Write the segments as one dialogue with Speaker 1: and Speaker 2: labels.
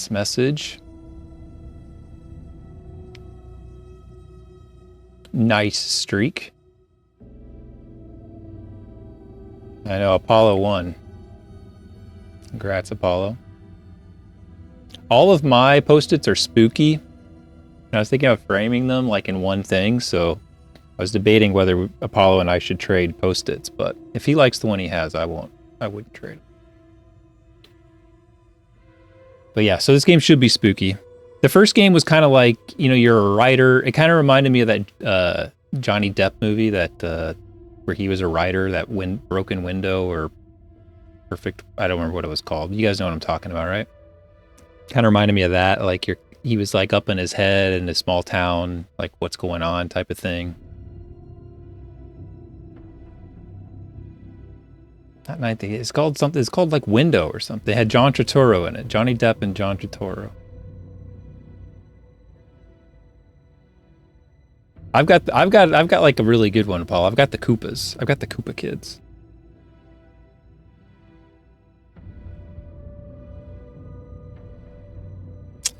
Speaker 1: Nice message. Nice streak. I know, Apollo won. Congrats, Apollo. All of my post-its are spooky. And I was thinking of framing them like in one thing, so I was debating whether Apollo and I should trade post-its, but if he likes the one he has, I wouldn't trade it. But yeah, so this game should be spooky. The first game was kind of like, you know, you're a writer. It kind of reminded me of that Johnny Depp movie that where he was a writer, that Broken Window or Perfect. I don't remember what it was called. You guys know what I'm talking about, right? Kind of reminded me of that. Like he was like up in his head in a small town, like what's going on type of thing. Not 90. It's called something. It's called like Window or something. They had John Turturro in it. Johnny Depp and John Turturro. I've got like a really good one, Paul. I've got the Koopas. I've got the Koopa Kids.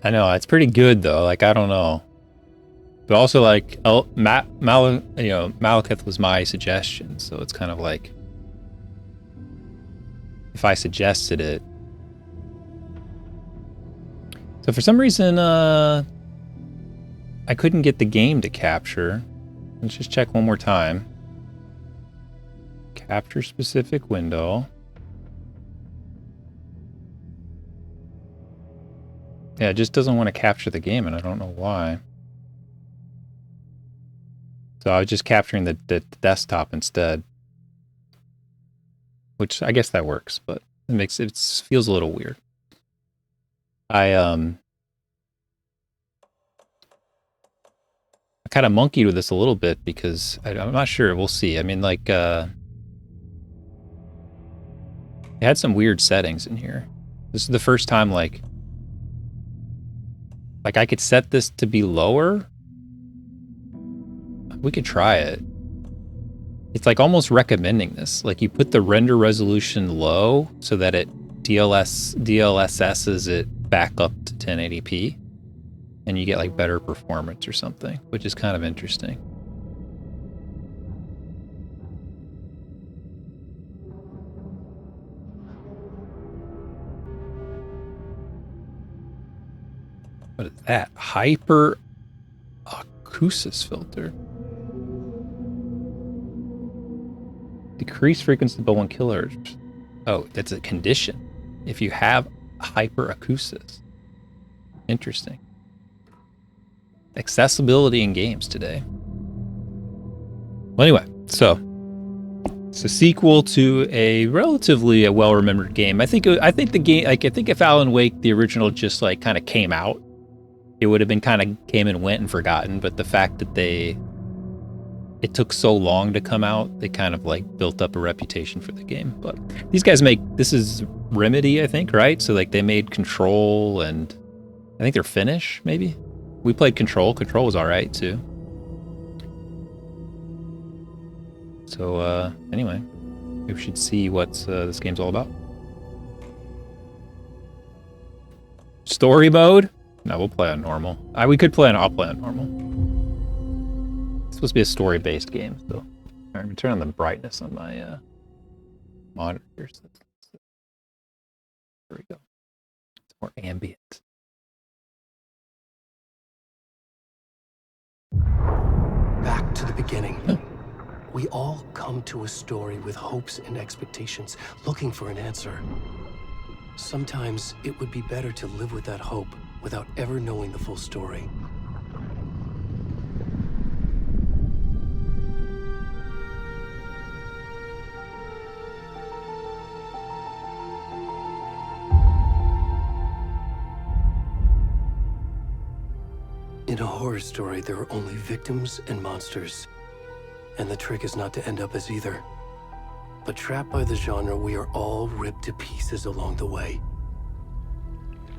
Speaker 1: I know it's pretty good though. Like I don't know, but also like Malekith was my suggestion, so it's kind of like if I suggested it. So for some reason, I couldn't get the game to capture. Let's just check one more time. Capture specific window. Yeah, it just doesn't want to capture the game, and I don't know why. So I was just capturing the desktop instead. Which I guess that works, but it feels a little weird. I kind of monkeyed with this a little bit because I'm not sure. We'll see. I mean, like, it had some weird settings in here. This is the first time, like I could set this to be lower. We could try it. It's like almost recommending this. Like you put the render resolution low so that it DLSS's it back up to 1080p. And you get like better performance or something, which is kind of interesting. What is that? Hyper Acusis filter. Decrease frequency by 1 kHz. Oh, that's a condition. If you have hyperacusis. Interesting. Accessibility in games today. Well, anyway, so it's a sequel to a relatively well-remembered game. I think the game, like I think if Alan Wake, the original, just like kind of came out, it would have been kind of came and went and forgotten. But the fact that it took so long to come out, they kind of like built up a reputation for the game. But these guys this is Remedy, I think, right? So like they made Control, and I think they're Finnish, maybe. We played Control. Control was all right too. So anyway, we should see what this game's all about. Story mode? No, we'll play on normal. We could play on. I'll play on normal. It's supposed to be a story-based game, so. All right, I'm gonna turn on the brightness on my monitor. So there we go. It's more ambient.
Speaker 2: Back to the beginning. We all come to a story with hopes and expectations, looking for an answer. Sometimes it would be better to live with that hope without ever knowing the full story. In a horror story, there are only victims and monsters. And the trick is not to end up as either. But trapped by the genre, we are all ripped to pieces along the way.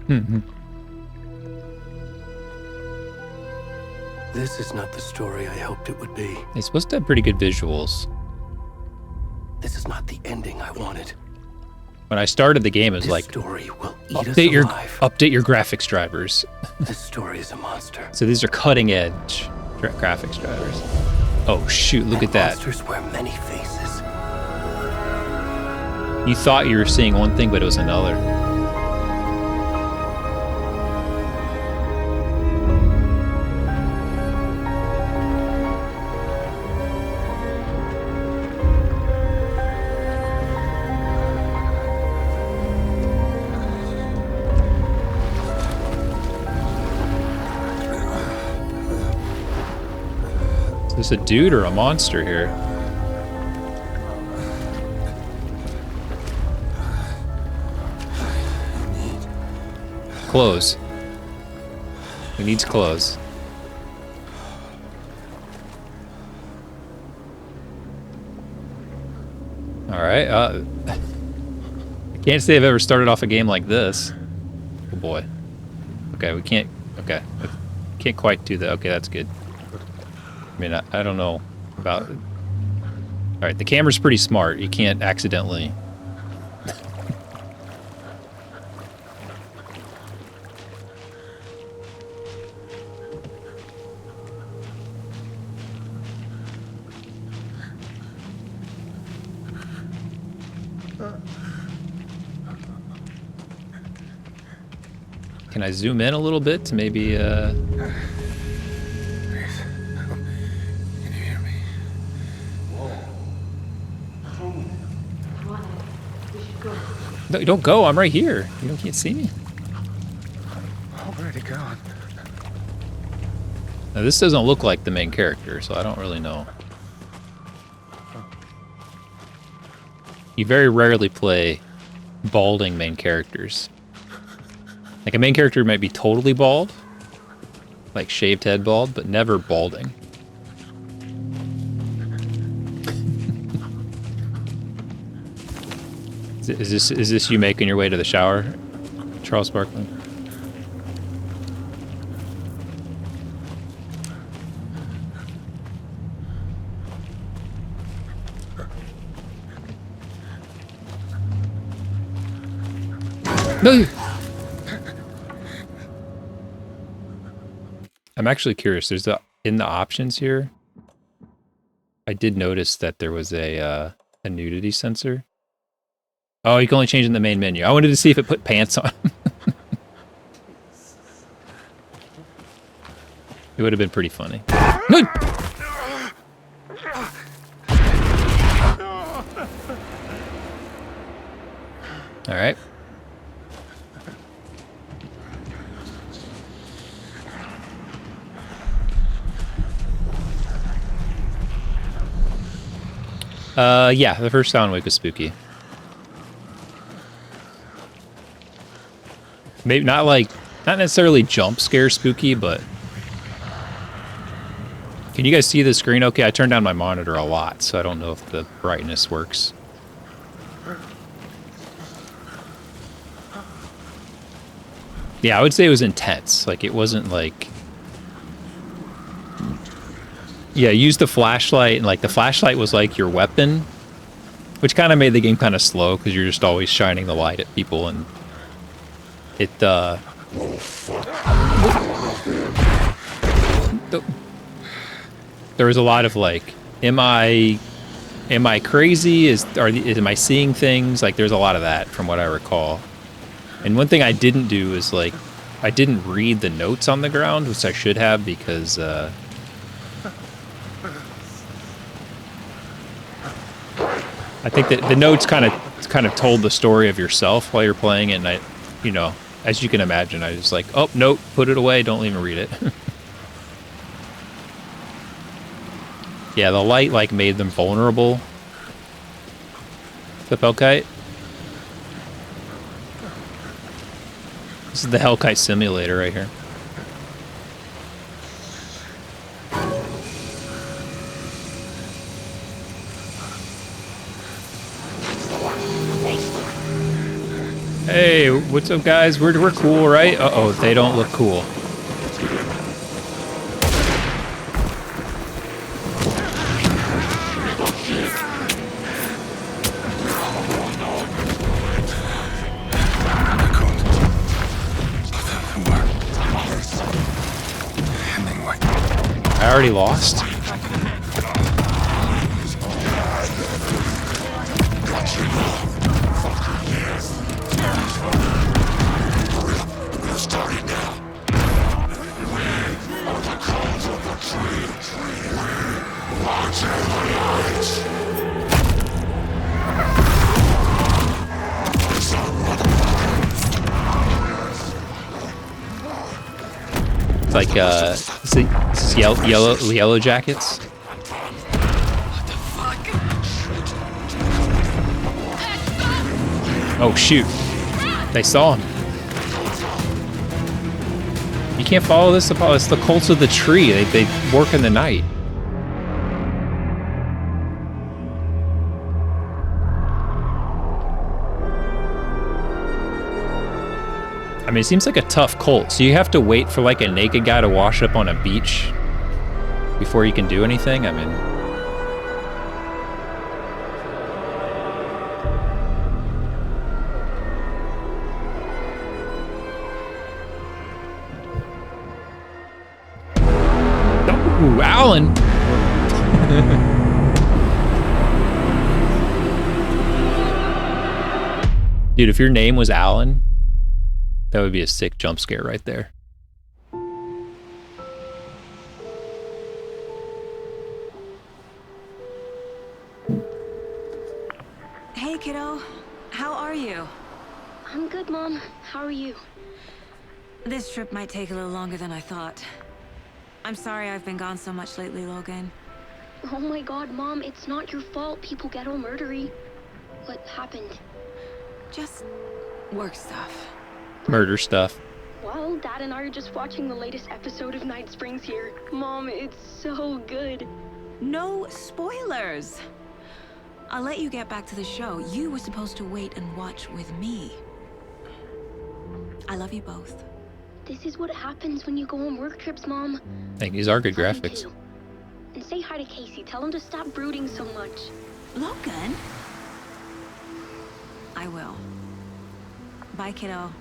Speaker 1: Mm-hmm.
Speaker 2: This is not the story I hoped it would be.
Speaker 1: It's supposed to have pretty good visuals.
Speaker 2: This is not the ending I wanted.
Speaker 1: When I started the game, it was
Speaker 2: This
Speaker 1: like,
Speaker 2: story will eat us alive.
Speaker 1: update your graphics drivers.
Speaker 2: This story is a monster.
Speaker 1: So these are cutting edge graphics drivers. Oh shoot, look at that.
Speaker 2: Monsters wear many faces.
Speaker 1: You thought you were seeing one thing, but it was another. Is this a dude or a monster here? Clothes. He needs clothes. Alright, I can't say I've ever started off a game like this. Oh boy. Okay, we can't, okay. Can't quite do that. Okay, that's good. I mean, I don't know about... Alright, the camera's pretty smart. You can't accidentally... Can I zoom in a little bit to maybe,
Speaker 3: Please. Can you hear me?
Speaker 1: No, don't go. I'm right here. You can't see me.
Speaker 3: Already gone.
Speaker 1: Now, this doesn't look like the main character, so I don't really know. You very rarely play balding main characters. Like, a main character might be totally bald, like shaved head bald, but never balding. Is this you making your way to the shower, Charles Barkley? No. I'm actually curious. There's in the options here. I did notice that there was a nudity sensor. Oh, you can only change in the main menu. I wanted to see if it put pants on. It would have been pretty funny. No! All right. Yeah, the first Alan Wake was spooky. Maybe not necessarily jump scare spooky, but... Can you guys see the screen? Okay, I turned down my monitor a lot, so I don't know if the brightness works. Yeah, I would say it was intense. Like, it wasn't like... Yeah, use the flashlight, and like the flashlight was like your weapon, which kind of made the game kind of slow because you're just always shining the light at people, and it there was a lot of like, am I crazy? Am I seeing things? Like, there's a lot of that from what I recall. And one thing I didn't do is like, I didn't read the notes on the ground, which I should have, because I think that the notes kind of told the story of yourself while you're playing it, and I, you know, as you can imagine, I was like, oh, nope, put it away, don't even read it. Yeah, the light like made them vulnerable. The Hellkite. This is the Hellkite simulator right here. Hey, what's up, guys? We're cool, right? Uh-oh, they don't look cool. I already lost? It's like, it's yellow jackets. Oh shoot, they saw him. You can't follow this, it's the cults of the tree. They work in the night. I mean, it seems like a tough cult, so you have to wait for like a naked guy to wash up on a beach before you can do anything. I mean, ooh, Alan. Dude, if your name was Alan, that would be a sick jump scare right there.
Speaker 4: Hey, kiddo. How are you?
Speaker 5: I'm good, Mom. How are you?
Speaker 4: This trip might take a little longer than I thought. I'm sorry I've been gone so much lately, Logan.
Speaker 5: Oh my god, Mom, it's not your fault people get all murdery. What happened?
Speaker 4: Just work stuff.
Speaker 1: Murder stuff.
Speaker 5: Well, Dad and I are just watching the latest episode of Night Springs here. Mom, it's so good.
Speaker 4: No spoilers! I'll let you get back to the show. You were supposed to wait and watch with me. I love you both.
Speaker 5: This is what happens when you go on work trips, Mom.
Speaker 1: I think these are good
Speaker 5: Love you
Speaker 1: graphics.
Speaker 5: too. And say hi to Casey. Tell him to stop brooding so much.
Speaker 4: Logan? I will. Bye, kiddo.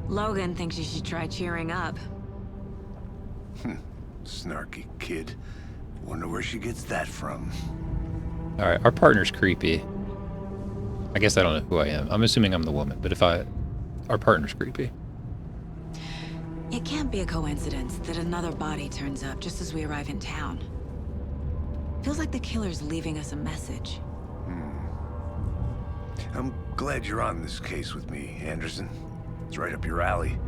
Speaker 4: Logan thinks you should try cheering up.
Speaker 3: Snarky kid. Wonder where she gets that from.
Speaker 1: All right, our partner's creepy. I guess I don't know who I am. I'm assuming I'm the woman, but our partner's creepy.
Speaker 4: It can't be a coincidence that another body turns up just as we arrive in town. Feels like the killer's leaving us a message.
Speaker 3: I'm glad you're on this case with me, Anderson. It's right up your alley.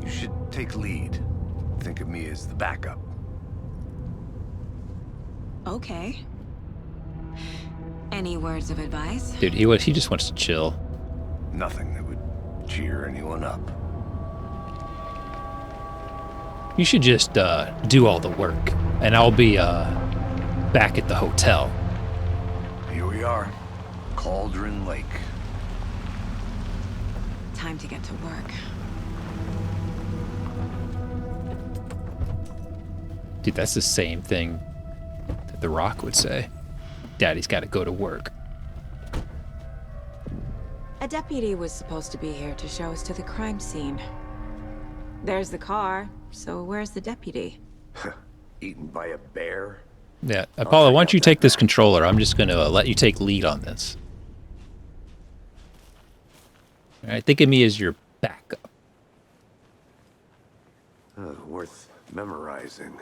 Speaker 3: You should take lead. Think of me as the backup.
Speaker 4: Okay. Any words of advice?
Speaker 1: Dude, he just wants to chill.
Speaker 3: Nothing that would cheer anyone up.
Speaker 1: You should just do all the work, and I'll be back at the hotel.
Speaker 3: Here we are. Cauldron Lake.
Speaker 4: Time to get to work.
Speaker 1: Dude, that's the same thing that The Rock would say. Daddy's got to go to work.
Speaker 4: A deputy was supposed to be here to show us to the crime scene. There's the car, so where's the deputy?
Speaker 3: Eaten by a bear?
Speaker 1: Yeah, Apollo, why don't you take this controller? I'm just going to let you take lead on this. All right, think of me as your backup.
Speaker 3: Worth memorizing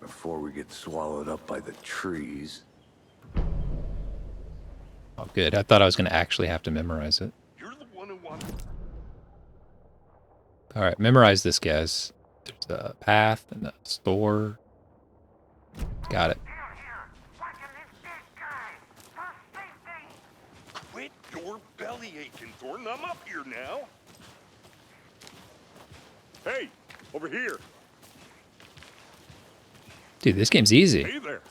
Speaker 3: before we get swallowed up by the trees.
Speaker 1: Oh, good. I thought I was going to actually have to memorize it.
Speaker 3: You're the one who wants.
Speaker 1: All right, memorize this, guys. There's a path and a store. Got it.
Speaker 6: Quit your belly aching, Thornton. I'm up here now. Hey, over here.
Speaker 1: Dude, this game's easy.
Speaker 6: Hey there.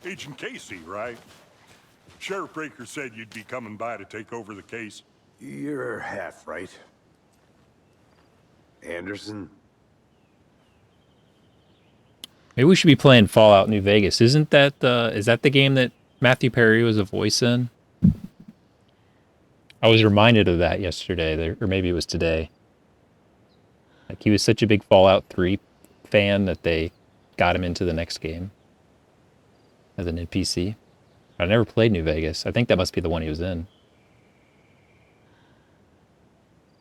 Speaker 6: Agent Casey, right? Sheriff Breaker said you'd be coming by to take over the case.
Speaker 3: You're half right. Anderson?
Speaker 1: Maybe we should be playing Fallout New Vegas. Isn't that is that the game that Matthew Perry was a voice in? I was reminded of that yesterday, or maybe it was today. Like, he was such a big Fallout 3 fan that they got him into the next game as an NPC. I never played New Vegas. I think that must be the one he was in.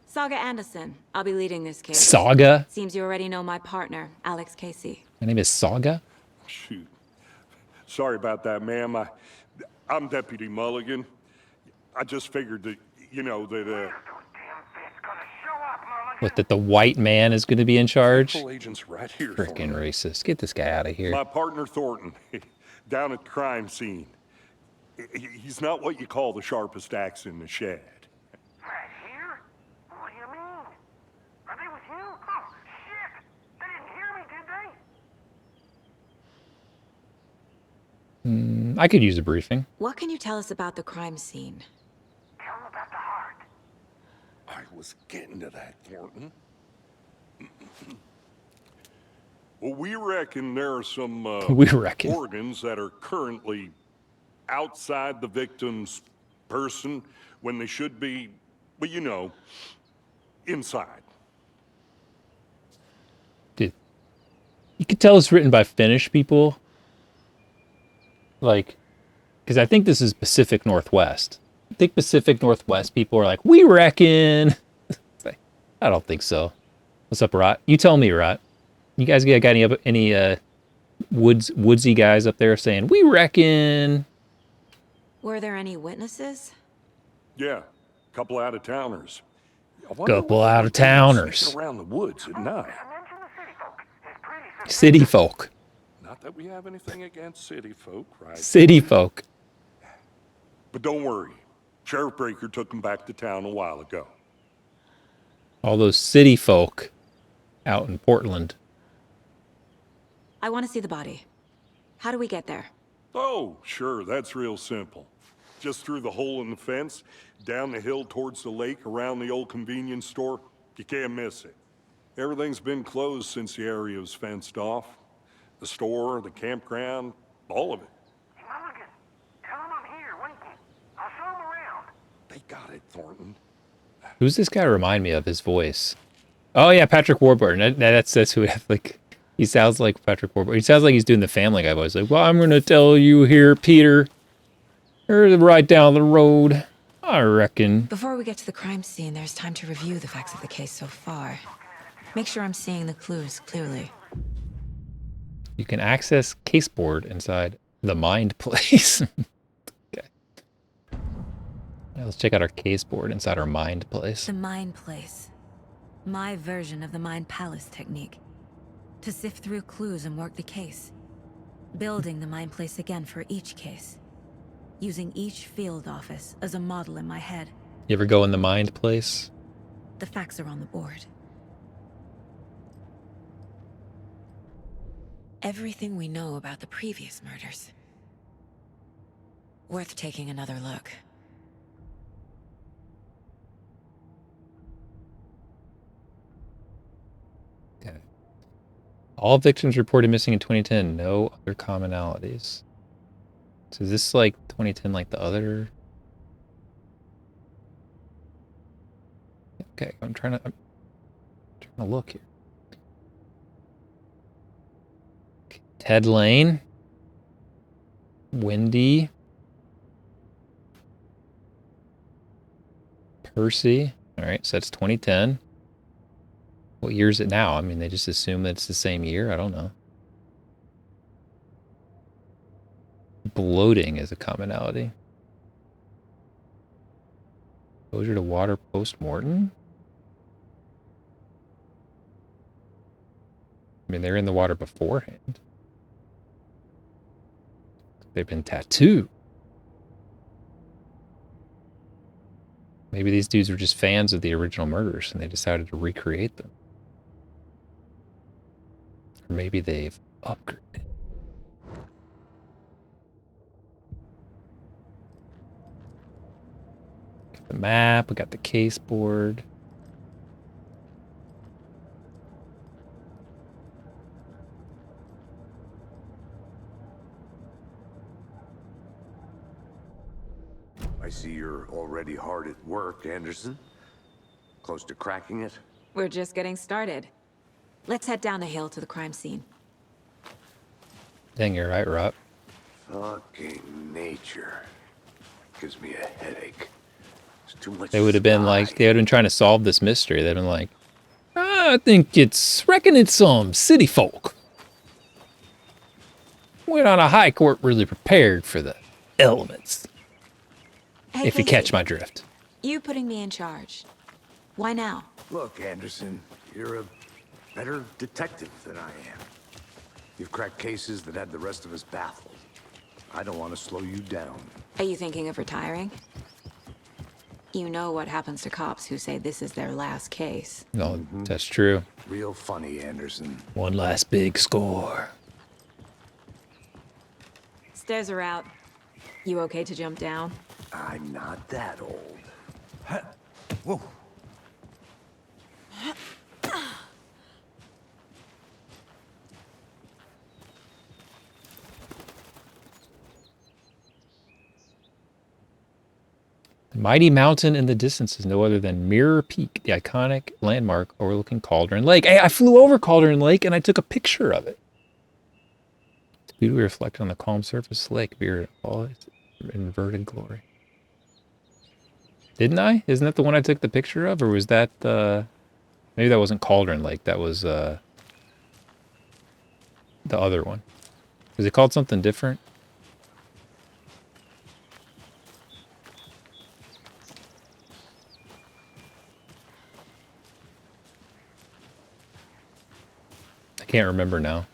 Speaker 4: Saga Anderson. I'll be leading this case.
Speaker 1: Saga?
Speaker 4: Seems you already know my partner, Alex Casey.
Speaker 1: My name is Saga?
Speaker 6: Shoot. Sorry about that, ma'am. I'm Deputy Mulligan. I just figured that,
Speaker 1: What, that the white man is going to be in charge?
Speaker 6: Full agent's right here.
Speaker 1: Frickin' racist. Get this guy out of here.
Speaker 6: My partner Thornton, down at the crime scene. He's not what you call the sharpest axe in the shed.
Speaker 7: Right here? What do you mean? Are they with you? Oh, shit! They didn't hear me, did they?
Speaker 1: I could use a briefing.
Speaker 4: What can you tell us about the crime scene?
Speaker 7: Tell them about the heart.
Speaker 6: I was getting to that, Thornton. Well, we reckon there are some
Speaker 1: We reckon.
Speaker 6: organs that are currently outside the victim's person when they should be, well, inside.
Speaker 1: Dude, you could tell it's written by Finnish people. Like, because I think this is Pacific Northwest. I think Pacific Northwest people are like, we reckon. I don't think so. What's up, Rot? You tell me, Rot. You guys got any woodsy guys up there saying, we reckon?
Speaker 4: Were there any witnesses?
Speaker 6: Yeah, a couple out-of-towners. I wonder
Speaker 1: Couple
Speaker 6: what they were
Speaker 1: out-of-towners.
Speaker 6: sneaking around the woods at night.
Speaker 7: Mention the city folk. It's pretty
Speaker 1: City folk.
Speaker 6: Not that we have anything against city folk, right?
Speaker 1: City folk.
Speaker 6: But don't worry. Sheriff Breaker took them back to town a while ago.
Speaker 1: All those city folk out in Portland.
Speaker 4: I want to see the body. How do we get there?
Speaker 6: Oh, sure, that's real simple. Just through the hole in the fence, down the hill towards the lake, around the old convenience store. You can't miss it. Everything's been closed since the area was fenced off. The store, the campground, all of it.
Speaker 7: Hey, Mulligan, tell them I'm here, waiting. I'll show them around.
Speaker 6: They got it, Thornton.
Speaker 1: Who's this guy remind me of, his voice? Oh yeah, Patrick Warburton. That's who, like, he sounds like Patrick Warburton. He sounds like he's doing the Family Guy voice. Like, well, I'm going to tell you here, Peter. You're right down the road, I reckon.
Speaker 4: Before we get to the crime scene, there's time to review the facts of the case so far. Make sure I'm seeing the clues clearly.
Speaker 1: You can access caseboard inside the Mind Place. Okay. Now let's check out our caseboard inside our Mind Place.
Speaker 4: The Mind Place. My version of the Mind Palace technique. To sift through clues and work the case. Building the Mind Place again for each case. Using each field office as a model in my head.
Speaker 1: You ever go in the Mind Place?
Speaker 4: The facts are on the board. Everything we know about the previous murders. Worth taking another look.
Speaker 1: Okay. All victims reported missing in 2010. No other commonalities. So is this like 2010 like the other? Okay, I'm trying to look here. Ted Lane. Wendy. Percy. All right, so that's 2010. What year is it now? I mean, they just assume that it's the same year. I don't know. Bloating is a commonality. Exposure to water post-mortem? I mean, they're in the water beforehand. They've been tattooed. Maybe these dudes were just fans of the original murders and they decided to recreate them. Or maybe they've upgraded. Got the map, we got the case board.
Speaker 3: I see you're already hard at work, Anderson. Close to cracking it?
Speaker 4: We're just getting started. Let's head down the hill to the crime scene.
Speaker 1: Dang, you're right, Rob.
Speaker 3: Fucking nature. Gives me a headache. There's too much
Speaker 1: They would have been like,
Speaker 3: sky.
Speaker 1: they would have been trying to solve this mystery. They'd been like, I think reckon it's some city folk. Went on a hike, weren't really prepared for the elements.
Speaker 4: Hey,
Speaker 1: If you
Speaker 4: Casey,
Speaker 1: catch my drift.
Speaker 4: you putting me in charge. Why now?
Speaker 3: Look, Anderson, you're a better detective than I am. You've cracked cases that had the rest of us baffled. I don't want to slow you down.
Speaker 4: Are you thinking of retiring? You know what happens to cops who say this is their last case.
Speaker 1: No, that's true.
Speaker 3: Real funny, Anderson.
Speaker 1: One last big score.
Speaker 4: Stairs are out. You okay to jump down?
Speaker 3: I'm not that old.
Speaker 7: Whoa.
Speaker 1: The mighty mountain in the distance is no other than Mirror Peak, the iconic landmark overlooking Cauldron Lake. Hey, I flew over Cauldron Lake and I took a picture of it. It's beautifully reflected on the calm surface of the lake, mirrored all its inverted glory. Didn't I? Isn't that the one I took the picture of? Or was that maybe that wasn't Cauldron Lake, that was the other one. Was it called something different? I can't remember now.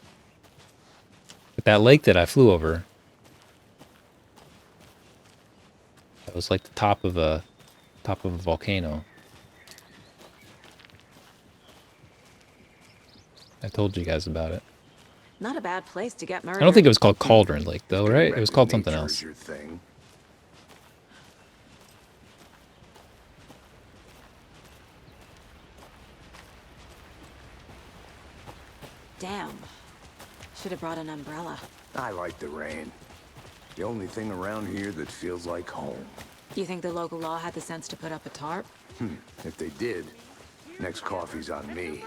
Speaker 1: But that lake that I flew over, that was like the top of a volcano. I told you guys about it.
Speaker 4: Not a bad place to get murdered.
Speaker 1: I don't think it was called Cauldron Lake though, right? It was called something
Speaker 3: Nature
Speaker 1: else.
Speaker 3: is your thing.
Speaker 4: Damn. Should have brought an umbrella.
Speaker 3: I like the rain. The only thing around here that feels like home.
Speaker 4: You think the local law had the sense to put up a tarp?
Speaker 3: If they did, next coffee's on me.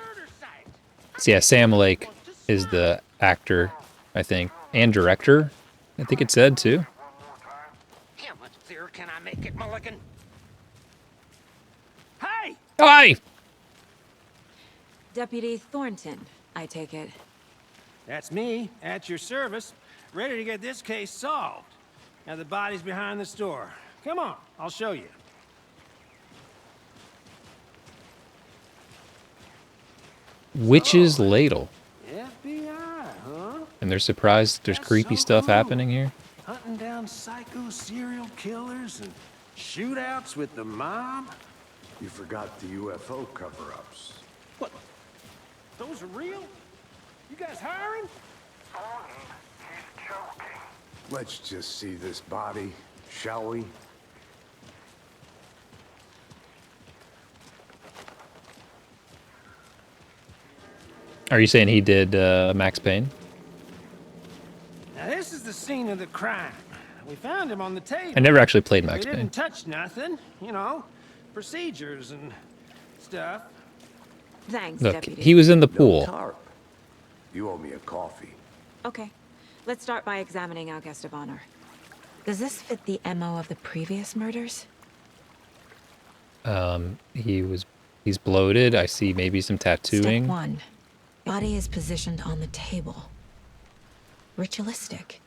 Speaker 1: So yeah, Sam Lake is the actor, I think, and director. I think it said too.
Speaker 7: How much clearer can I make it, Mulligan? Hey!
Speaker 1: Hi!
Speaker 4: Deputy Thornton, I take it.
Speaker 8: That's me, at your service, ready to get this case solved. Now the body's behind the store. Come on, I'll show you.
Speaker 1: Witch's Ladle.
Speaker 8: FBI, huh?
Speaker 1: And they're surprised there's
Speaker 8: That's
Speaker 1: creepy
Speaker 8: so
Speaker 1: stuff
Speaker 8: cool.
Speaker 1: happening here.
Speaker 8: Hunting down psycho serial killers and shootouts with the mob?
Speaker 3: You forgot the UFO cover-ups.
Speaker 8: What? Those are real? You guys hiring?
Speaker 7: He's joking.
Speaker 3: Let's just see this body, shall we?
Speaker 1: Are you saying he did Max Payne?
Speaker 8: Now this is the scene of the crime. We found him on the table.
Speaker 1: I never actually played Max
Speaker 8: We
Speaker 1: Payne.
Speaker 8: didn't touch nothing, you know, procedures and stuff.
Speaker 4: Thanks,
Speaker 1: Look,
Speaker 4: Deputy.
Speaker 1: he was in the
Speaker 3: No
Speaker 1: pool.
Speaker 3: tarp. You owe me a coffee.
Speaker 4: Okay. Let's start by examining our guest of honor. Does this fit the MO of the previous murders?
Speaker 1: He's bloated. I see maybe some tattooing.
Speaker 4: Step 1. Body is positioned on the table. Ritualistic.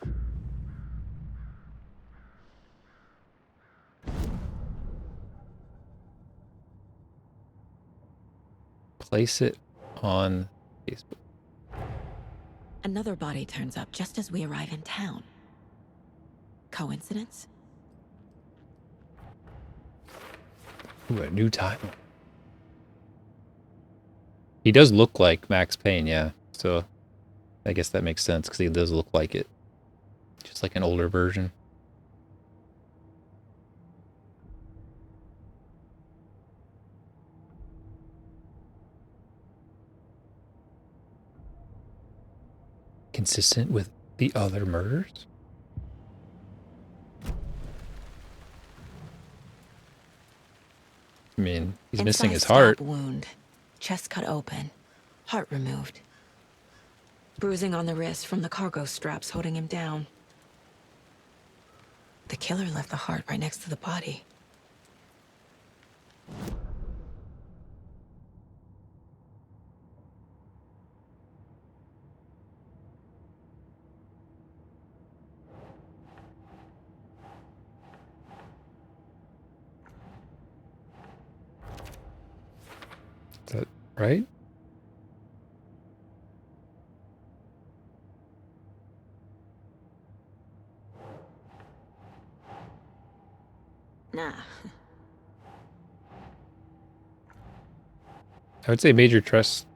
Speaker 1: Place it on Facebook.
Speaker 4: Another body turns up just as we arrive in town. Coincidence?
Speaker 1: Ooh, a new title. He does look like Max Payne, yeah. So I guess that makes sense because he does look like it. Just like an older version. Consistent with the other murders? mean, he's
Speaker 4: Inside
Speaker 1: missing his
Speaker 4: stab
Speaker 1: heart.
Speaker 4: wound. Chest cut open. Heart removed. Bruising on the wrist from the cargo straps holding him down. The killer left the heart right next to the body.
Speaker 1: Is that right?
Speaker 4: Nah.
Speaker 1: I would say major chest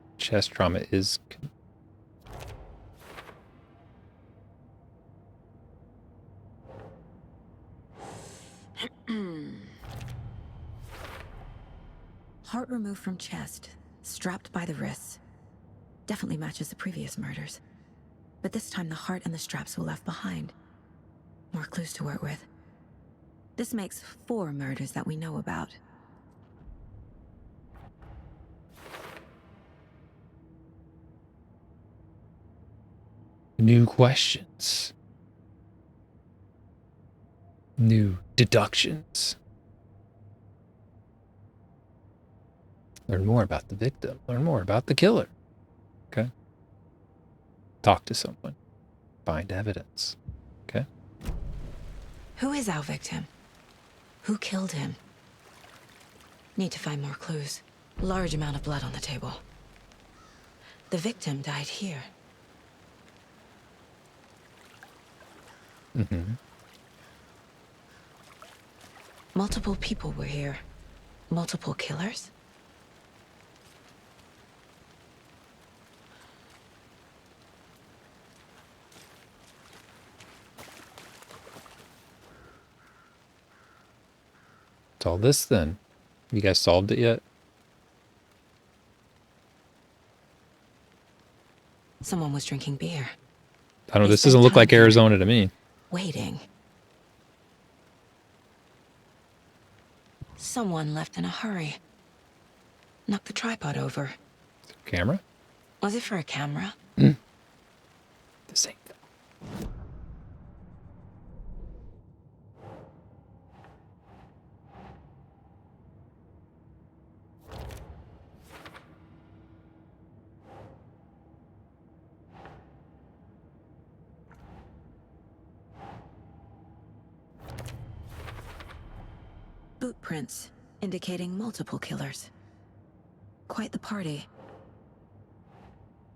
Speaker 1: trauma is.
Speaker 4: Heart removed from chest, strapped by the wrists. Definitely matches the previous murders. But this time the heart and the straps were left behind. More clues to work with. This makes 4 murders that we know about.
Speaker 1: New questions. New deductions. Learn more about the victim. Learn more about the killer. Okay? Talk to someone. Find evidence. Okay?
Speaker 4: Who is our victim? Who killed him? Need to find more clues. Large amount of blood on the table. The victim died here.
Speaker 1: Mm-hmm.
Speaker 4: Multiple people were here. Multiple killers?
Speaker 1: It's all this then. You guys solved it yet?
Speaker 4: Someone was drinking beer.
Speaker 1: I don't know.
Speaker 4: They
Speaker 1: This doesn't
Speaker 4: spent
Speaker 1: look like
Speaker 4: time here.
Speaker 1: Arizona to me.
Speaker 4: Waiting. Someone left in a hurry. Knocked the tripod over.
Speaker 1: Camera?
Speaker 4: Was it for a camera?
Speaker 1: The same thing.
Speaker 4: Boot prints, indicating multiple killers. Quite the party.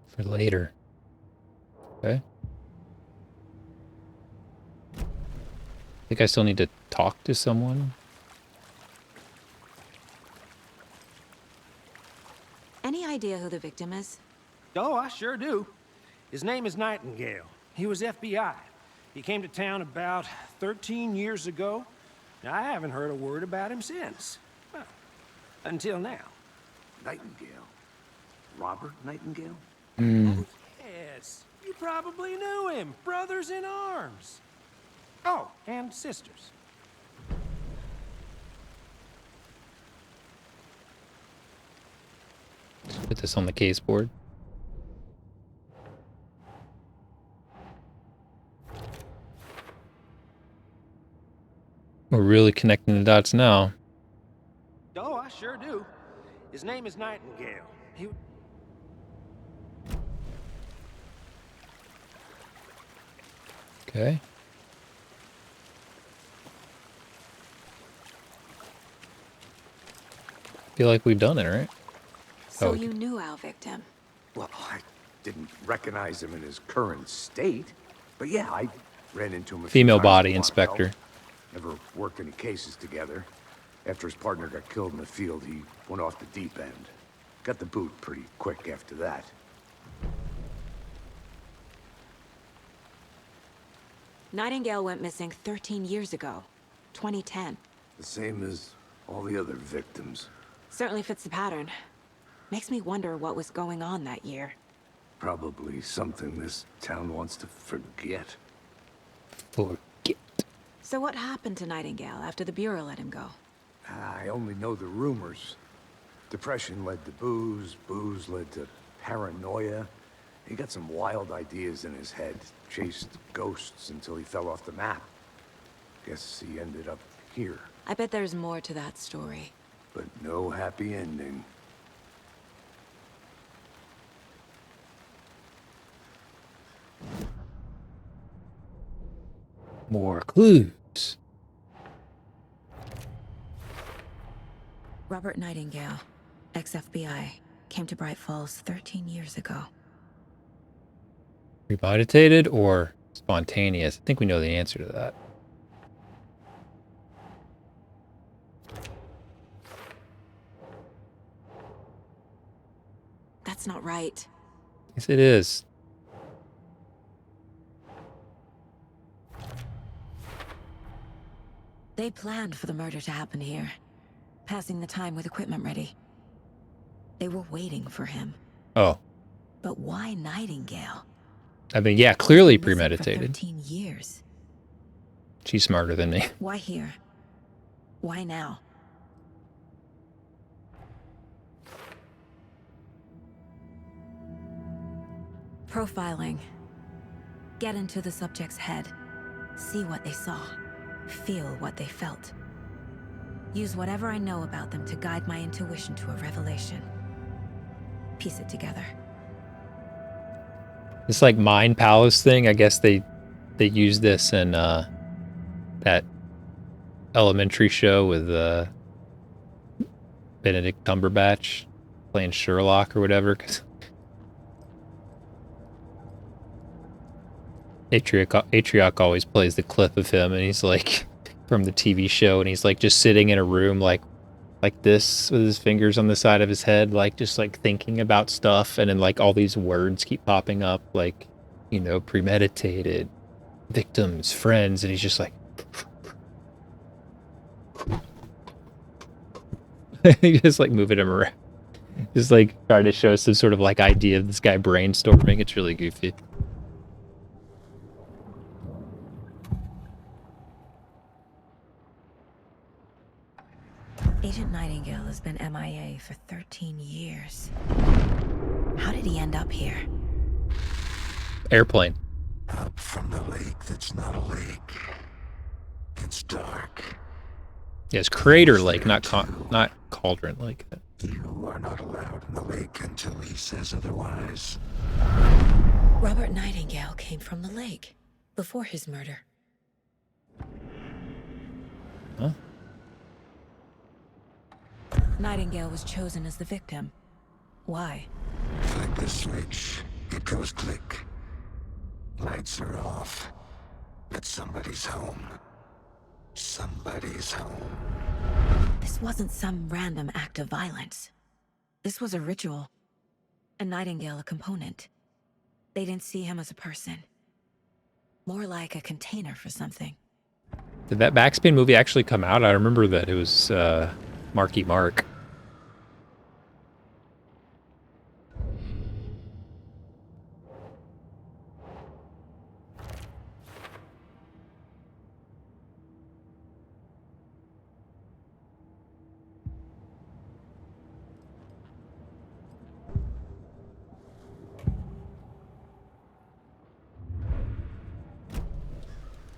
Speaker 1: For later. Okay. I think I still need to talk to someone.
Speaker 4: Any idea who the victim is?
Speaker 8: Oh, I sure do. His name is Nightingale. He was FBI. He came to town about 13 years ago. Now, I haven't heard a word about him since. Well, until now.
Speaker 3: Nightingale? Robert Nightingale?
Speaker 8: Yes, you probably knew him. Brothers in arms. Oh, and sisters.
Speaker 1: Put this on the case board. We're really connecting the dots now.
Speaker 8: Oh, I sure do. His name is Nightingale. He...
Speaker 1: Okay. Feel like we've done it, right?
Speaker 4: So
Speaker 1: Oh,
Speaker 4: you knew our victim.
Speaker 3: Well, I didn't recognize him in his current state. But yeah, I ran into him a few
Speaker 1: Female
Speaker 3: times
Speaker 1: body
Speaker 3: in
Speaker 1: inspector.
Speaker 3: Waterville. Never worked any cases together. After his partner got killed in the field, he went off the deep end. Got the boot pretty quick after that.
Speaker 4: Nightingale went missing 13 years ago. 2010.
Speaker 3: The same as all the other victims.
Speaker 4: Certainly fits the pattern. Makes me wonder what was going on that year.
Speaker 3: Probably something this town wants to forget.
Speaker 1: Forget.
Speaker 4: So what happened to Nightingale after the Bureau let him go?
Speaker 3: I only know the rumors. Depression led to booze, booze led to paranoia. He got some wild ideas in his head, chased ghosts until he fell off the map. Guess he ended up here,
Speaker 4: I bet there's more to that story.
Speaker 3: but no happy ending.
Speaker 1: More clues.
Speaker 4: Robert Nightingale, ex-FBI, came to Bright Falls 13 years ago.
Speaker 1: Premeditated or spontaneous? I think we know the answer to that.
Speaker 4: That's not right.
Speaker 1: Yes, it is.
Speaker 4: They planned for the murder to happen here, passing the time with equipment ready. They were waiting for him.
Speaker 1: Oh,
Speaker 4: But why Nightingale?
Speaker 1: I mean, yeah, clearly
Speaker 4: Missing for
Speaker 1: premeditated.
Speaker 4: 13 years.
Speaker 1: She's smarter than me.
Speaker 4: Why here? Why now? Profiling. Get into the subject's head. See what they saw. Feel what they felt. Use whatever I know about them to guide my intuition to a revelation. Piece it together.
Speaker 1: This like Mind Palace thing, I guess they use this in that elementary show with Benedict Cumberbatch playing Sherlock or whatever. 'Cause Atrioc always plays the clip of him, and he's like from the TV show, and he's like just sitting in a room like this with his fingers on the side of his head, like just like thinking about stuff, and then like all these words keep popping up, like, you know, premeditated, victims, friends, and he's just like just like moving him around, just like trying to show some sort of like idea of this guy brainstorming. It's really goofy.
Speaker 4: Agent Nightingale has been MIA for 13 years. How did he end up here?
Speaker 1: Airplane.
Speaker 9: Up from the lake that's not a lake. It's dark.
Speaker 1: Yes, Crater Lake, not Cauldron Lake.
Speaker 9: You are not allowed in the lake until he says otherwise.
Speaker 4: Robert Nightingale came from the lake before his murder.
Speaker 1: Huh?
Speaker 4: Nightingale was chosen as the victim. Why?
Speaker 9: Flick the switch. It goes click. Lights are off. But somebody's home. Somebody's home.
Speaker 4: This wasn't some random act of violence. This was a ritual. And Nightingale a component. They didn't see him as a person. More like a container for something.
Speaker 1: Did that Backspin movie actually come out? I remember that it was Marky Mark.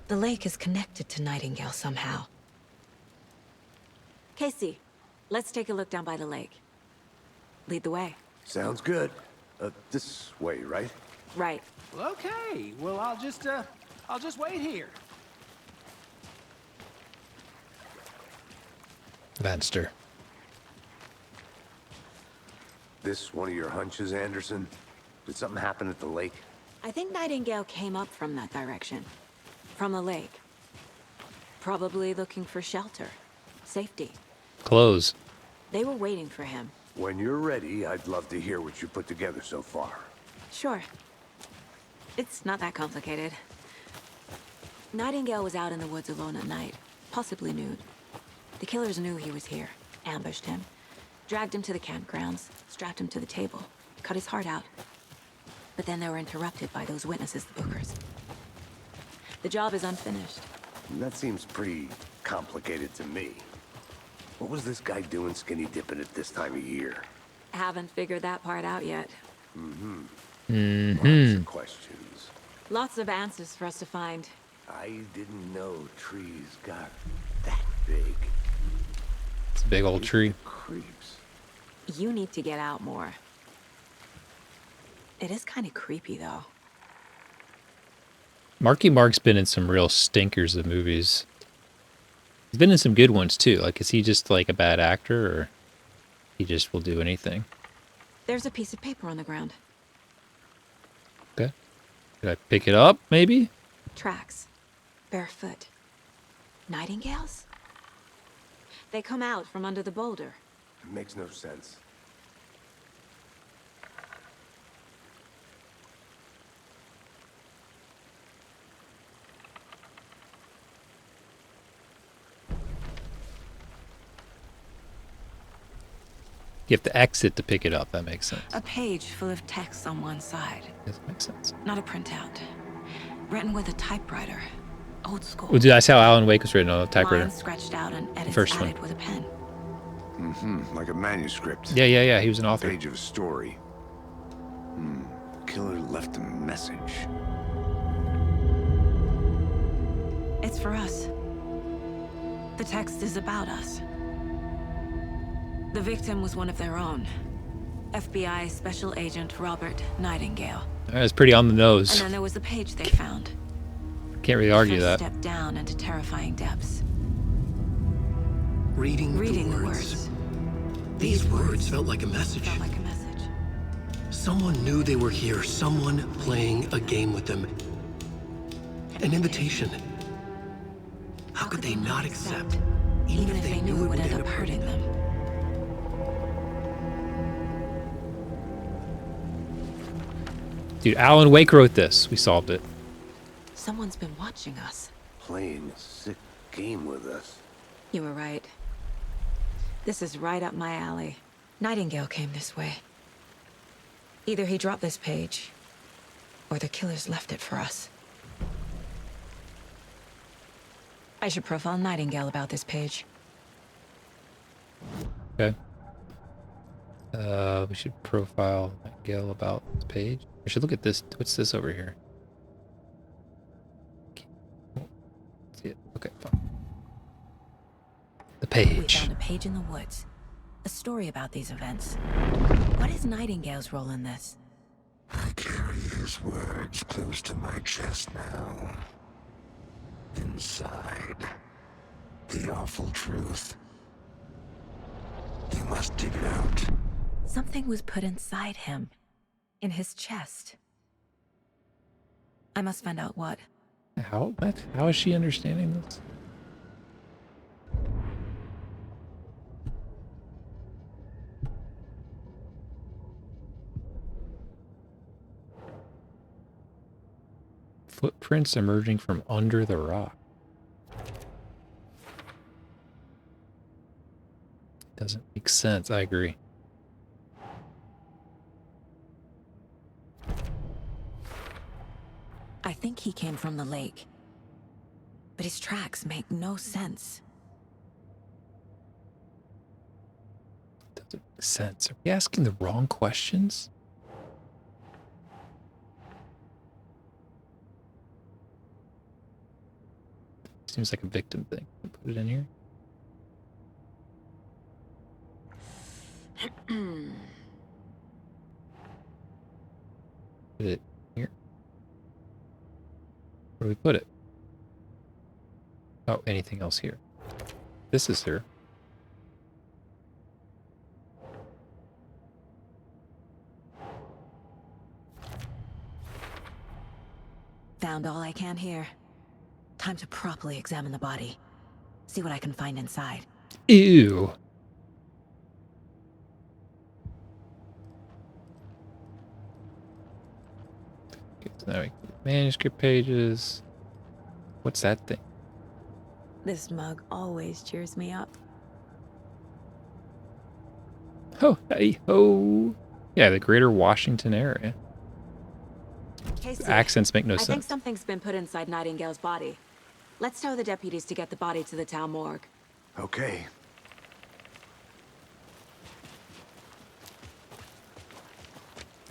Speaker 4: The lake is connected to Nightingale somehow. Casey, let's take a look down by the lake. Lead the way.
Speaker 3: Sounds good. This way, right?
Speaker 4: Right.
Speaker 8: Well, okay. Well, I'll just wait here.
Speaker 1: Vanster.
Speaker 3: This one of your hunches, Anderson? Did something happen at the lake?
Speaker 4: I think Nightingale came up from that direction. From the lake. Probably looking for shelter. Safety.
Speaker 1: Clothes.
Speaker 4: They were waiting for him.
Speaker 3: When you're ready, I'd love to hear what you put together so far.
Speaker 4: Sure. It's not that complicated. Nightingale was out in the woods alone at night, possibly nude. The killers knew he was here, ambushed him, dragged him to the campgrounds, strapped him to the table, cut his heart out. But then they were interrupted by those witnesses, the Bookers. The job is unfinished.
Speaker 3: That seems pretty complicated to me. What was this guy doing skinny dipping at this time of year?
Speaker 4: Haven't figured that part out yet.
Speaker 3: Lots of questions.
Speaker 4: Lots of answers for us to find.
Speaker 3: I didn't know trees got that big.
Speaker 1: It's a big old tree.
Speaker 3: Creeps.
Speaker 4: You need to get out more. It is kind of creepy, though.
Speaker 1: Marky Mark's been in some real stinkers of movies. He's been in some good ones too. Like, is he just like a bad actor, or he just will do anything?
Speaker 4: There's a piece of paper on the ground.
Speaker 1: Okay. Could I pick it up, maybe?
Speaker 4: Tracks. Barefoot. Nightingales? They come out from under the boulder.
Speaker 3: It makes no sense.
Speaker 1: You have to exit to pick it up. That makes sense.
Speaker 4: A page full of text on one side.
Speaker 1: That makes sense.
Speaker 4: Not a printout. Written with a typewriter. Old school.
Speaker 1: Well, dude, that's how Alan Wake was written on a typewriter.
Speaker 4: Lines scratched out and edits
Speaker 1: First one.
Speaker 4: added with a pen.
Speaker 3: Like a manuscript.
Speaker 1: Yeah. He was an author.
Speaker 3: Page of a story. The killer left a message.
Speaker 4: It's for us. The text is about us. The victim was one of their own. FBI Special Agent Robert Nightingale.
Speaker 1: That's pretty on the
Speaker 4: And
Speaker 1: nose.
Speaker 4: then there was the page they found.
Speaker 1: Can't really argue
Speaker 4: First
Speaker 1: that.
Speaker 4: step down into terrifying depths.
Speaker 2: Reading
Speaker 4: The
Speaker 2: the
Speaker 4: words.
Speaker 2: These words felt like a message.
Speaker 4: Felt like a message.
Speaker 2: Someone knew they were here. Someone playing a game with them. An invitation. How could they not accept?
Speaker 4: Even if they knew it would end up hurting them.
Speaker 1: Dude, Alan Wake wrote this. We solved it.
Speaker 4: Someone's been watching us.
Speaker 3: Playing a sick game with us.
Speaker 4: You were right. This is right up my alley. Nightingale came this way. Either he dropped this page, or the killers left it for us. I should profile Nightingale about this page.
Speaker 1: Okay. We should profile Nightingale about this page. I should look at this. What's this over here? See it. Okay, fine. The
Speaker 4: We
Speaker 1: page.
Speaker 4: found a page in the woods. A story about these events. What is Nightingale's role in this?
Speaker 9: I carry his words close to my chest now. Inside, the awful truth. You must dig it out.
Speaker 4: Something was put inside him. In his chest. I must find out what.
Speaker 1: How? What? How is she understanding this? Footprints emerging from under the rock. Doesn't make sense. I agree.
Speaker 4: I think he came from the lake. But his tracks make no sense.
Speaker 1: Doesn't make sense. Are we asking the wrong questions? Seems like a victim thing. Put it in here. Put it here. Where do we put it? Oh, anything else here? This is here.
Speaker 4: Found all I can here. Time to properly examine the body. See what I can find inside.
Speaker 1: Ew. Okay, so now we manuscript pages. What's that thing?
Speaker 4: This mug always cheers me up.
Speaker 1: Oh, hey, ho. Yeah, the greater Washington area.
Speaker 4: Casey,
Speaker 1: Accents make no
Speaker 4: I think
Speaker 1: sense.
Speaker 4: something's been put inside Nightingale's body. Let's tell the deputies to get the body to the town morgue.
Speaker 3: Okay.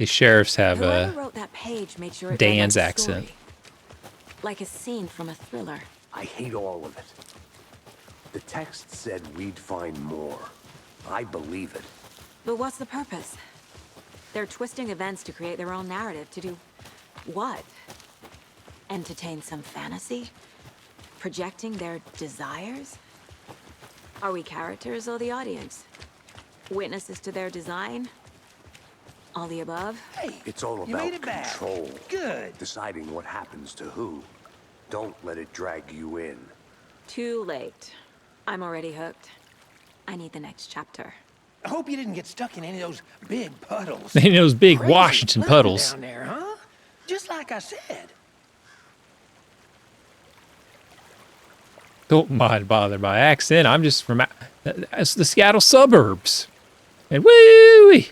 Speaker 1: These sheriffs have
Speaker 4: Whoever
Speaker 1: a
Speaker 4: wrote that page made sure it read
Speaker 1: Dan's
Speaker 4: like a
Speaker 1: accent.
Speaker 4: story. Like a scene from a thriller.
Speaker 3: I hate all of it. The text said we'd find more. I believe it.
Speaker 4: But what's the purpose? They're twisting events to create their own narrative. To do what? Entertain some fantasy? Projecting their desires? Are we characters or the audience? Witnesses to their design? All the above?
Speaker 8: Hey,
Speaker 3: It's all
Speaker 8: you made
Speaker 3: about
Speaker 8: it back.
Speaker 3: control.
Speaker 8: Good.
Speaker 3: Deciding what happens to who. Don't let it drag you in.
Speaker 4: Too late. I'm already hooked. I need the next chapter.
Speaker 8: I hope you didn't get stuck in any of those big puddles.
Speaker 1: In those big
Speaker 8: Crazy
Speaker 1: Washington
Speaker 8: flooding
Speaker 1: puddles.
Speaker 8: down there, huh? Just like I said.
Speaker 1: Don't mind bother my accent. I'm just from that's the Seattle suburbs. And woo!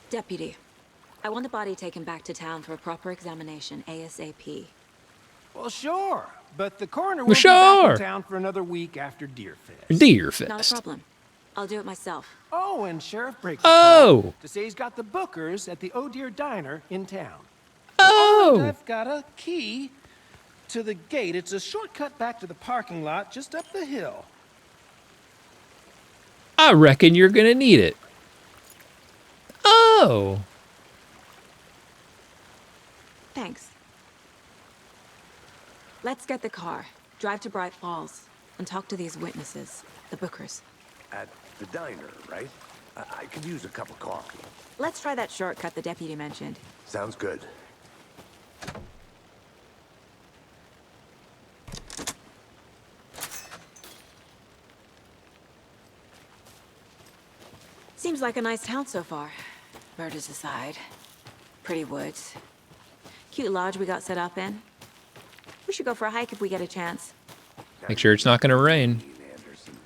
Speaker 4: Deputy, I want the body taken back to town for a proper examination ASAP.
Speaker 8: Well, sure. But the coroner
Speaker 1: Well,
Speaker 8: won't be back
Speaker 1: sure.
Speaker 8: in town for another week after Deer Fest.
Speaker 1: Deer
Speaker 4: Not a
Speaker 1: Fest.
Speaker 4: problem. I'll do it myself.
Speaker 8: Oh, and Sheriff breaks
Speaker 1: Oh.
Speaker 8: to say he's got the Bookers at the Oh Deer Diner in town.
Speaker 1: Oh!
Speaker 8: I've got a key to the gate. It's a shortcut back to the parking lot just up the hill.
Speaker 1: I reckon you're gonna need it. Oh!
Speaker 4: Thanks. Let's get the car, drive to Bright Falls, and talk to these witnesses, the Bookers.
Speaker 3: At the diner, right? I could use a cup of coffee.
Speaker 4: Let's try that shortcut the deputy mentioned.
Speaker 3: Sounds good.
Speaker 4: Seems like a nice town so far. Murders aside. Pretty woods. Cute lodge we got set up in. We should go for a hike if we get a chance.
Speaker 1: Make sure it's not gonna rain.
Speaker 3: Anderson.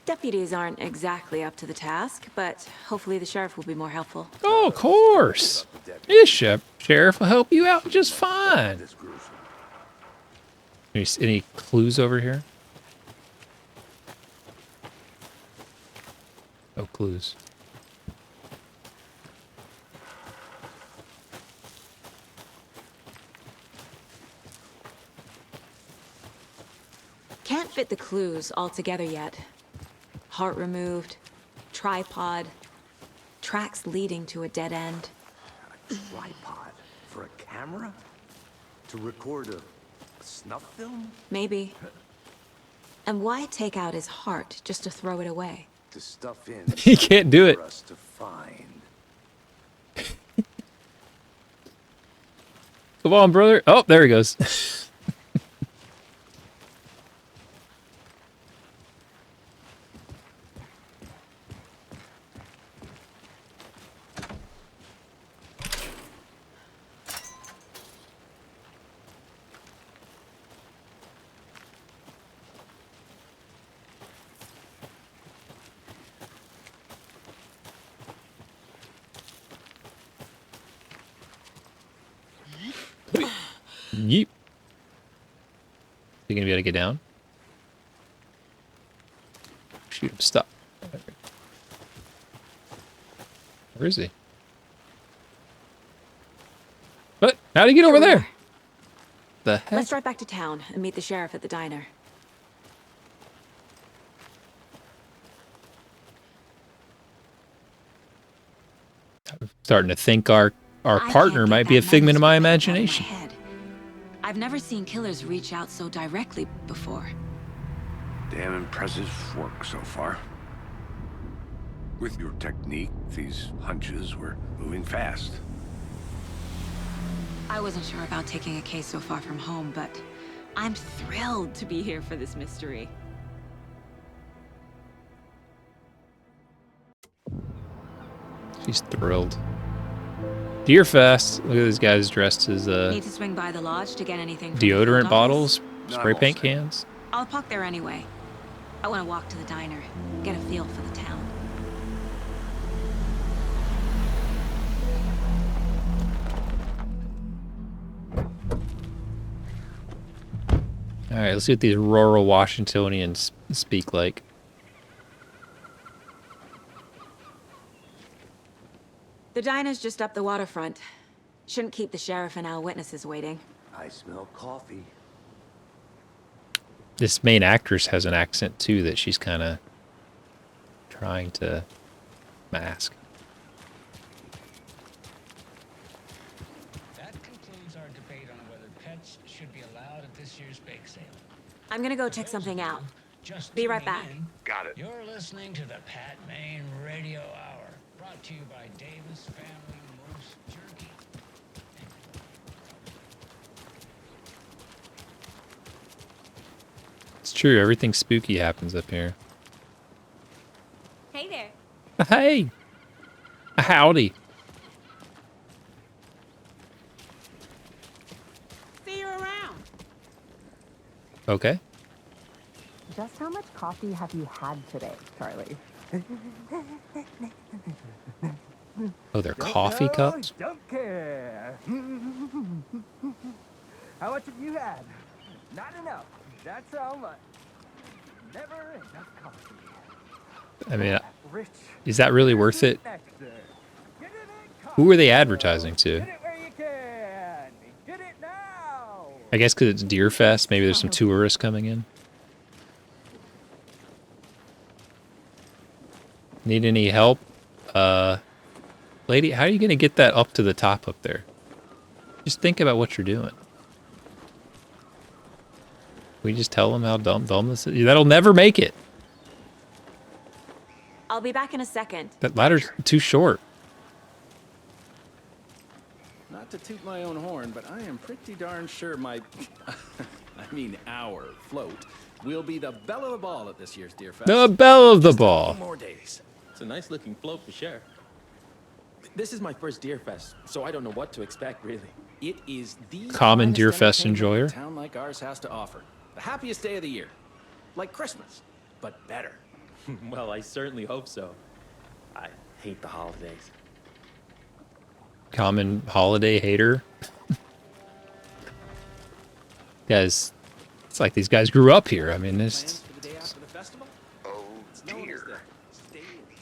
Speaker 4: Deputies aren't exactly up to the task, but hopefully the sheriff will be more helpful.
Speaker 1: Oh, of course. This sheriff will help you out just fine.
Speaker 3: This gruesome.
Speaker 1: Any clues over here? No clues.
Speaker 4: Can't fit the clues all together yet. Heart removed, tripod, tracks leading to a dead end.
Speaker 3: A tripod for a camera? To record a snuff film?
Speaker 4: Maybe. And why take out his heart just to throw it away?
Speaker 3: To stuff in.
Speaker 1: He can't do it.
Speaker 3: For us to find.
Speaker 1: Come on, brother. Oh, there he goes. Yeep. You gonna be able to get down? Shoot him, stop. Where is he? What? How'd he get over there? The heck?
Speaker 4: Let's drive back to town and meet the sheriff at the diner.
Speaker 1: I'm starting to think our
Speaker 4: I can't
Speaker 1: partner
Speaker 4: get
Speaker 1: might be a
Speaker 4: that
Speaker 1: figment of my
Speaker 4: manuscript out of my
Speaker 1: imagination.
Speaker 4: head. I've never seen killers reach out so directly before.
Speaker 3: Damn impressive work so far. With your technique, these hunches were moving fast.
Speaker 4: I wasn't sure about taking a case so far from home, but I'm thrilled to be here for this mystery.
Speaker 1: She's thrilled. Deerfest. Look at these guys dressed as
Speaker 4: Need to swing by the lodge to get anything from the field
Speaker 1: deodorant
Speaker 4: office?
Speaker 1: bottles,
Speaker 3: No,
Speaker 1: spray
Speaker 3: I'm all
Speaker 1: paint
Speaker 3: set.
Speaker 1: cans.
Speaker 4: I'll park there anyway. I want to walk to the diner, get a feel for the town.
Speaker 1: All right, let's see what these rural Washingtonians speak like.
Speaker 4: The diner's just up the waterfront. Shouldn't keep the sheriff and our witnesses waiting.
Speaker 3: I smell coffee.
Speaker 1: This main actress has an accent too that she's kind of trying to mask.
Speaker 10: That concludes our debate on whether pets should be allowed at this year's bake sale.
Speaker 4: I'm gonna go check something out.
Speaker 10: Just
Speaker 4: Be right
Speaker 10: tuning
Speaker 4: back.
Speaker 10: in,
Speaker 3: Got it.
Speaker 10: You're listening to the Pat Maine Radio Hour, brought to you by Davis Family Moose Jerky.
Speaker 1: It's true. Everything spooky happens up here.
Speaker 4: Hey there.
Speaker 1: Hey. Howdy.
Speaker 11: See you around.
Speaker 1: Okay.
Speaker 11: Just how much coffee have you had today, Charlie?
Speaker 1: Oh, they're coffee cups?
Speaker 8: Don't care. How much have you had? Not enough. That's how much. Never enough coffee.
Speaker 1: I mean,
Speaker 8: Rich.
Speaker 1: is that really worth it? Who are they advertising to?
Speaker 8: Get it where you can. Get it now.
Speaker 1: I guess because it's Deer Fest. Maybe there's some tourists coming in. Need any help? Lady, how are you going to get that up to the top up there? Just think about what you're doing. We just tell them how dumb this is. That'll never make it.
Speaker 4: I'll be back in a second.
Speaker 1: That ladder's too short.
Speaker 12: Not to toot my own horn, but I am pretty darn sure my, our float will be the belle of the ball at this year's Deer Fest.
Speaker 1: The belle of the ball.
Speaker 12: More days. It's a nice looking float for sure. This is my first Deer Fest, so I don't know what to expect really. It is the
Speaker 1: Common
Speaker 12: finest
Speaker 1: Deer Fest
Speaker 12: entertainment
Speaker 1: enjoyer.
Speaker 12: a town like ours has to offer. The happiest day of the year. Like Christmas, but better.
Speaker 13: Well, I certainly hope so. I hate the holidays.
Speaker 1: Common holiday hater. Guys, it's like these guys grew up here. I mean, it's
Speaker 3: Oh dear.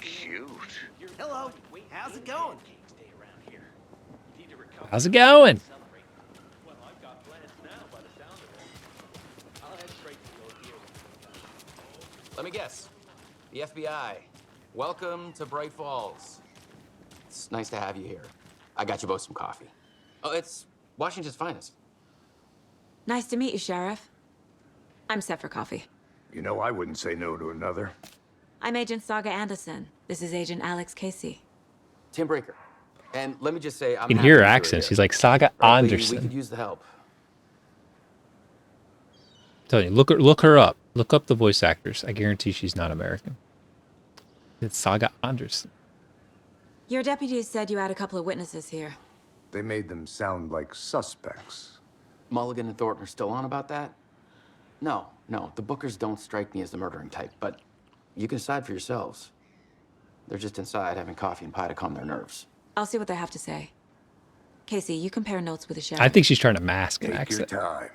Speaker 3: Cute.
Speaker 8: Hello. How's it going?
Speaker 1: how's it going?
Speaker 14: Let me guess. The FBI. Welcome to Bright Falls. It's nice to have you here. I got you both some coffee. Oh, it's Washington's finest.
Speaker 4: Nice to meet you, Sheriff. I'm set for coffee.
Speaker 3: You know, I wouldn't say no to another.
Speaker 4: I'm Agent Saga Anderson. This is Agent Alex Casey.
Speaker 14: Tim Breaker. And let me just say, I'm
Speaker 1: You can
Speaker 14: happy
Speaker 1: hear her
Speaker 14: you're
Speaker 1: accent.
Speaker 14: here.
Speaker 1: She's like Saga
Speaker 14: Frankly,
Speaker 1: Anderson.
Speaker 14: We could use the help.
Speaker 1: Tell you, look her up. Look up the voice actors. I guarantee she's not American. It's Saga Anderson.
Speaker 4: Your deputies said you had a couple of witnesses here.
Speaker 3: They made them sound like suspects.
Speaker 14: Mulligan and Thornton are still on about that? No, the Bookers don't strike me as the murdering type, but you can decide for yourselves. They're just inside having coffee and pie to calm their nerves.
Speaker 4: I'll see what they have to say. Casey, you compare notes with the sheriff.
Speaker 1: I think she's trying to mask an
Speaker 3: Take
Speaker 1: accent.
Speaker 3: your time.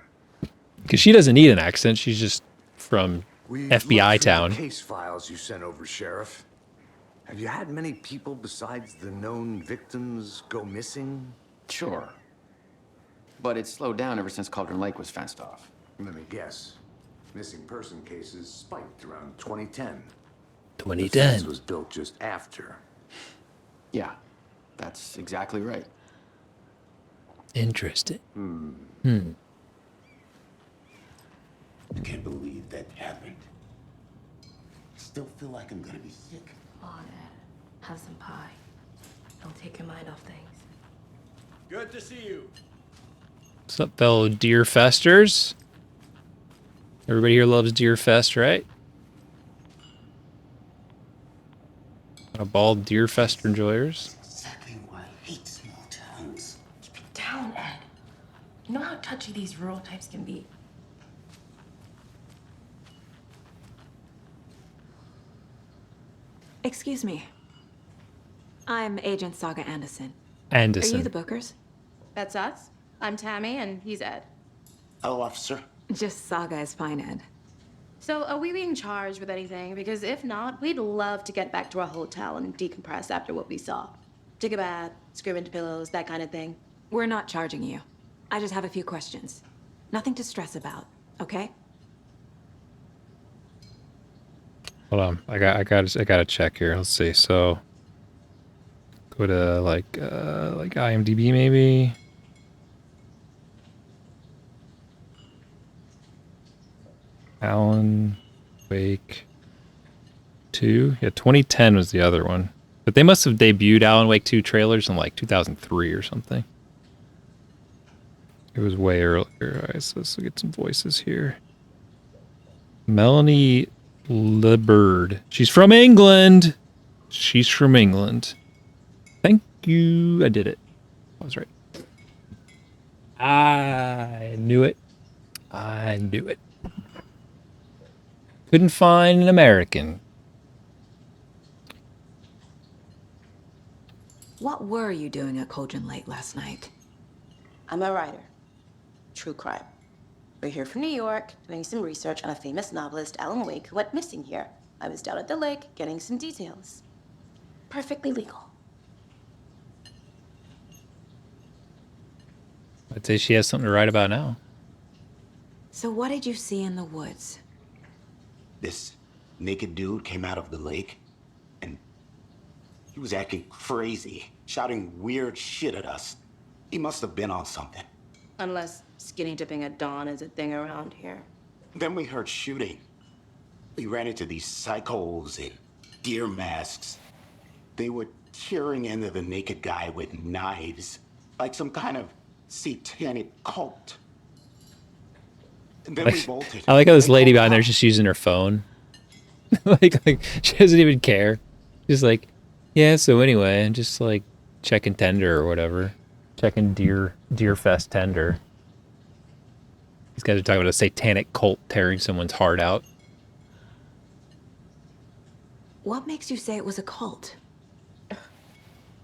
Speaker 1: Because she doesn't need an accent. She's just from
Speaker 3: We
Speaker 1: FBI
Speaker 3: looked through
Speaker 1: town.
Speaker 3: the case files you sent over, Sheriff. Have you had many people besides the known victims go missing?
Speaker 14: Sure. But it's slowed down ever since Cauldron Lake was fenced off.
Speaker 3: Let me guess. Missing person cases spiked around 2010. The
Speaker 1: 2010.
Speaker 3: fence was built just after.
Speaker 14: Yeah, that's exactly right.
Speaker 1: Interesting.
Speaker 9: I can't believe that happened. Still feel like I'm gonna be sick.
Speaker 15: Oh, Dad. Have some pie. It'll take your mind off things.
Speaker 12: Good to see you.
Speaker 1: What's up, fellow Deer Festers? Everybody here loves Deer Fest, right? A bald Deer Fest enjoyers.
Speaker 9: Exactly why I hate small towns.
Speaker 15: Keep it down, Ed. You know how touchy these rural types can be.
Speaker 4: Excuse me. I'm Agent Saga Anderson.
Speaker 1: Anderson.
Speaker 4: Are you the Bookers?
Speaker 16: That's us. I'm Tammy, and he's Ed.
Speaker 9: Hello, officer.
Speaker 4: Just Saga is fine, Ed.
Speaker 16: So, are we being charged with anything? Because if not, we'd love to get back to our hotel and decompress after what we saw.
Speaker 15: Take a bath, scream into pillows, that kind of thing.
Speaker 4: We're not charging you. I just have a few questions. Nothing to stress about, okay?
Speaker 1: Hold on. I got to check here. Let's see. So go to like IMDb maybe. Alan Wake 2. Yeah, 2010 was the other one. But they must have debuted Alan Wake 2 trailers in like 2003 or something. It was way earlier. All right, so let's get some voices here. Melanie Liburd. She's from England. She's from England. Thank you. I did it. I was right. I knew it. I knew it. Couldn't find an American.
Speaker 4: What were you doing at Cauldron Lake last night?
Speaker 15: I'm a writer. True crime. We're here from New York, doing some research on a famous novelist, Alan Wake, who went missing here. I was down at the lake, getting some details. Perfectly legal.
Speaker 1: I'd say she has something to write about now.
Speaker 4: So what did you see in the woods?
Speaker 9: This naked dude came out of the lake, and he was acting crazy, shouting weird shit at us. He must have been on something.
Speaker 15: Unless skinny dipping at dawn is a thing around here.
Speaker 9: Then we heard shooting. We ran into these psychos in deer masks. They were tearing into the naked guy with knives, like some kind of satanic cult. And then we bolted.
Speaker 1: I like how this lady behind there is just using her phone. like she doesn't even care. Just like, yeah, so anyway, I'm just like checking Tender or whatever. Checking Deerfest Tender. These guys are talking about a satanic cult tearing someone's heart out.
Speaker 4: What makes you say it was a cult?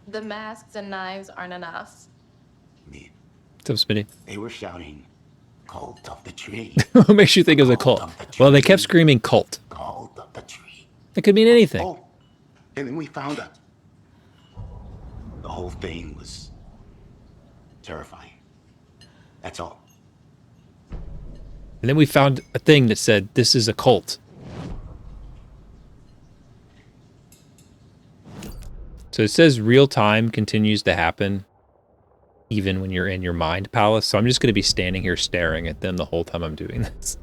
Speaker 15: The masks and knives aren't enough.
Speaker 1: What's up, Smitty?
Speaker 9: They were shouting, "Cult of the tree."
Speaker 1: What makes you think it was a cult? Well, they kept screaming cult.
Speaker 9: Cult of the tree.
Speaker 1: It could mean anything.
Speaker 9: Oh, and then we found out. The whole thing was terrifying. That's all.
Speaker 1: And then we found a thing that said, this is a cult. So it says real time continues to happen even when you're in your mind palace. So I'm just going to be standing here staring at them the whole time I'm doing this.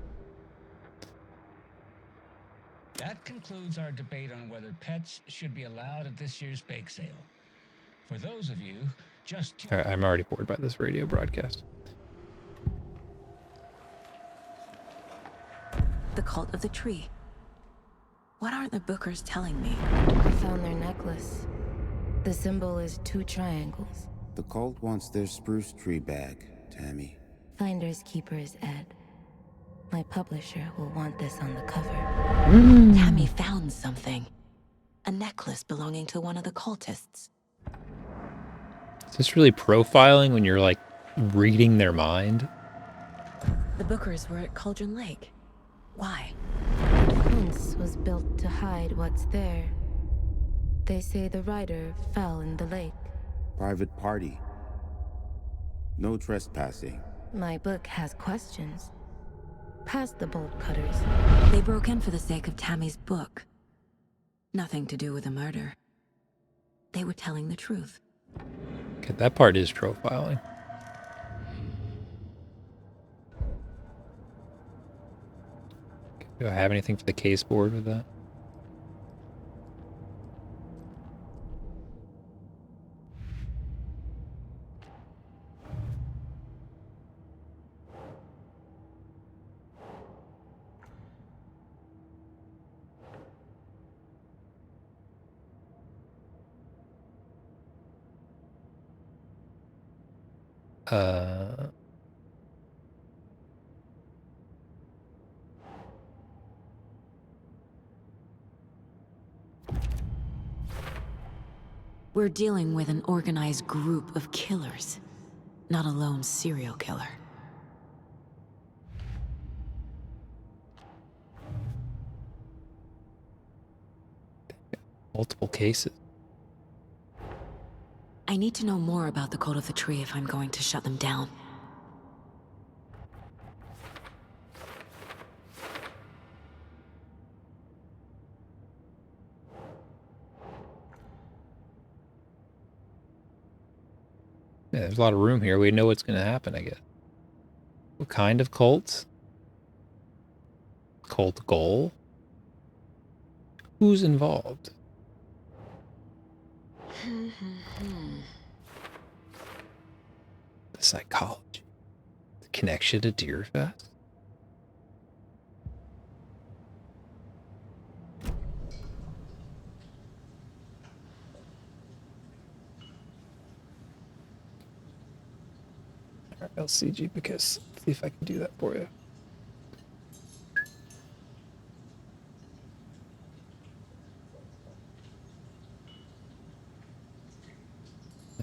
Speaker 10: That concludes our debate on whether pets should be allowed at this year's bake sale. For those of you just...
Speaker 1: All right, I'm already bored by this radio broadcast.
Speaker 4: The cult of the tree. What aren't the Bookers telling me?
Speaker 15: I found their necklace. The symbol is 2 triangles.
Speaker 17: The cult wants their spruce tree back, Tammy.
Speaker 15: Finders keepers, Ed. My publisher will want this on the cover.
Speaker 4: Tammy found something. A necklace belonging to one of the cultists.
Speaker 1: Is this really profiling when you're like reading their mind?
Speaker 4: The Bookers were at Cauldron Lake. Why?
Speaker 15: The fence was built to hide what's there. They say the rider fell in the lake.
Speaker 17: Private party. No trespassing.
Speaker 15: My book has questions. Past the bolt cutters.
Speaker 4: They broke in for the sake of Tammy's book. Nothing to do with a murder. They were telling the truth.
Speaker 1: Okay, that part is profiling. Do I have anything for the case board with that?
Speaker 4: We're dealing with an organized group of killers, not a lone serial killer.
Speaker 1: Multiple cases.
Speaker 4: I need to know more about the Cult of the Tree if I'm going to shut them down.
Speaker 1: Yeah, there's a lot of room here. We know what's going to happen, I guess. What kind of cult? Cult goal? Who's involved? The psychology. The connection to Deerfest? Alright, LCG, because see if I can do that for you.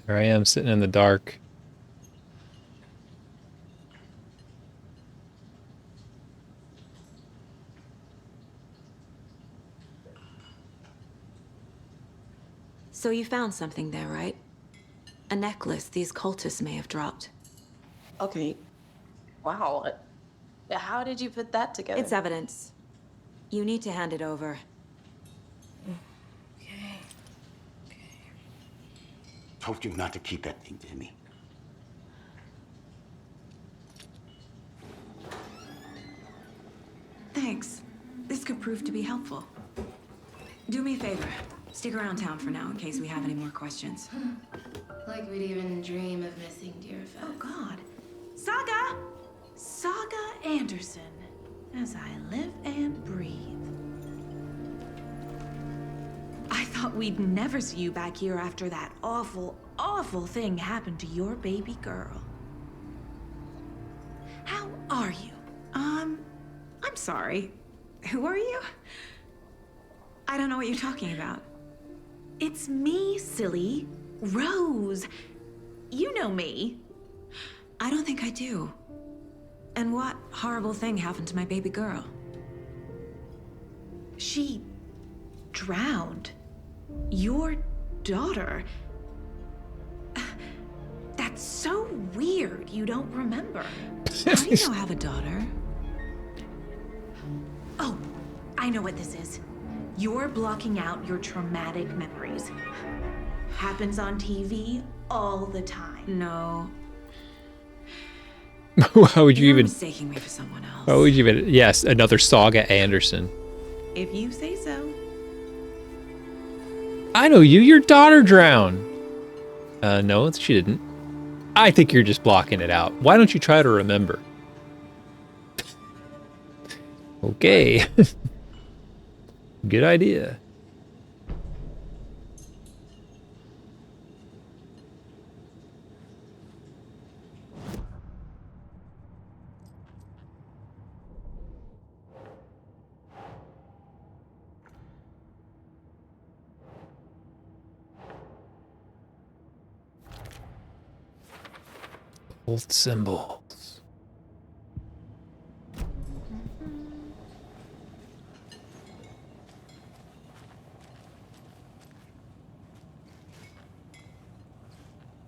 Speaker 1: There I am sitting in the dark.
Speaker 4: So you found something there, right? A necklace these cultists may have dropped.
Speaker 15: Okay. Wow. How did you put that together?
Speaker 4: It's evidence. You need to hand it over.
Speaker 9: Told you not to keep that thing to me.
Speaker 4: Thanks. This could prove to be helpful. Do me a favor. Stick around town for now in case we have any more questions.
Speaker 16: Like we'd even dream of missing Deerfest.
Speaker 18: Oh, God. Saga! Saga Anderson. As I live and breathe. I thought we'd never see you back here after that awful, awful thing happened to your baby girl. How are you? I'm sorry. Who are you? I don't know what you're talking about. It's me, silly. Rose. You know me.
Speaker 4: I don't think I do. And what horrible thing happened to my baby girl?
Speaker 18: She drowned. Your daughter. That's so weird you don't remember.
Speaker 4: How do you know I have a daughter?
Speaker 18: Oh, I know what this is. You're blocking out your traumatic memories. Happens on TV all the time.
Speaker 4: No.
Speaker 1: How would you
Speaker 4: You're
Speaker 1: even
Speaker 4: mistaking me for someone else.
Speaker 1: How would you even yes, another Saga Anderson.
Speaker 18: If you say so.
Speaker 1: I know you, your daughter drowned. No, she didn't. I think you're just blocking it out. Why don't you try to remember? Okay. Good idea. Old symbols.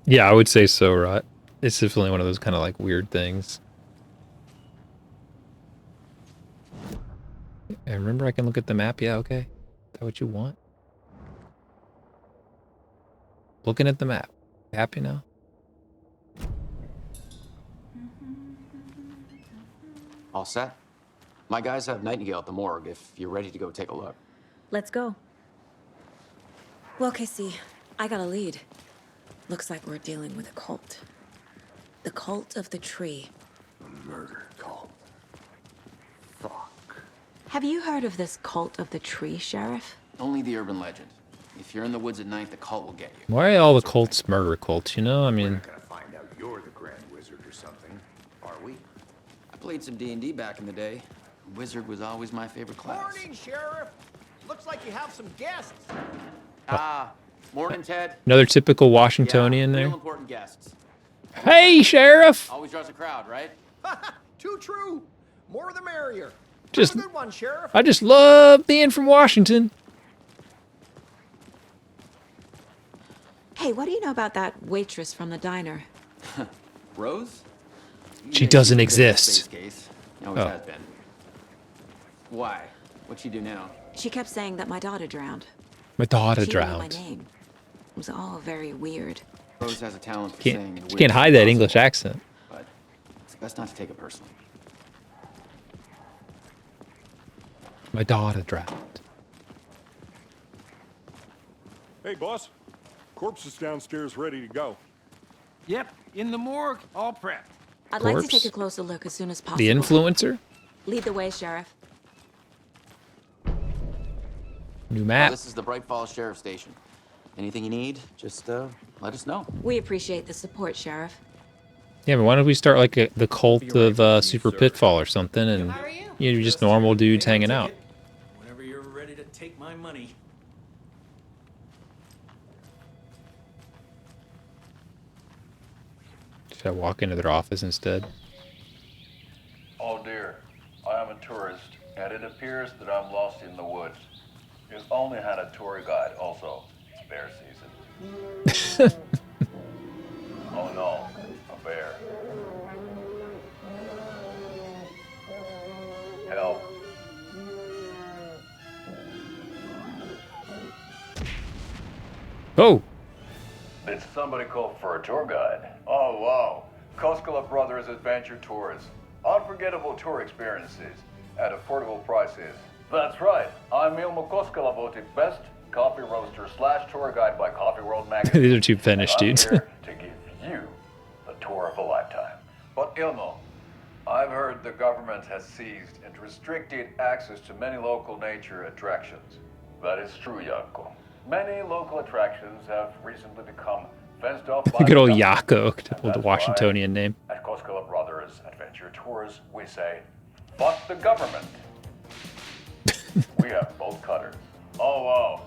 Speaker 1: Yeah, I would say so, right? It's definitely one of those kind of like weird things. And remember, I can look at the map. Yeah, okay. Is that what you want? Looking at the map. Happy now?
Speaker 14: All set? My guys have Nightingale at the morgue if you're ready to go take a look.
Speaker 4: Let's go. Well, Casey, I got a lead. Looks like we're dealing with a cult. The Cult of the Tree.
Speaker 3: A murder cult. Fuck.
Speaker 4: Have you heard of this Cult of the Tree, Sheriff?
Speaker 14: Only the urban legend. If you're in the woods at night, the cult will get you.
Speaker 1: Why are all the cults murder cults, you know? I mean...
Speaker 3: We're not gonna find out you're the Grand Wizard or something, are we?
Speaker 14: I played some D&D back in the day. Wizard was always my favorite class.
Speaker 8: Morning, Sheriff. Looks like you have some guests.
Speaker 14: Morning, Ted.
Speaker 1: Another typical Washingtonian there.
Speaker 14: Real important guests.
Speaker 1: Hey, Sheriff!
Speaker 14: Always draws a crowd, right?
Speaker 8: Too true. More the merrier.
Speaker 1: Just,
Speaker 8: Have a good one, Sheriff.
Speaker 1: I just love being from Washington.
Speaker 4: Hey, what do you know about that waitress from the diner?
Speaker 14: Rose?
Speaker 1: She
Speaker 14: Yeah,
Speaker 1: doesn't
Speaker 14: she's a bit of a
Speaker 1: exist.
Speaker 14: space case. Always
Speaker 1: Oh.
Speaker 14: has been. Why? What'd she do now?
Speaker 4: She kept saying that my daughter drowned.
Speaker 1: My daughter
Speaker 4: She didn't know my
Speaker 1: drowned.
Speaker 4: name. It was all very weird.
Speaker 14: Rose has a talent for saying the
Speaker 1: She
Speaker 14: weirdest
Speaker 1: can't hide that
Speaker 14: possible,
Speaker 1: English accent.
Speaker 14: But it's best not to take it personally.
Speaker 1: My daughter drowned.
Speaker 6: Hey, boss. Corpse is downstairs ready to go.
Speaker 8: Yep, in the morgue, all prepped.
Speaker 4: I'd like to
Speaker 1: Corpse?
Speaker 4: take a closer look as soon as possible.
Speaker 1: The influencer?
Speaker 4: Lead the way, Sheriff.
Speaker 1: New
Speaker 14: Well,
Speaker 1: map.
Speaker 14: this is the Bright Falls Sheriff Station. Anything you need, just let us know.
Speaker 4: We appreciate the support, Sheriff.
Speaker 1: Yeah, but why don't we start like the cult of Super Pitfall or something, and you know, just normal dudes hanging out.
Speaker 12: Whenever you're ready to take my money.
Speaker 1: Should I walk into their office instead?
Speaker 19: Oh dear, I am a tourist, and it appears that I'm lost in the woods. You've only had a tour guide, also. It's bear season. Oh no, a bear. Help.
Speaker 1: Oh!
Speaker 19: Did somebody call for a tour guide? Oh wow, Koskela Brothers Adventure Tours. Unforgettable tour experiences at affordable prices. That's right, I'm Ilmo Koskela, voted best coffee roaster / tour guide by Coffee World magazine.
Speaker 1: These are two Finnish
Speaker 19: And I'm
Speaker 1: dudes.
Speaker 19: here to give you the tour of a lifetime. But Ilmo, I've heard the government has seized and restricted access to many local nature attractions. That is true, Jaakko. Many local attractions have recently become fenced off by
Speaker 1: Good old
Speaker 19: the government.
Speaker 1: Yako, the
Speaker 19: That's
Speaker 1: Washingtonian name.
Speaker 19: why At Koskela Brothers Adventure Tours, we say, fuck the government. We have bolt cutters. Oh wow,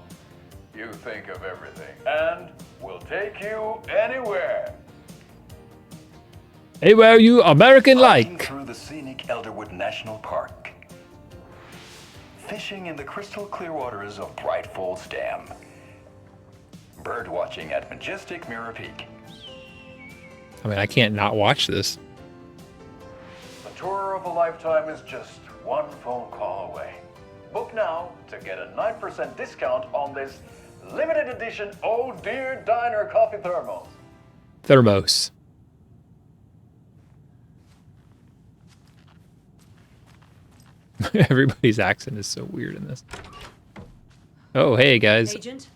Speaker 19: you think of everything, and we'll take you anywhere.
Speaker 1: Hey, where you American
Speaker 19: Hiking
Speaker 1: like?
Speaker 19: through the scenic Elderwood National Park. Fishing in the crystal clear waters of Bright Falls Dam. Bird watching at majestic Mirror Peak.
Speaker 1: I mean, I can't not watch this.
Speaker 19: The tour of a lifetime is just one phone call away. Book now to get a 9% discount on this limited edition Oh Dear Diner coffee thermos.
Speaker 1: Thermos. Everybody's accent is so weird in this. Oh, hey guys.
Speaker 20: Agent?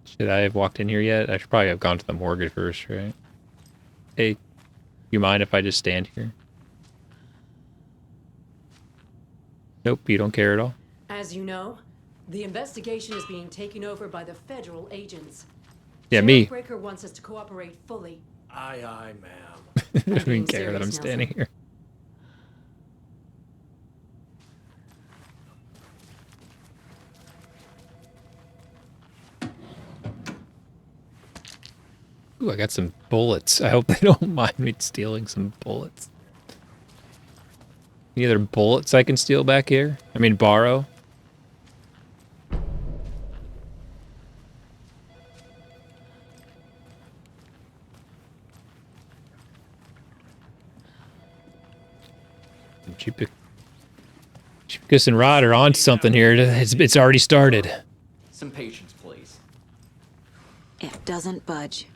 Speaker 1: Should I have walked in here yet? I should probably have gone to the morgue first, right? Hey, you mind if I just stand here? Nope, you don't care at all.
Speaker 20: As you know, the investigation is being taken over by the federal agents.
Speaker 1: Yeah,
Speaker 20: Sheriff
Speaker 1: me.
Speaker 20: Breaker wants us to cooperate fully.
Speaker 12: Aye, aye, ma'am.
Speaker 1: I don't
Speaker 20: being
Speaker 1: even care that I'm
Speaker 20: serious,
Speaker 1: standing
Speaker 20: Nelson.
Speaker 1: here. Ooh, I got some bullets. I hope they don't mind me stealing some bullets. Any other bullets I can steal back here? I mean, borrow? Chipicus and Rod are on something here. It's already started.
Speaker 13: Some patience, please.
Speaker 4: It doesn't budge.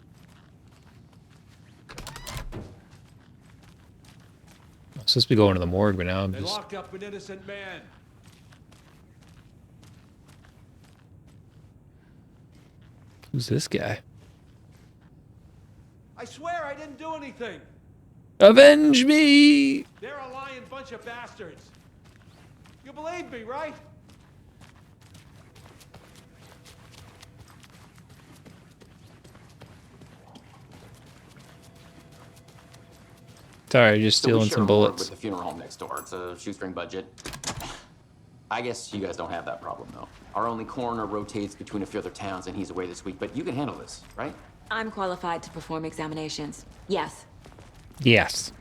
Speaker 1: I'm supposed to be going to the morgue, but now I'm
Speaker 21: They
Speaker 1: just...
Speaker 21: locked up an innocent man.
Speaker 1: Who's this guy?
Speaker 21: I swear I didn't do anything.
Speaker 1: Avenge me!
Speaker 21: They're a lying bunch of bastards. You believe me, right?
Speaker 1: Sorry, just
Speaker 14: So we
Speaker 1: stealing
Speaker 14: share
Speaker 1: some
Speaker 14: a morgue
Speaker 1: bullets.
Speaker 14: with the funeral home next door. It's a shoestring budget. I guess you guys don't have that problem, though. Our only coroner rotates between a few other towns, and he's away this week. But you can handle this, right?
Speaker 4: I'm qualified to perform examinations. Yes.
Speaker 1: Yes.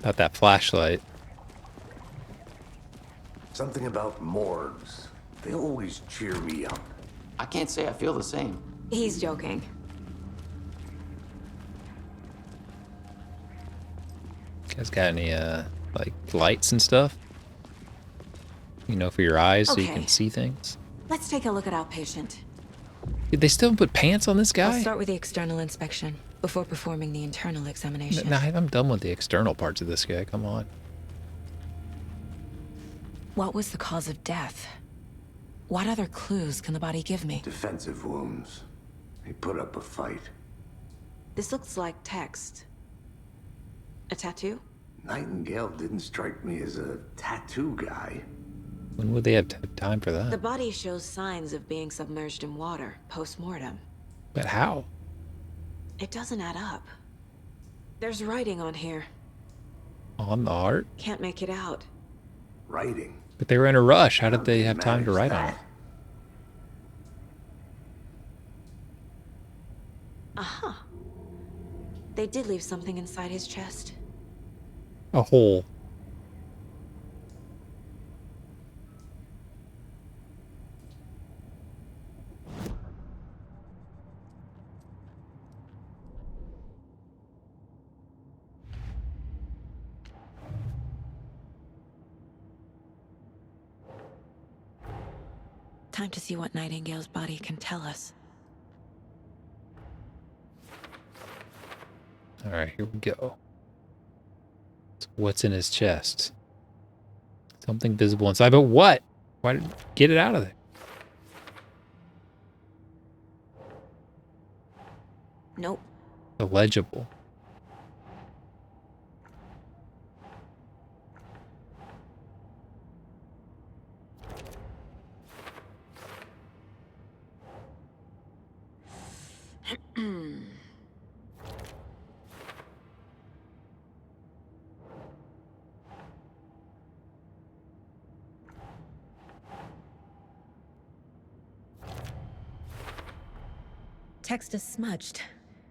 Speaker 1: About that flashlight.
Speaker 3: Something about morgues. They always cheer me up.
Speaker 14: I can't say I feel the same.
Speaker 4: He's joking.
Speaker 1: You guys got any like lights and stuff? You know, for your eyes so you
Speaker 4: Okay.
Speaker 1: can see things.
Speaker 4: Let's take a look at outpatient.
Speaker 1: Did they still put pants on this guy?
Speaker 4: I'll start with the external inspection before performing the internal examination.
Speaker 1: Nah, I'm done with the external parts of this guy. Come on.
Speaker 4: What was the cause of death? What other clues can the body give me?
Speaker 3: Defensive wounds. He put up a fight.
Speaker 4: This looks like text. A tattoo?
Speaker 3: Nightingale didn't strike me as a tattoo guy.
Speaker 1: When would they have time for
Speaker 4: The
Speaker 1: that?
Speaker 4: body shows signs of being submerged in water post-mortem.
Speaker 1: But how?
Speaker 4: It doesn't add up. There's writing on here.
Speaker 1: On the art?
Speaker 4: Can't make it out.
Speaker 3: Writing?
Speaker 1: But they were in a rush. How did they have time to write on it?
Speaker 4: Uh-huh. They did leave something inside his chest.
Speaker 1: A hole.
Speaker 4: Time to see what Nightingale's body can tell us.
Speaker 1: All right, here we go. So what's in his chest? Something visible inside, but what? Why did get it out of there?
Speaker 4: Nope.
Speaker 1: Illegible.
Speaker 4: Text is smudged.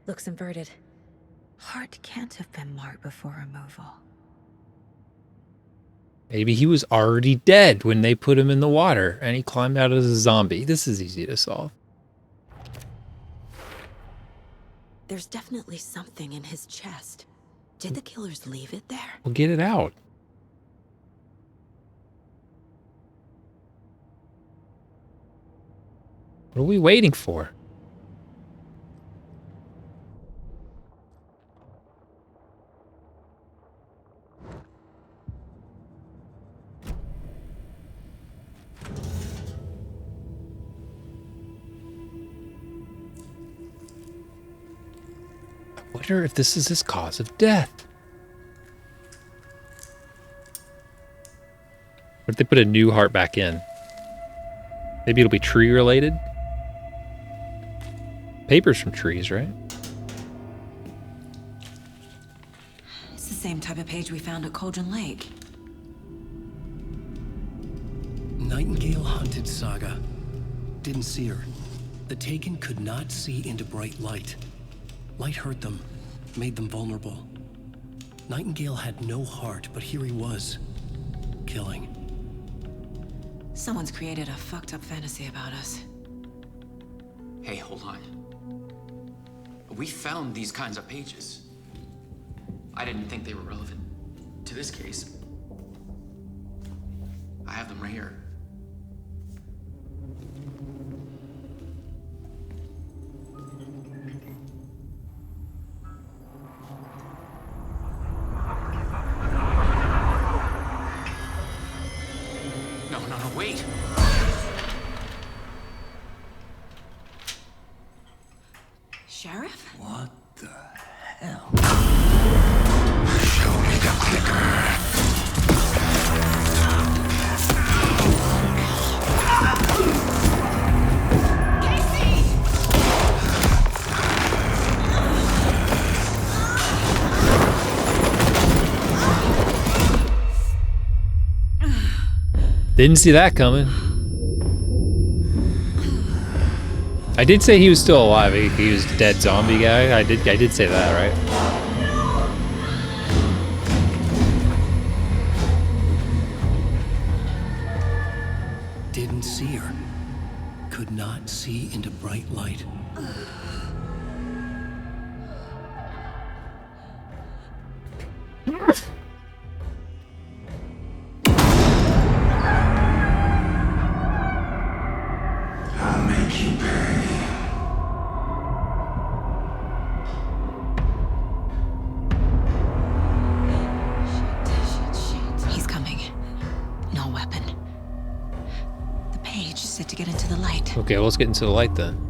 Speaker 4: Looks inverted. Heart can't have been marked before removal.
Speaker 1: Maybe he was already dead when they put him in the water and he climbed out as a zombie. This is easy to solve.
Speaker 4: There's definitely something in his chest. Did the killers leave it there?
Speaker 1: Well, get it out. What are we waiting for? I wonder if this is his cause of death. What if they put a new heart back in? Maybe it'll be tree related? Paper's from trees, right?
Speaker 4: It's the same type of page we found at Cauldron Lake.
Speaker 2: Nightingale hunted Saga. Didn't see her. The Taken could not see into bright light. Light hurt them, made them vulnerable. Nightingale had no heart, but here he was, killing.
Speaker 4: Someone's created a fucked up fantasy about us.
Speaker 14: Hey, hold on. We found these kinds of pages. I didn't think they were relevant to this case. I have them right here. No, wait.
Speaker 4: Sheriff?
Speaker 3: What the hell?
Speaker 9: Show me the clicker.
Speaker 1: Didn't see that coming. I did say he was still alive. He was a dead zombie guy. I did say that, right?
Speaker 2: Didn't see her. could not see into bright light.
Speaker 9: I'll make you pay.
Speaker 4: He's coming. No weapon. The page is set to get into the light.
Speaker 1: Okay, well, let's get into the light then.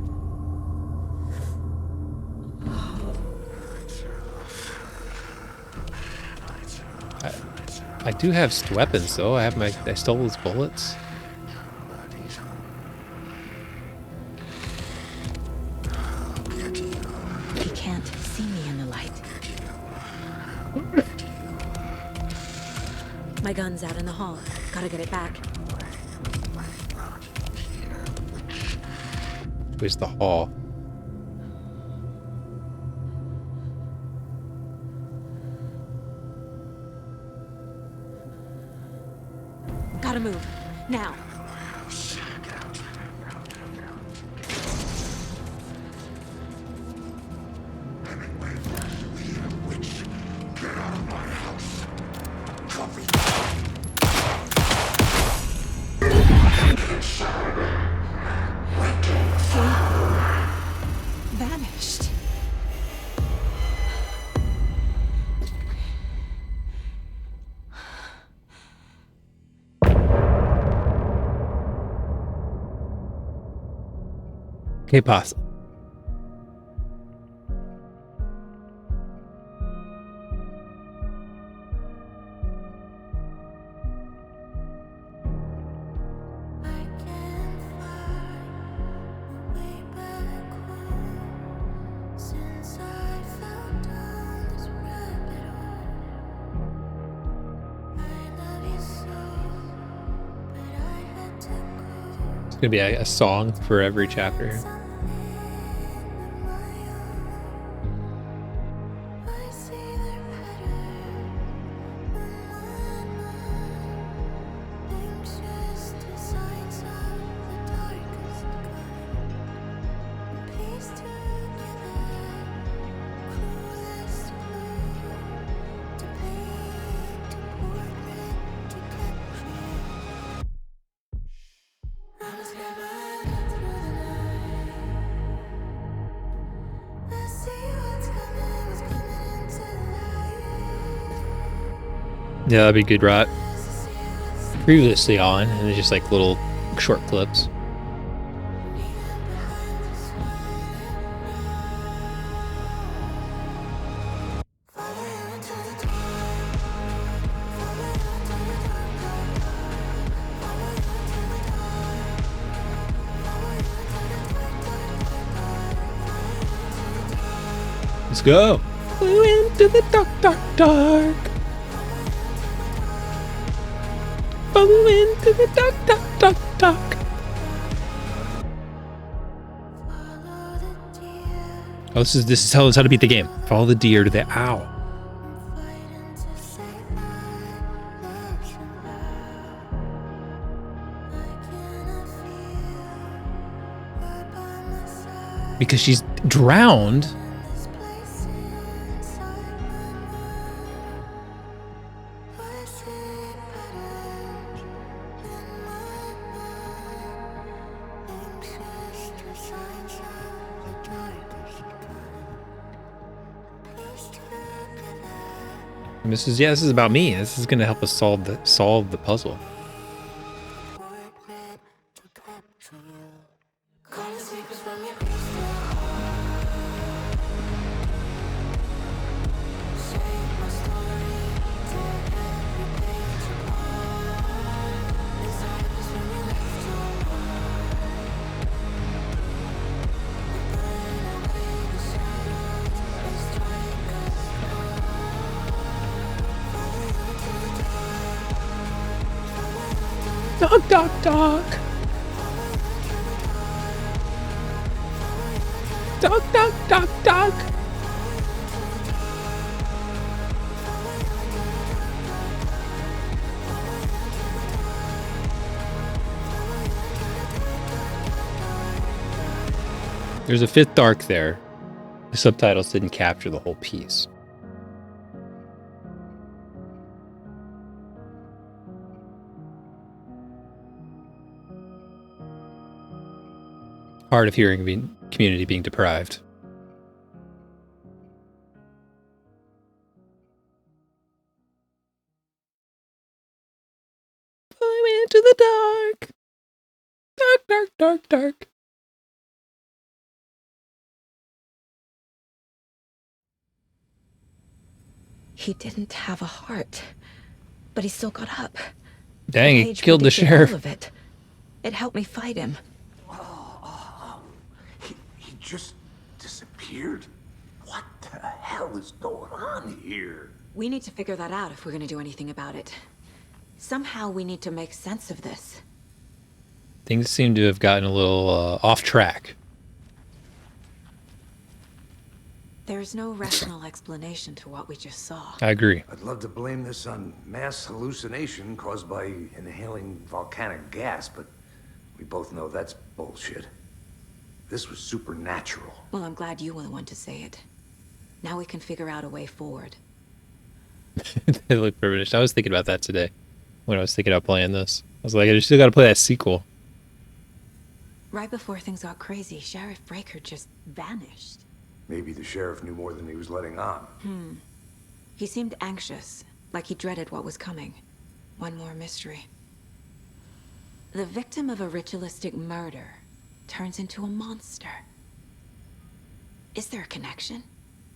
Speaker 1: I do have weapons though. I stole his bullets.
Speaker 4: He can't see me in the light. My gun's out in the hall. Gotta get it back.
Speaker 1: Where's the hall?
Speaker 4: Gotta move. Now. Vanished.
Speaker 1: ¿Qué pasa? It's gonna be a song for every chapter. Yeah, that'd be good, right? Previously on, and it's just like little short clips. Let's go. Flew into the dark, dark, dark. Flew into the dark, dark, dark, dark. Oh, this is how to beat the game. Follow the deer to the owl. Because she's drowned. And this is about me. This is gonna help us solve the puzzle. Dog, dog, dog. Dog, dog, dog, dog. There's a fifth dark there. The subtitles didn't capture the whole piece. Hard of hearing community being deprived. Fly into the dark. Dark, dark, dark, dark.
Speaker 4: He didn't have a heart, but he still got up.
Speaker 1: Dang, he
Speaker 4: page
Speaker 1: killed the
Speaker 4: predicted
Speaker 1: sheriff.
Speaker 4: all of it. It helped me fight him.
Speaker 3: He just disappeared? What the hell is going on here?
Speaker 4: We need to figure that out if we're going to do anything about it. Somehow we need to make sense of this.
Speaker 1: Things seem to have gotten a little off track.
Speaker 4: There's no rational explanation to what we just saw.
Speaker 1: I agree.
Speaker 3: I'd love to blame this on mass hallucination caused by inhaling volcanic gas, but we both know that's bullshit. This was supernatural.
Speaker 4: Well, I'm glad you were the one to say it. Now we can figure out a way forward.
Speaker 1: They look privileged. I was thinking about that today when I was thinking about playing this. I was like, I still got to play that sequel.
Speaker 4: Right before things got crazy, Sheriff Breaker just vanished.
Speaker 3: Maybe the sheriff knew more than he was letting on.
Speaker 4: He seemed anxious, like he dreaded what was coming. One more mystery. The victim of a ritualistic murder turns into a monster. Is there a connection?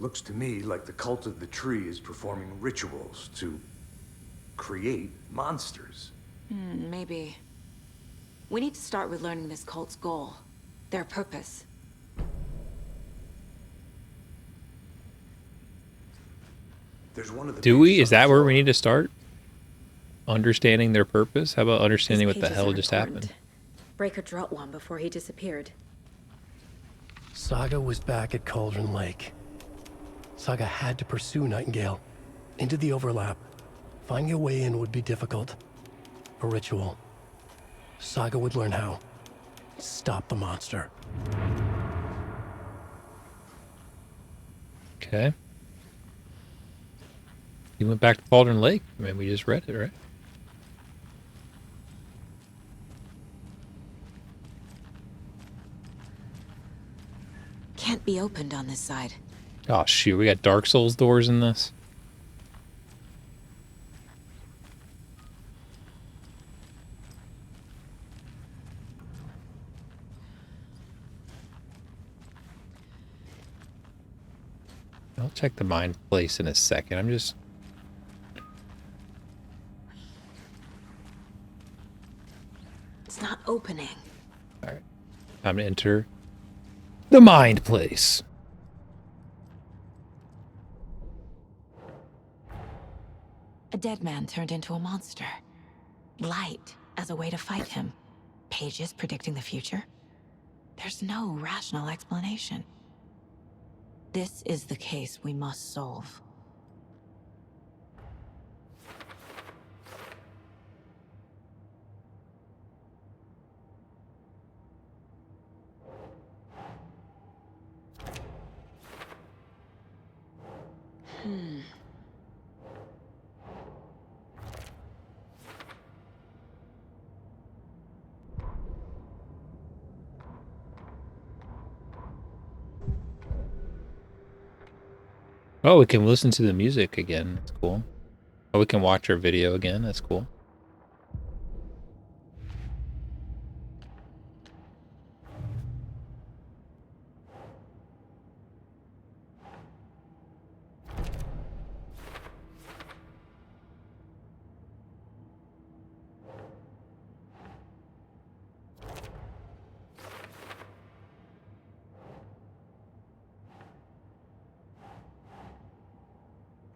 Speaker 3: Looks to me like the cult of the tree is performing rituals to create monsters.
Speaker 4: Maybe. We need to start with learning this cult's goal, their purpose.
Speaker 3: There's one of the
Speaker 1: Do we? Is that where we need to start? Understanding their purpose? How about understanding what the hell just happened?
Speaker 4: Breaker dropped one before he disappeared.
Speaker 2: Saga was back at Cauldron Lake. Saga had to pursue Nightingale into the overlap. Finding a way in would be difficult. A ritual. Saga would learn how. Stop the monster.
Speaker 1: Okay. You went back to Cauldron Lake. I mean, we just read it, right?
Speaker 4: Can't be opened on this side.
Speaker 1: Oh, shoot. We got Dark Souls doors in this. I'll check the mind place in a second. I'm just...
Speaker 4: It's not opening.
Speaker 1: Alright. Time to enter the mind place.
Speaker 4: A dead man turned into a monster. Light as a way to fight him. Pages predicting the future. There's no rational explanation. This is the case we must solve.
Speaker 1: Oh, we can listen to the music again. That's cool. Oh, we can watch our video again. That's cool.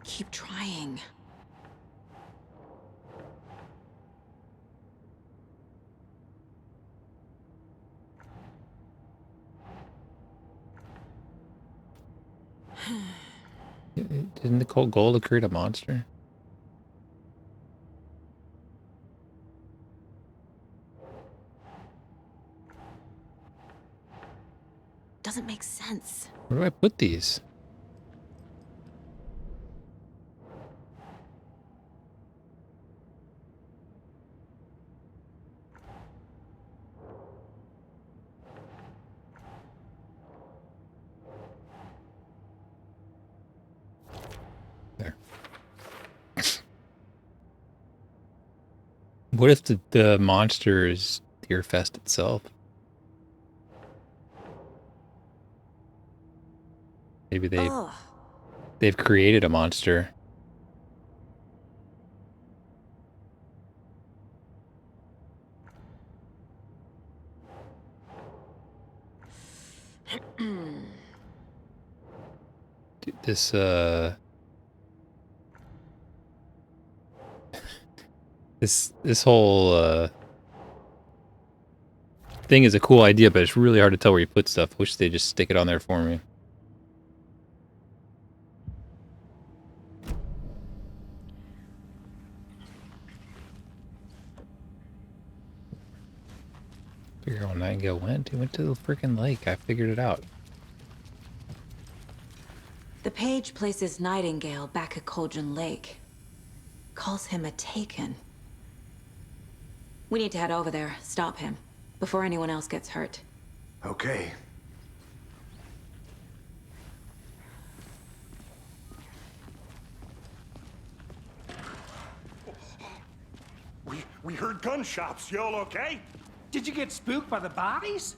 Speaker 4: Keep trying.
Speaker 1: Didn't the goal to create a monster?
Speaker 4: doesn't make sense.
Speaker 1: Where do I put these? There. What if the monster is Deerfest itself? Maybe they've created a monster. Dude, this this whole thing is a cool idea, but it's really hard to tell where you put stuff. Wish they just stick it on there for me. Figure out where Nightingale went. He went to the freaking lake. I figured it out.
Speaker 4: The page places Nightingale back at Cauldron Lake. Calls him a Taken. We need to head over there, stop him, before anyone else gets hurt.
Speaker 3: Okay.
Speaker 6: We heard gunshots. Y'all okay?
Speaker 8: Did you get spooked by the bodies?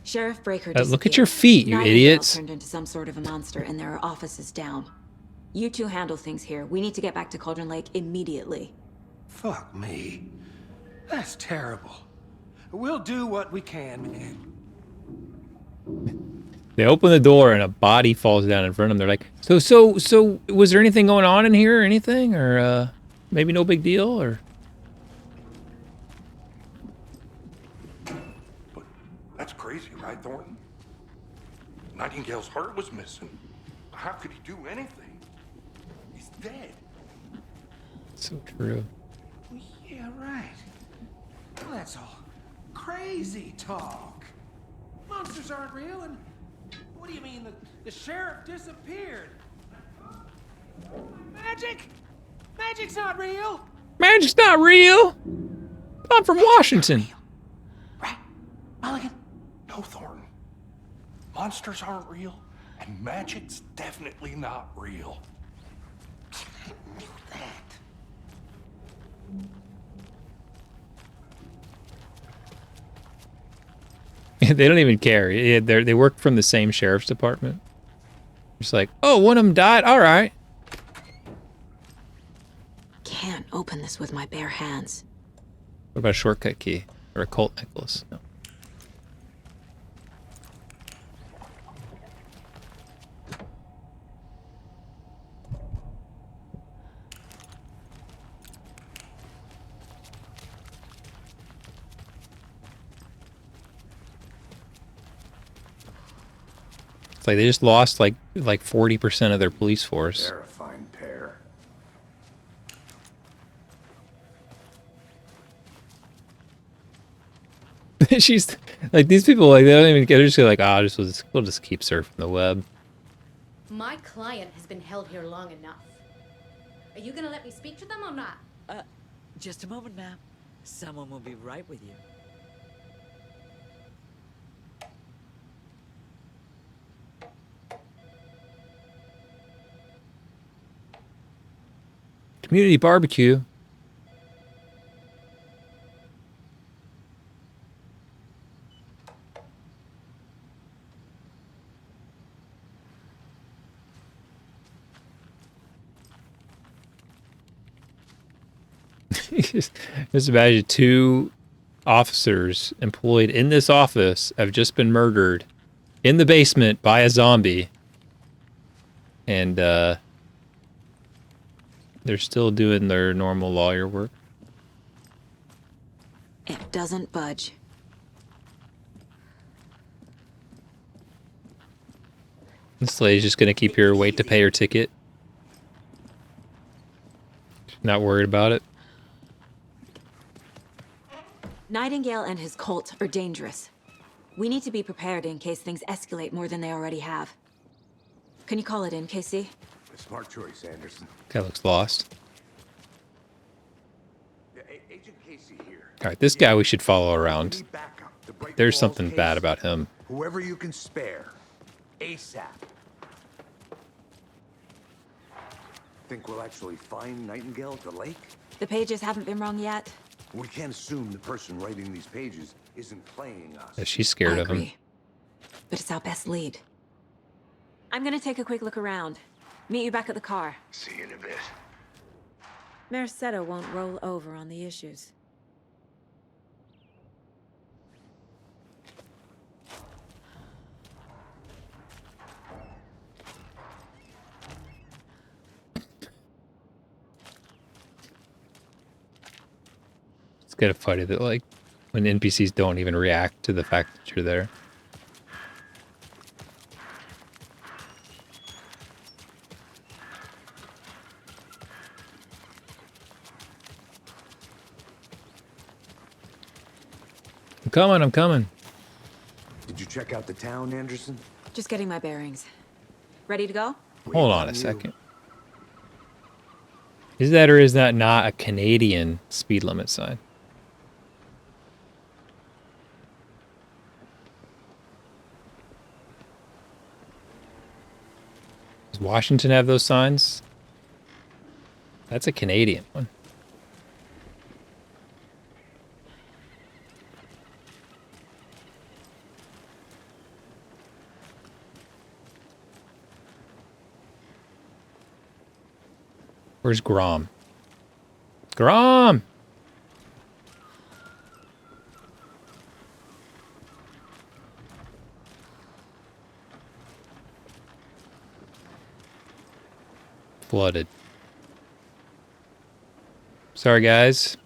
Speaker 4: Sheriff Breaker
Speaker 1: Look at your feet, you idiots.
Speaker 4: turned into some sort of a monster and there are offices down. You two handle things here. We need to get back to Cauldron Lake immediately.
Speaker 8: Fuck me. That's terrible. We'll do what we can, man.
Speaker 1: They open the door and a body falls down in front of them. They're like, so was there anything going on in here or anything? Or maybe no big deal? Or
Speaker 6: That's crazy, right, Thornton? Nightingale's heart was missing. How could he do anything? He's dead.
Speaker 1: So true.
Speaker 8: Yeah, right. Well, that's all crazy talk. Monsters aren't real, and what do you mean the sheriff disappeared? Magic? Magic's not real.
Speaker 1: Magic's not real. I'm from Washington.
Speaker 8: Mulligan?
Speaker 6: No, Thornton. Monsters aren't real, and magic's definitely not real.
Speaker 8: I knew that.
Speaker 1: They don't even care. Yeah, they work from the same sheriff's department. Just like, oh, one of them died. All right.
Speaker 4: Can't open this with my bare hands.
Speaker 1: What about a shortcut key or a cult necklace? No. It's like they just lost like 40% of their police force.
Speaker 3: Terrifying pair.
Speaker 1: She's like, these people, like, they don't even get. They're just like, we'll just keep surfing the web.
Speaker 5: My client has been held here long enough. Are you gonna let me speak to them or not?
Speaker 22: Just a moment, ma'am. Someone will be right with you.
Speaker 1: Community barbecue. Just imagine 2 officers employed in this office have just been murdered in the basement by a zombie. And they're still doing their normal lawyer work.
Speaker 4: It doesn't budge.
Speaker 1: This lady's just gonna keep here, wait to pay her ticket. Not worried about it.
Speaker 4: Nightingale and his cult are dangerous. We need to be prepared in case things escalate more than they already have. Can you call it in, KC?
Speaker 3: Smart choice, Anderson.
Speaker 1: Guy looks lost.
Speaker 3: Yeah, Agent Casey here.
Speaker 1: All right, this guy we should follow around. There's something bad about him.
Speaker 3: Whoever you can spare. ASAP. Think we'll actually find Nightingale at the lake?
Speaker 4: The pages haven't been wrong yet.
Speaker 3: We can't assume the person writing these pages isn't playing us.
Speaker 1: Yeah, she's scared of him.
Speaker 4: But it's our best lead. I'm gonna take a quick look around. Meet you back at the car.
Speaker 3: See you in a bit.
Speaker 4: Mercedo won't roll over on the issues.
Speaker 1: It's kind of funny that, like, when NPCs don't even react to the fact that you're there. I'm coming.
Speaker 3: Did you check out the town, Anderson?
Speaker 4: Just getting my bearings. Ready to go?
Speaker 1: Hold on a second. Is that or is that not a Canadian speed limit sign? Does Washington have those signs? That's a Canadian one. Where's Grom? Grom! Flooded. Sorry, guys.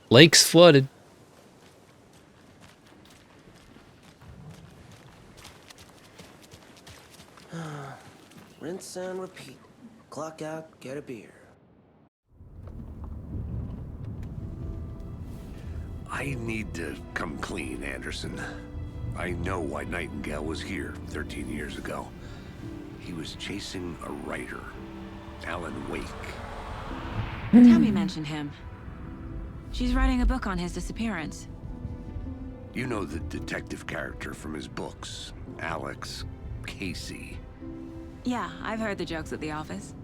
Speaker 1: Lake's flooded.
Speaker 7: Rinse and repeat. Clock out, get a beer.
Speaker 3: I need to come clean, Anderson. I know why Nightingale was here 13 years ago. He was chasing a writer, Alan Wake.
Speaker 4: Tammy mentioned him. She's writing a book on his disappearance.
Speaker 3: You know the detective character from his books, Alex Casey.
Speaker 4: Yeah, I've heard the jokes at the office.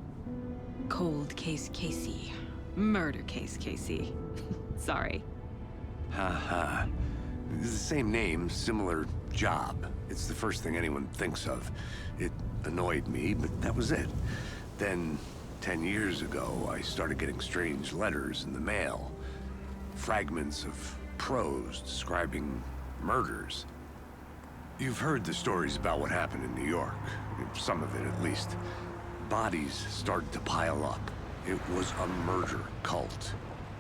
Speaker 4: Cold case Casey. Murder case Casey. Sorry.
Speaker 3: Haha. It's the same name, similar job. It's the first thing anyone thinks of. It annoyed me, but that was it. Then, 10 years ago, I started getting strange letters in the mail. Fragments of prose describing murders. You've heard the stories about what happened in New York. Some of it, at least. Bodies started to pile up. It was a murder cult.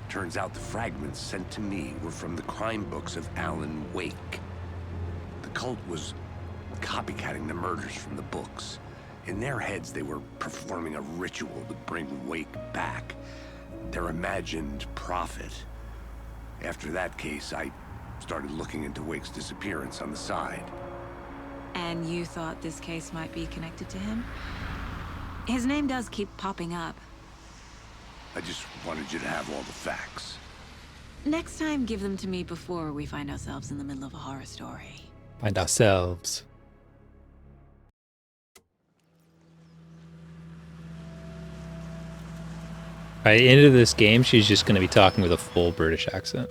Speaker 3: Turns out the fragments sent to me were from the crime books of Alan Wake. The cult was copycatting the murders from the books. In their heads, they were performing a ritual to bring Wake back. Their imagined prophet. After that case, I started looking into Wake's disappearance on the side.
Speaker 4: And you thought this case might be connected to him? His name does keep popping up.
Speaker 3: I just wanted you to have all the facts.
Speaker 4: Next time, give them to me before we find ourselves in the middle of a horror story.
Speaker 1: Find ourselves. By the end of this game, she's just going to be talking with a full British accent.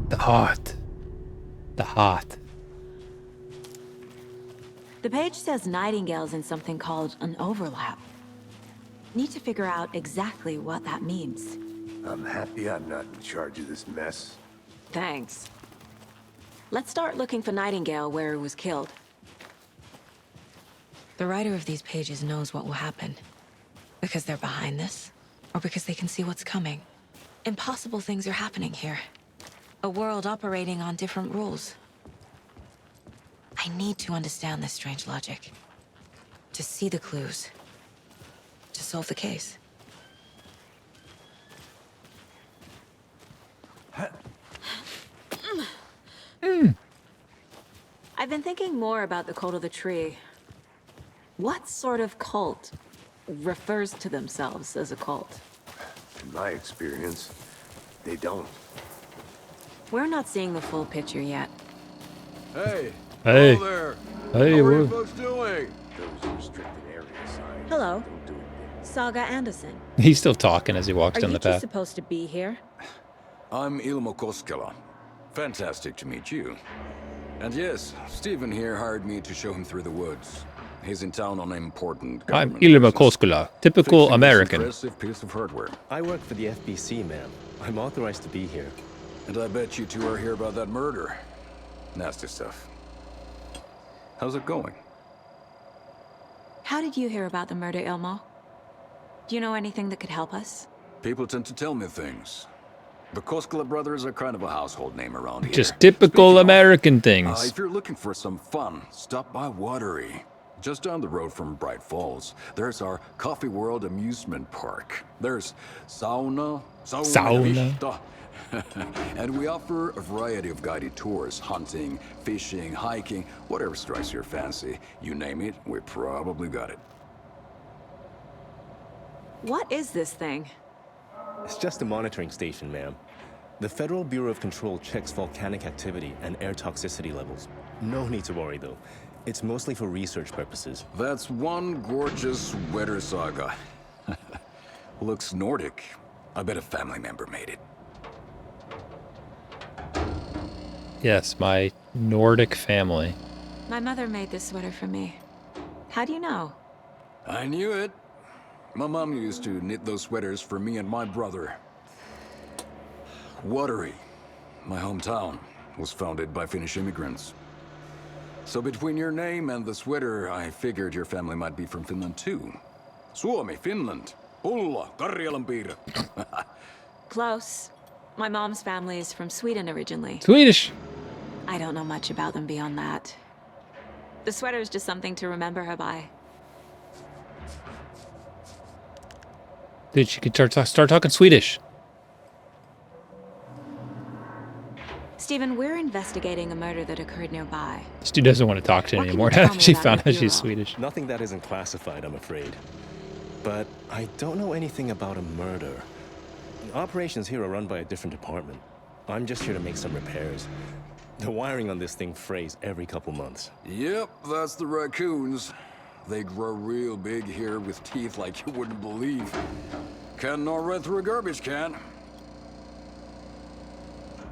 Speaker 1: The heart. The heart.
Speaker 4: The page says Nightingale's in something called an overlap. Need to figure out exactly what that means.
Speaker 3: I'm happy I'm not in charge of this mess.
Speaker 4: Thanks. Let's start looking for Nightingale where he was killed. The writer of these pages knows what will happen. Because they're behind this, or because they can see what's coming. Impossible things are happening here. A world operating on different rules. I need to understand this strange logic. To see the clues. To solve the case.
Speaker 18: I've been thinking more about the cult of the tree. What sort of cult refers to themselves as a cult?
Speaker 3: In my experience, they don't.
Speaker 18: We're not seeing the full picture yet.
Speaker 19: Hey.
Speaker 1: Hey.
Speaker 19: Hello there.
Speaker 1: Hey,
Speaker 19: How are you
Speaker 1: what?
Speaker 19: folks doing?
Speaker 3: Those restricted area signs.
Speaker 18: Hello. Saga Anderson.
Speaker 1: He's still talking as he walks
Speaker 18: Are
Speaker 1: down
Speaker 18: you
Speaker 1: the
Speaker 18: two
Speaker 1: path.
Speaker 18: supposed to be here?
Speaker 10: I'm Ilmo Koskela. Fantastic to meet you. And yes, Stephen here hired me to show him through the woods. He's in town on an important
Speaker 1: I'm
Speaker 10: government
Speaker 1: Ilma
Speaker 10: business.
Speaker 1: Koskela, typical
Speaker 10: Fixing this
Speaker 1: American.
Speaker 10: impressive piece of hardware.
Speaker 11: I work for the FBC, ma'am. I'm authorized to be here.
Speaker 10: And I bet you two are here about that murder. Nasty stuff. How's it going?
Speaker 18: How did you hear about the murder, Ilmo? Do you know anything that could help us?
Speaker 10: People tend to tell me things. The Koskela brothers are kind of a household name around here.
Speaker 1: Just typical American things.
Speaker 10: If you're looking for some fun, stop by Watery. Just down the road from Bright Falls, there's our Coffee World amusement park. There's sauna. Vista. And we offer a variety of guided tours, hunting, fishing, hiking, whatever strikes your fancy. You name it, we probably got it.
Speaker 18: What is this thing?
Speaker 11: It's just a monitoring station, ma'am. The Federal Bureau of Control checks volcanic activity and air toxicity levels. No need to worry, though. It's mostly for research purposes.
Speaker 10: That's one gorgeous weather saga. Looks Nordic. I bet a family member made it.
Speaker 1: Yes, my Nordic family.
Speaker 18: My mother made this sweater for me. How do you know?
Speaker 10: I knew it. My mom used to knit those sweaters for me and my brother. Watery, my hometown, was founded by Finnish immigrants. So between your name and the sweater, I figured your family might be from Finland too. Suomi, Finland. Ulla, Karjalanpiirre.
Speaker 18: Close. My mom's family is from Sweden originally.
Speaker 1: Swedish.
Speaker 18: I don't know much about them beyond that. The sweater is just something to remember her by.
Speaker 1: Dude, she could start talking Swedish.
Speaker 18: Stephen, we're investigating a murder that occurred nearby.
Speaker 1: This dude doesn't want to talk to her anymore now that she found out she's Swedish.
Speaker 11: Nothing that isn't classified, I'm afraid. But I don't know anything about a murder. Operations here are run by a different department. I'm just here to make some repairs. The wiring on this thing frays every couple months.
Speaker 10: Yep, that's the raccoons. They grow real big here with teeth like you wouldn't believe. Can't gnaw right through a garbage can.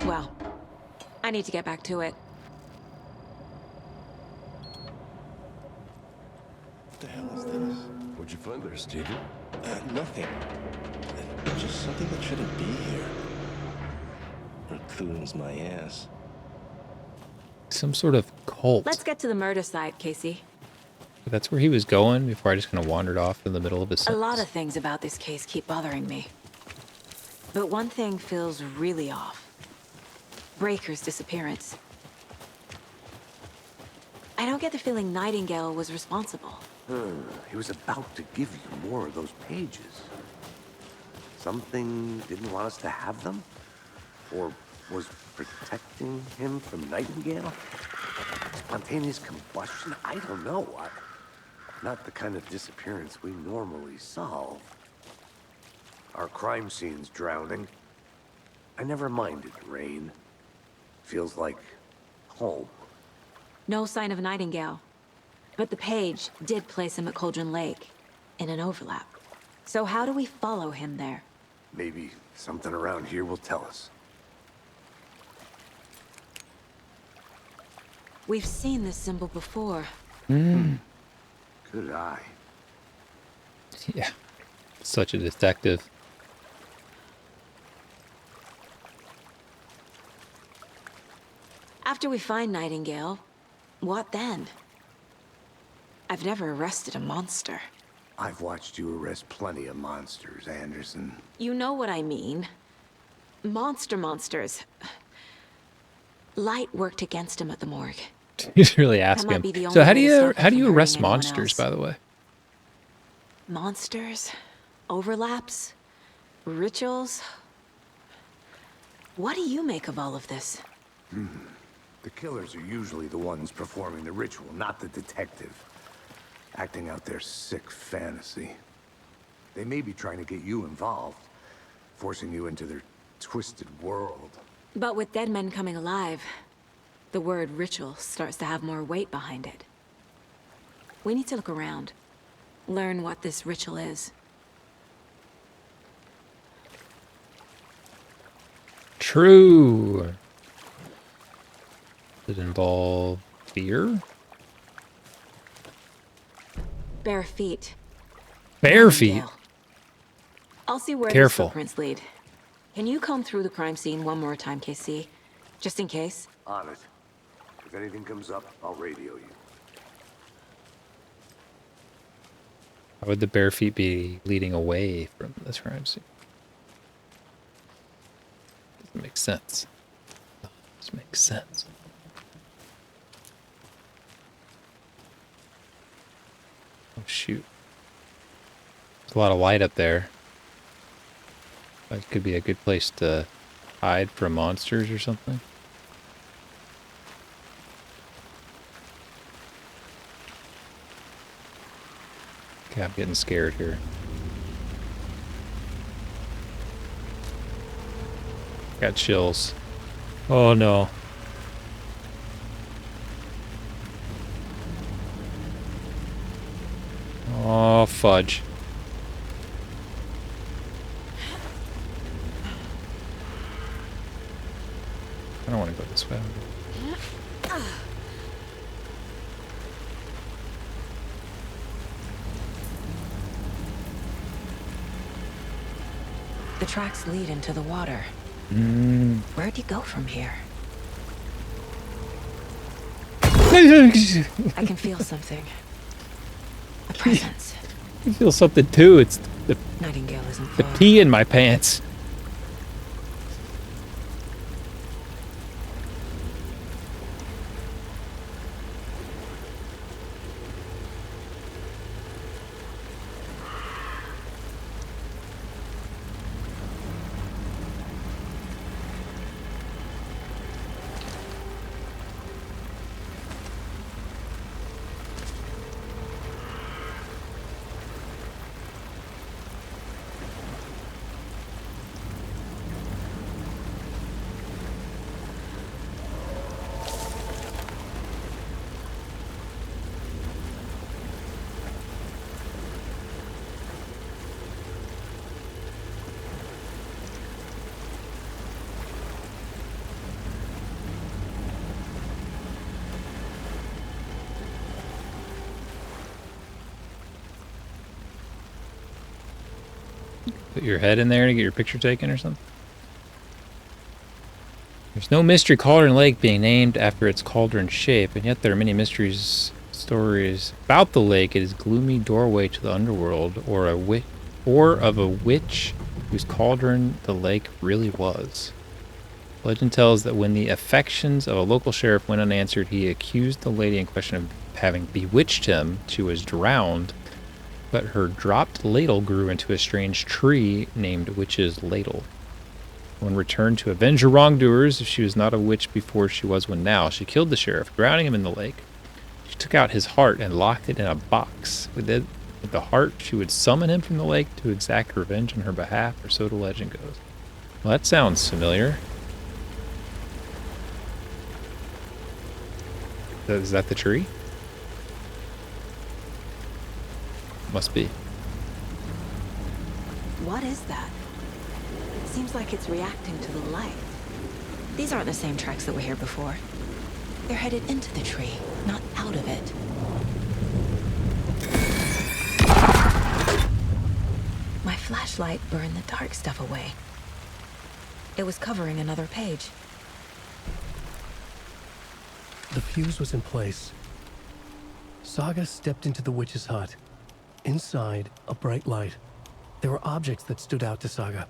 Speaker 18: Well, I need to get back to it.
Speaker 11: What the hell is this?
Speaker 23: What'd you find there, Stephen?
Speaker 11: Nothing. Just something that shouldn't be here. Raccoons my ass.
Speaker 1: Some sort of cult.
Speaker 18: Let's get to the murder site, Casey.
Speaker 1: That's where he was going before I just kind of wandered off in the middle of his
Speaker 18: A
Speaker 1: sentence.
Speaker 18: lot of things about this case keep bothering me. But one thing feels really off. Breaker's disappearance. I don't get the feeling Nightingale was responsible.
Speaker 3: He was about to give you more of those pages. Something didn't want us to have them? Or was protecting him from Nightingale? Spontaneous combustion? I don't know. Not the kind of disappearance we normally solve. Our crime scene's drowning. I never minded rain. Feels like home.
Speaker 18: No sign of Nightingale. But the page did place him at Cauldron Lake, in an overlap. So how do we follow him there?
Speaker 3: Maybe something around here will tell us.
Speaker 18: We've seen this symbol before.
Speaker 3: Good eye.
Speaker 1: Yeah. Such a detective.
Speaker 18: After we find Nightingale, what then? I've never arrested a monster.
Speaker 3: I've watched you arrest plenty of monsters, Anderson.
Speaker 18: You know what I mean. Monsters. Light worked against him at the morgue.
Speaker 1: He's really asking
Speaker 18: might
Speaker 1: him.
Speaker 18: be the
Speaker 1: So
Speaker 18: only
Speaker 1: how
Speaker 18: way
Speaker 1: do
Speaker 18: to
Speaker 1: you
Speaker 18: stop him from
Speaker 1: arrest
Speaker 18: hurting anyone
Speaker 1: monsters,
Speaker 18: else.
Speaker 1: by the way?
Speaker 18: Monsters? Overlaps? Rituals?
Speaker 4: What do you make of all of this?
Speaker 3: The killers are usually the ones performing the ritual, not the detective. Acting out their sick fantasy. They may be trying to get you involved, forcing you into their twisted world.
Speaker 4: But with dead men coming alive, the word ritual starts to have more weight behind it. We need to look around, learn what this ritual is.
Speaker 1: True. Does it involve fear?
Speaker 4: Bare feet.
Speaker 1: Bare feet?
Speaker 4: I'll see where
Speaker 1: Careful.
Speaker 4: the footprints lead. Can you comb through the crime scene one more time, KC? Just in case?
Speaker 3: On it. If anything comes up, I'll radio you.
Speaker 1: How would the bare feet be leading away from this crime scene? Doesn't make sense. Doesn't make sense. Oh shoot. There's a lot of light up there. That could be a good place to hide from monsters or something. Okay, I'm getting scared here. Got chills. Oh no. Oh, fudge. I don't want to go this way.
Speaker 4: The tracks lead into the water. Where'd you go from here? I can feel something. A presence.
Speaker 1: I feel something too. It's the
Speaker 4: Nightingale isn't
Speaker 1: the
Speaker 4: far.
Speaker 1: pee in my pants. Put your head in there to get your picture taken or something? There's no mystery Cauldron Lake being named after its cauldron shape, and yet there are many mysteries stories about the lake. It is gloomy doorway to the underworld, or of a witch whose cauldron the lake really was. Legend tells that when the affections of a local sheriff went unanswered, he accused the lady in question of having bewitched him. She was drowned, but her dropped ladle grew into a strange tree named Witch's Ladle. When returned to avenge her wrongdoers, if she was not a witch before she was one now, she killed the sheriff, drowning him in the lake. She took out his heart and locked it in a box. With the heart, she would summon him from the lake to exact revenge on her behalf, or so the legend goes. Well, that sounds familiar. Is that the tree? Must be.
Speaker 4: What is that? Seems like it's reacting to the light. These aren't the same tracks that were here before. They're headed into the tree, not out of it. My flashlight burned the dark stuff away. It was covering another page.
Speaker 2: The fuse was in place. Saga stepped into the witch's hut. Inside, a bright light. There were objects that stood out to Saga,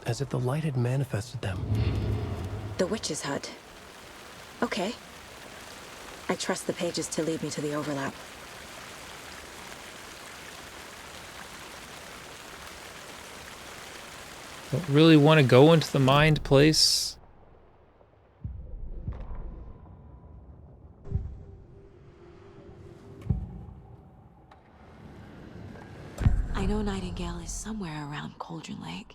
Speaker 2: as if the light had manifested them.
Speaker 4: The witch's hut. Okay. I trust the pages to lead me to the overlap.
Speaker 1: Don't really want to go into the mind place
Speaker 4: I know Nightingale is somewhere around Cauldron Lake.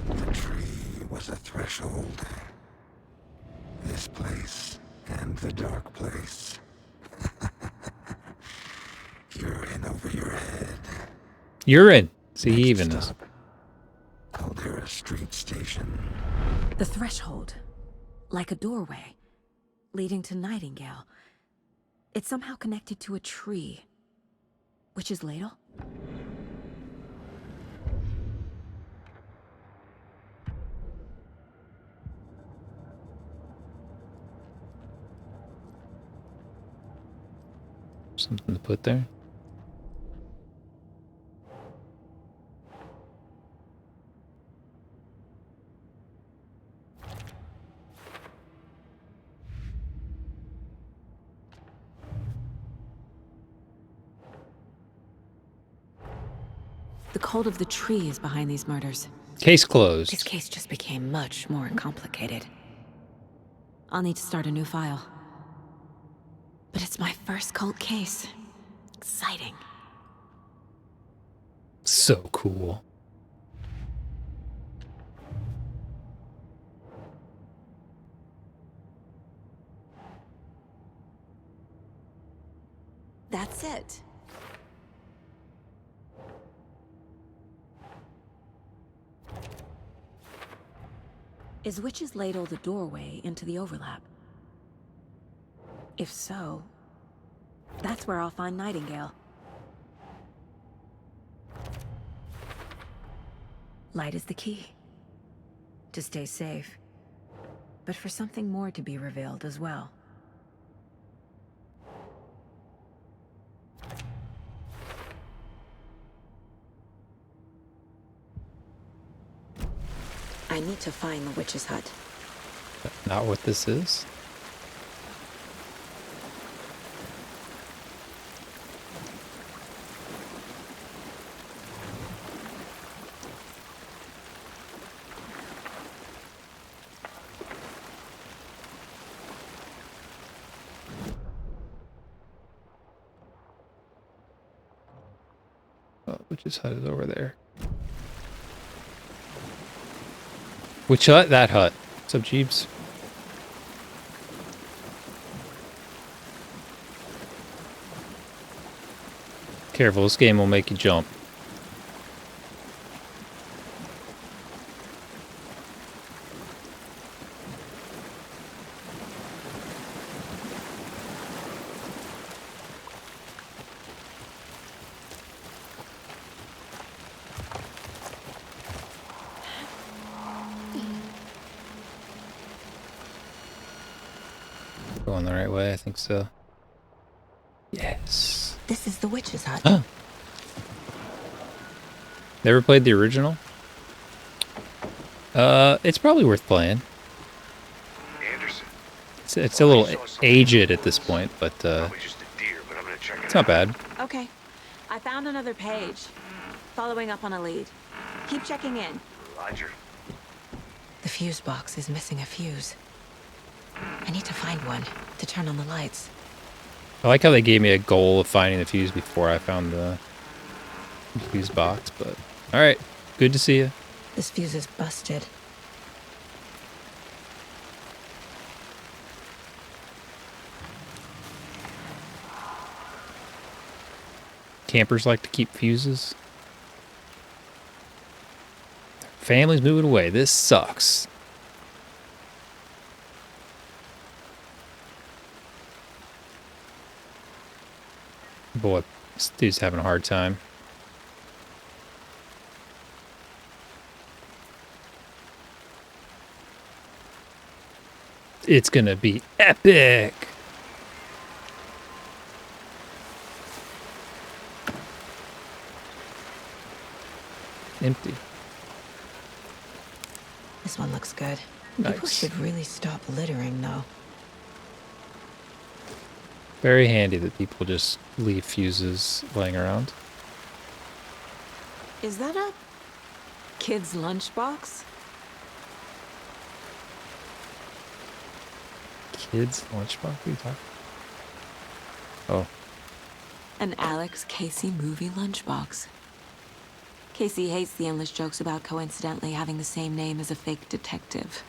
Speaker 15: The tree was a threshold. This place and the dark place. You're in over your head.
Speaker 1: You're in. See, he even is.
Speaker 15: Caldera Street Station.
Speaker 4: The threshold. Like a doorway. Leading to Nightingale. It's somehow connected to a tree. Witch's Ladle?
Speaker 1: Something to put there.
Speaker 4: The cult of the tree is behind these murders.
Speaker 1: Case closed.
Speaker 4: This case just became much more complicated. I'll need to start a new file. But it's my first cult case. Exciting.
Speaker 1: So cool.
Speaker 4: That's it. Is Witch's Ladle the doorway into the overlap? If so, that's where I'll find Nightingale. Light is the key. To stay safe. But for something more to be revealed as well. I need to find the witch's hut.
Speaker 1: Not what this is. Oh, witch's hut is over there. Which hut? That hut. What's up, Jeeves? Careful, this game will make you jump. Going the right way, I think so. Yes.
Speaker 4: This is the witch's hut.
Speaker 1: Huh. Never played the original? It's probably worth playing.
Speaker 3: Anderson.
Speaker 1: It's a little aged at this point, but it's not bad.
Speaker 18: Okay. I found another page. Following up on a lead. Keep checking in.
Speaker 3: Roger.
Speaker 4: The fuse box is missing a fuse. I need to find one to turn on the lights.
Speaker 1: I like how they gave me a goal of finding the fuse before I found the fuse box, but alright. Good to see you.
Speaker 4: This fuse is busted.
Speaker 1: Campers like to keep fuses. Family's moving away. This sucks. Boy, this dude's having a hard time. It's gonna be epic. Empty.
Speaker 4: This one looks good.
Speaker 1: Nice.
Speaker 4: People should really stop littering, though.
Speaker 1: Very handy that people just leave fuses laying around.
Speaker 18: Is that a kid's lunchbox?
Speaker 1: Kids lunchbox? What are you talking? Oh,
Speaker 4: An Alex Casey movie lunchbox. Casey hates the endless jokes about coincidentally having the same name as a fake detective.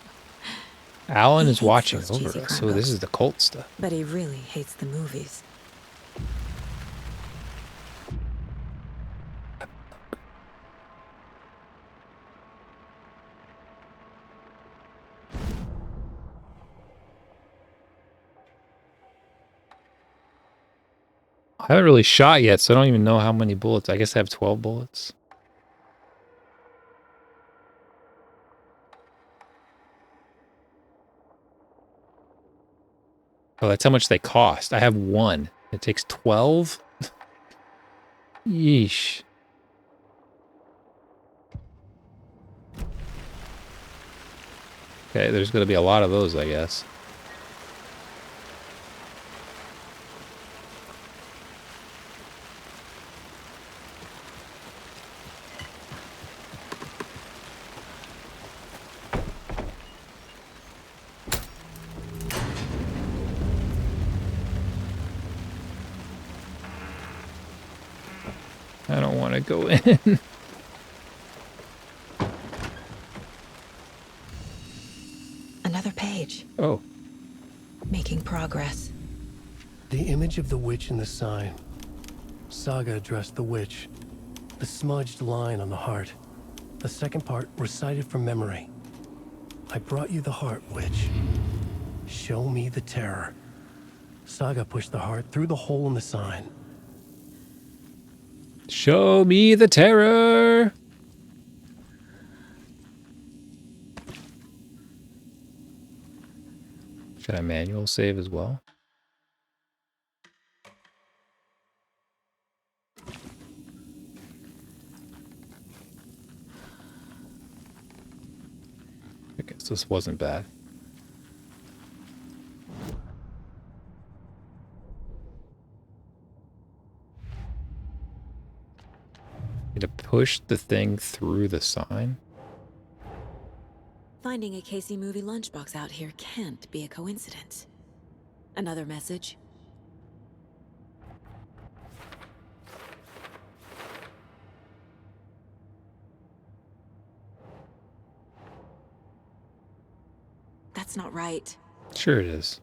Speaker 1: Alan
Speaker 4: He
Speaker 1: is
Speaker 4: hates
Speaker 1: watching
Speaker 4: those
Speaker 1: over
Speaker 4: cheesy
Speaker 1: us,
Speaker 4: crime
Speaker 1: so this
Speaker 4: books.
Speaker 1: is the cult stuff.
Speaker 4: But he really hates the movies.
Speaker 1: I haven't really shot yet, so I don't even know how many bullets. I guess I have 12 bullets. Oh, that's how much they cost. I have one. It takes 12? Yeesh. Okay, there's going to be a lot of those, I guess. I don't want to go in.
Speaker 4: Another page.
Speaker 1: Oh.
Speaker 4: Making progress.
Speaker 2: The image of the witch in the sign. Saga addressed the witch. The smudged line on the heart. The second part recited from memory. I brought you the heart, witch. Show me the terror. Saga pushed the heart through the hole in the sign.
Speaker 1: Show me the terror. Should I manual save as well? I guess this wasn't bad. To push the thing through the sign?
Speaker 4: Finding a Casey movie lunchbox out here can't be a coincidence. Another message? That's not right.
Speaker 1: Sure it is.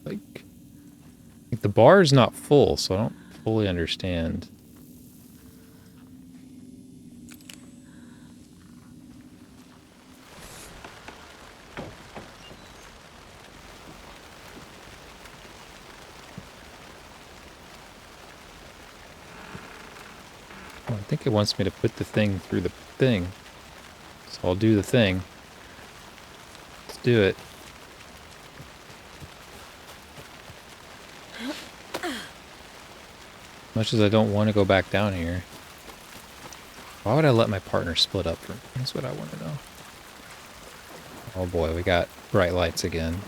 Speaker 1: Like, the bar is not full, so I don't fully understand. Oh, I think it wants me to put the thing through the thing. So I'll do the thing. Let's do it. Much as I don't want to go back down here. Why would I let my partner split up from me? That's what I want to know. Oh boy, we got bright lights again.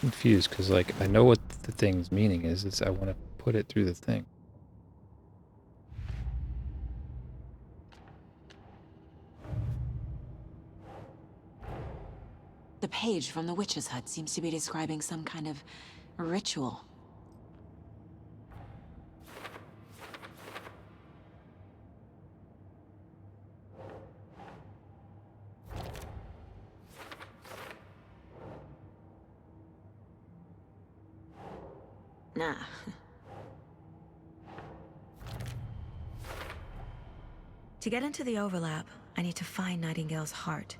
Speaker 1: Confused because, like, I know what the thing's meaning is. It's I want to put it through the thing.
Speaker 4: The page from the witch's hut seems to be describing some kind of ritual. Nah. To get into the overlap, I need to find Nightingale's heart.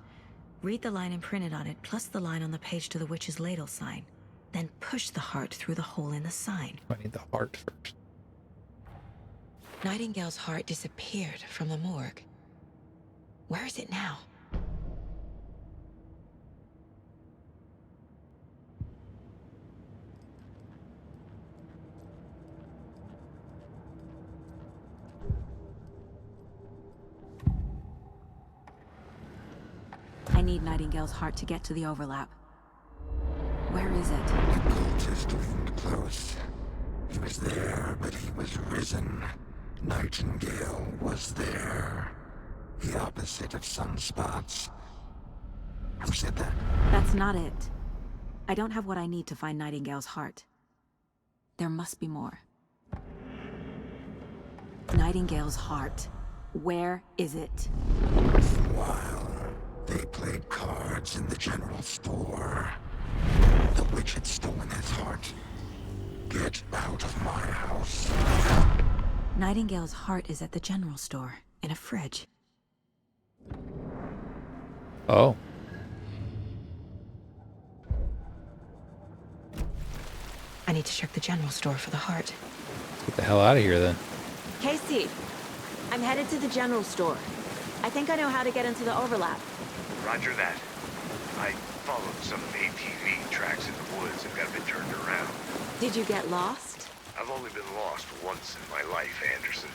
Speaker 4: Read the line imprinted on it, plus the line on the page to the witch's ladle sign. then push the heart through the hole in the sign.
Speaker 1: I need the heart first.
Speaker 4: Nightingale's heart disappeared from the morgue. Where is it now? I need Nightingale's heart to get to the overlap. Where is it?
Speaker 15: The cultist leaned close. He was there, but he was risen. Nightingale was there. The opposite of sunspots. Who said that?
Speaker 4: That's not it. I don't have what I need to find Nightingale's heart. There must be more. Nightingale's heart. Where is it?
Speaker 15: While they played cards in the general store, the witch had stolen his heart. Get out of my house.
Speaker 4: Nightingale's heart is at the general store, in a fridge.
Speaker 1: Oh.
Speaker 4: I need to check the general store for the heart.
Speaker 1: Let's get the hell out of here then.
Speaker 16: Casey, I'm headed to the general store. I think I know how to get into the overlap.
Speaker 3: Roger that. I followed some ATV tracks in the woods and got a bit turned around.
Speaker 16: Did you get lost?
Speaker 3: I've only been lost once in my life, Anderson.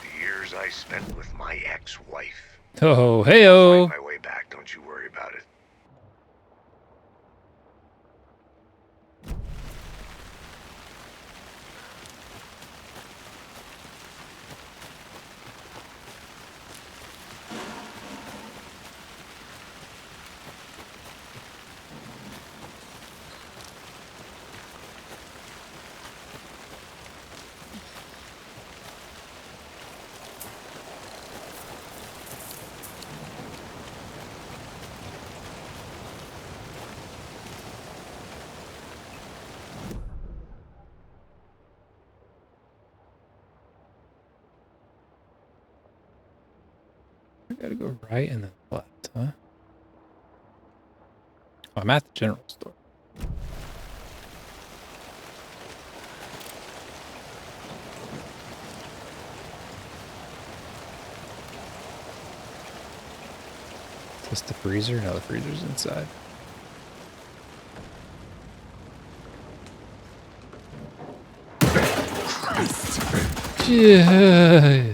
Speaker 3: The years I spent with my ex-wife.
Speaker 1: Oh, hey-oh.
Speaker 3: I'll find my way back, don't you worry about it.
Speaker 1: I gotta go right and then left, huh? Oh, I'm at the general store. Is this the freezer? No, the freezer's inside.
Speaker 16: Christ!
Speaker 1: Yeah.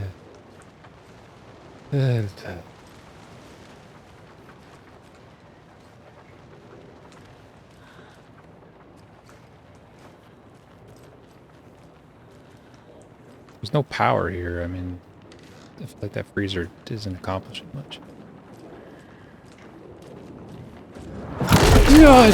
Speaker 1: There's no power here. I mean, I feel like that freezer isn't accomplishing much. God!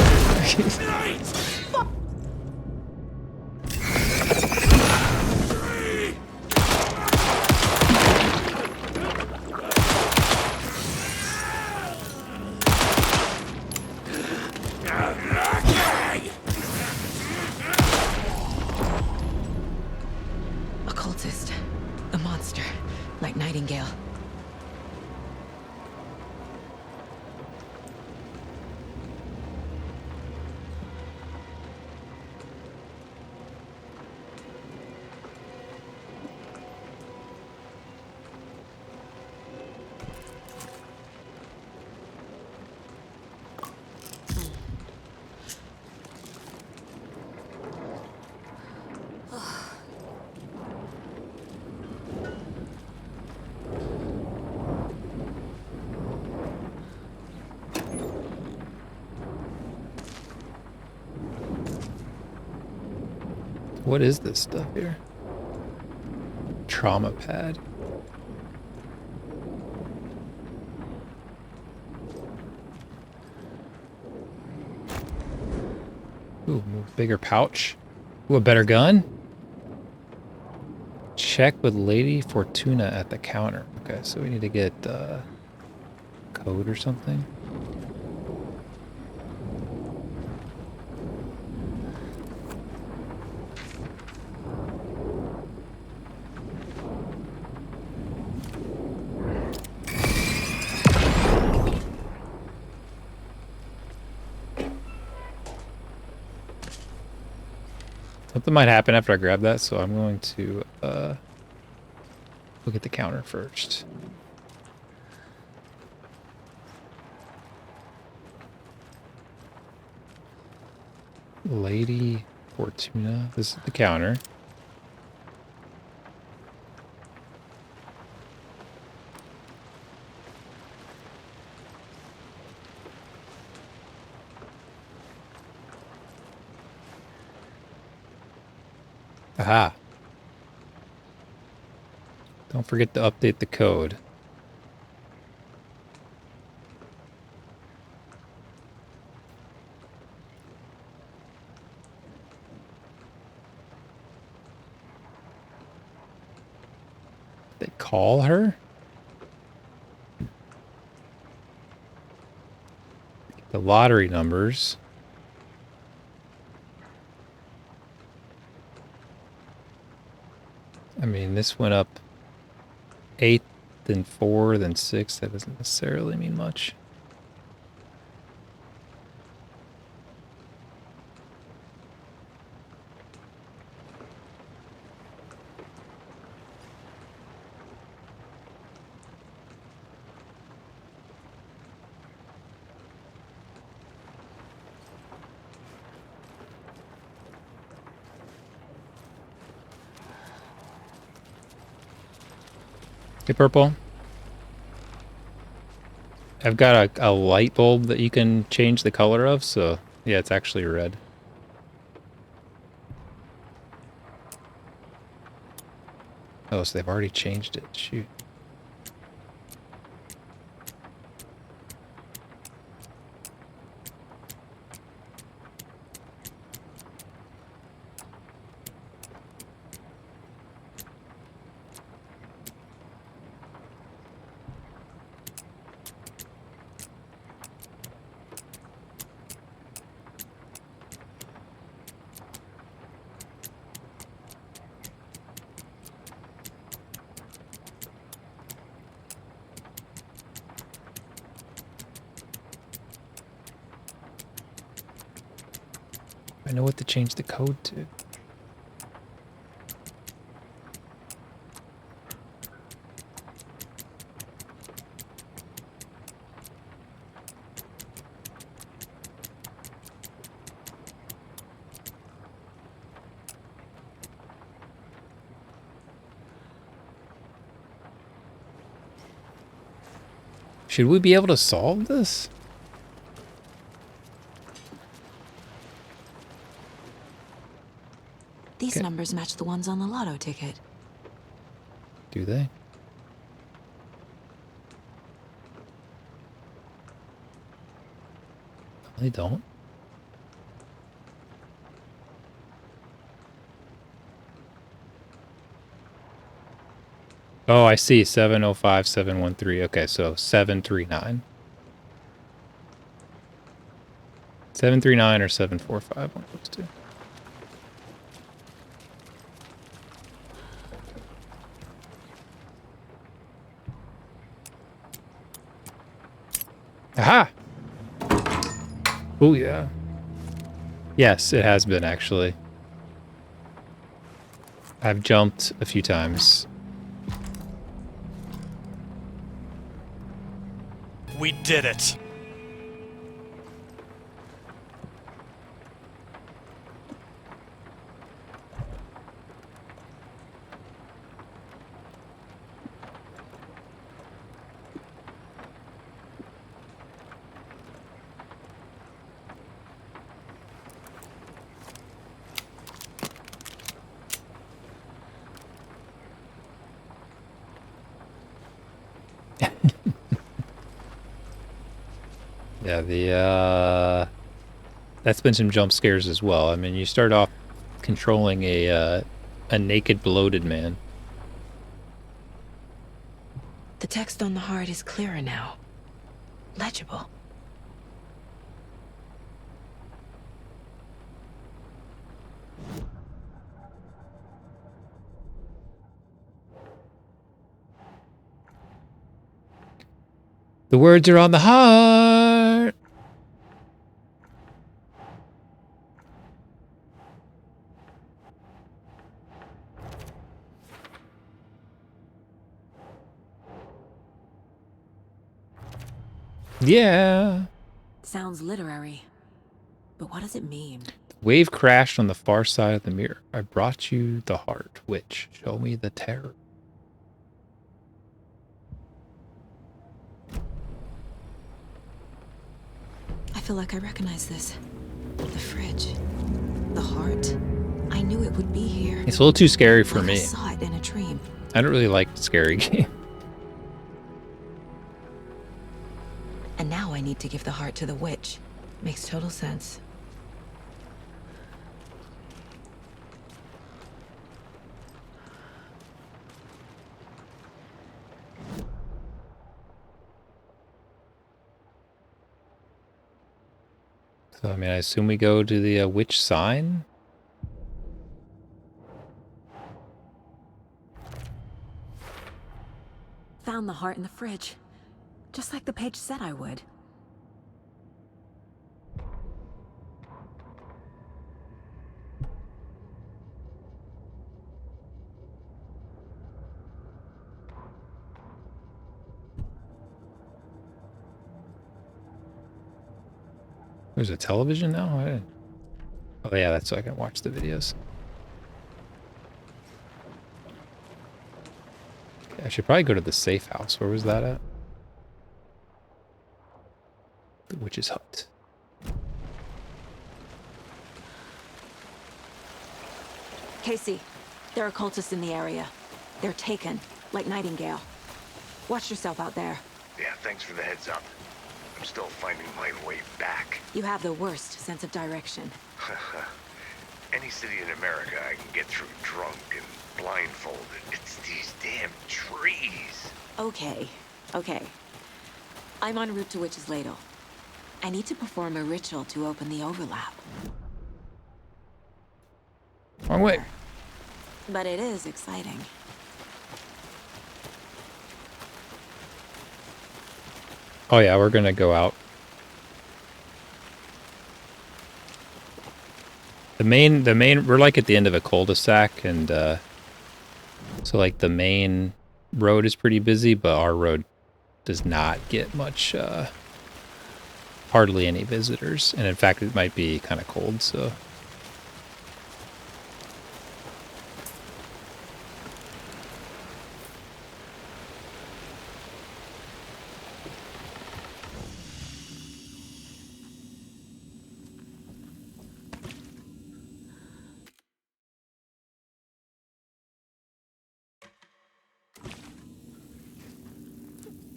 Speaker 4: Occultist. A monster. Like Nightingale.
Speaker 1: What is this stuff here? Trauma pad. Ooh, bigger pouch. Ooh, a better gun. Check with Lady Fortuna at the counter. Okay, so we need to get code or something. Something might happen after I grab that, so I'm going to look at the counter first. Lady Fortuna. This is the counter. Aha. Don't forget to update the code. They call her? The lottery numbers. I mean, this went up 8, then 4, then 6. That doesn't necessarily mean much. Hey, Purple. I've got a light bulb that you can change the color of, so yeah, it's actually red. Oh, so they've already changed it. Shoot. I know what to change the code to. Should we be able to solve this?
Speaker 4: These numbers match the ones on the lotto ticket.
Speaker 1: Do they? They don't. Oh, I see. 705713. Okay, so 739. 739 or 745, one of those two. Aha! Oh, yeah. Yes, it has been, actually. I've jumped a few times.
Speaker 12: We did it.
Speaker 1: Yeah, that's been some jump scares as well. I mean, you start off controlling a naked, bloated man.
Speaker 16: The text on the heart is clearer now. Legible.
Speaker 1: The words are on the heart. Yeah.
Speaker 16: Sounds literary. But what does it mean?
Speaker 1: Wave crashed on the far side of the mirror. I brought you the heart, which show me the terror.
Speaker 16: I feel like I recognize this. The fridge. The heart. I knew it would be here.
Speaker 1: It's a little too scary for
Speaker 16: Like
Speaker 1: me.
Speaker 16: I saw it in a dream.
Speaker 1: I don't really like scary games.
Speaker 16: And now I need to give the heart to the witch. Makes total sense.
Speaker 1: So, I mean, I assume we go to the witch sign.
Speaker 16: Found the heart in the fridge. Just like the page said I would.
Speaker 1: There's a television now? Oh yeah, that's so I can watch the videos. I should probably go to the safe house. Where was that at? The witch's hut.
Speaker 16: Casey, there are cultists in the area. They're taken, like Nightingale. Watch yourself out there.
Speaker 3: Yeah, thanks for the heads up. I'm still finding my way back.
Speaker 16: You have the worst sense of direction.
Speaker 3: Any city in America I can get through drunk and blindfolded. It's these damn trees.
Speaker 16: Okay, okay. I'm en route to Witch's Ladle. I need to perform a ritual to open the overlap.
Speaker 1: Wrong way.
Speaker 16: But it is exciting.
Speaker 1: Oh yeah, we're gonna go out. The main, we're like at the end of a cul-de-sac, and so like the main road is pretty busy, but our road does not get much, hardly any visitors, and in fact it might be kind of cold, so.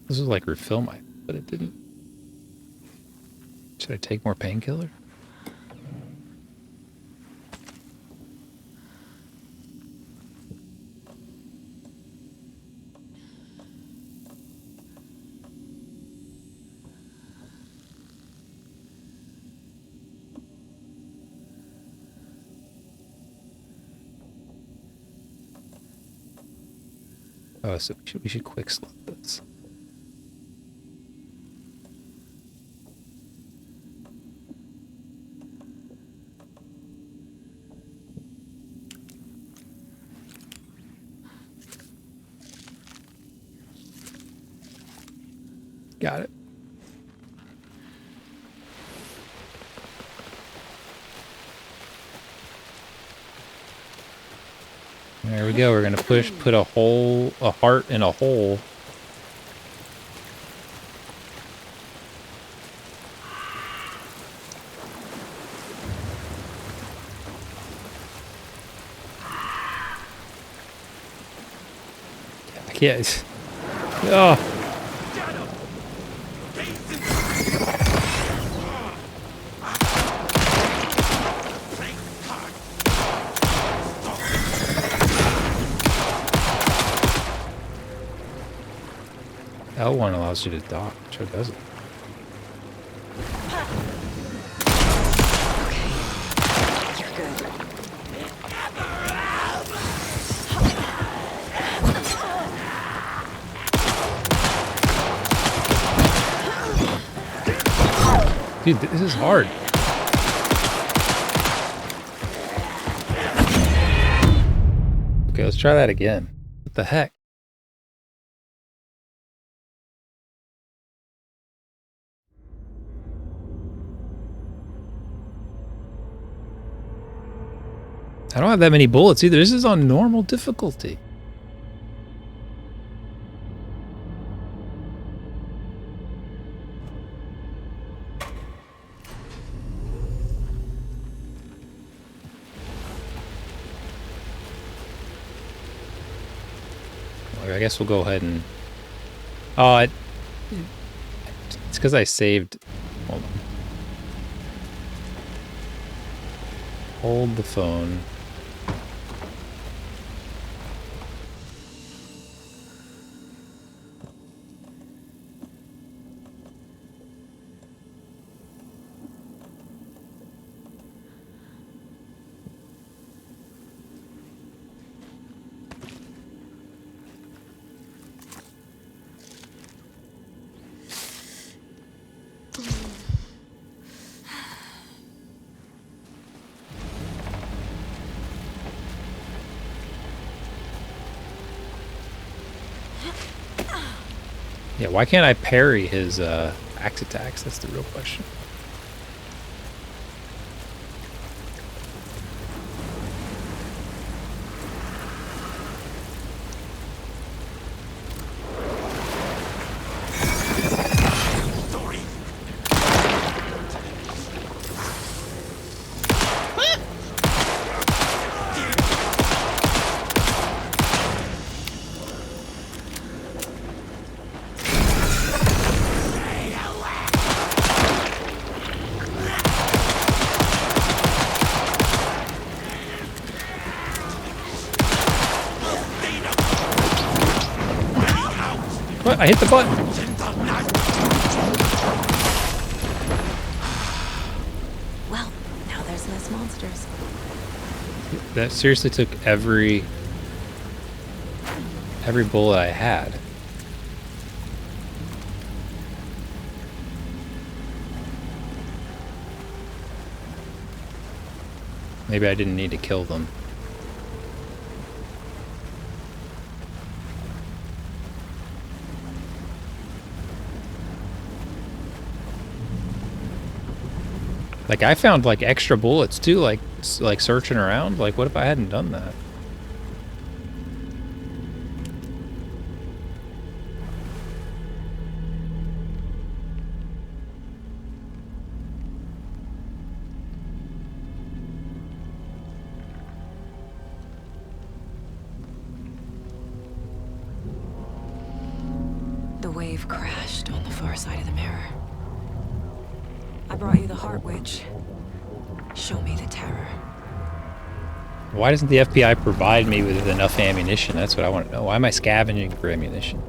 Speaker 1: This was like refill my, but it didn't. Should I take more painkiller? Oh, so we should quick slot this. Got it. There we go. We're gonna put a heart in a hole. I can't. Oh. L1 allows you to dock, which it doesn't. Dude, this is hard. Okay, let's try that again. What the heck? I don't have that many bullets either. This is on normal difficulty. I guess we'll go ahead and... Oh, it's because I saved... Hold on. Hold the phone. Yeah, why can't I parry his axe attacks? That's the real question. What? I hit the button.
Speaker 16: Well, now there's less monsters.
Speaker 1: That seriously took every bullet I had. Maybe I didn't need to kill them. Like, I found, like, extra bullets, too, like searching around. Like, what if I hadn't done that?
Speaker 16: The wave crashed on the far side of the mirror. I brought you the Heart Witch. Show me the terror.
Speaker 1: Why doesn't the FBI provide me with enough ammunition? That's what I want to know. Why am I scavenging for ammunition?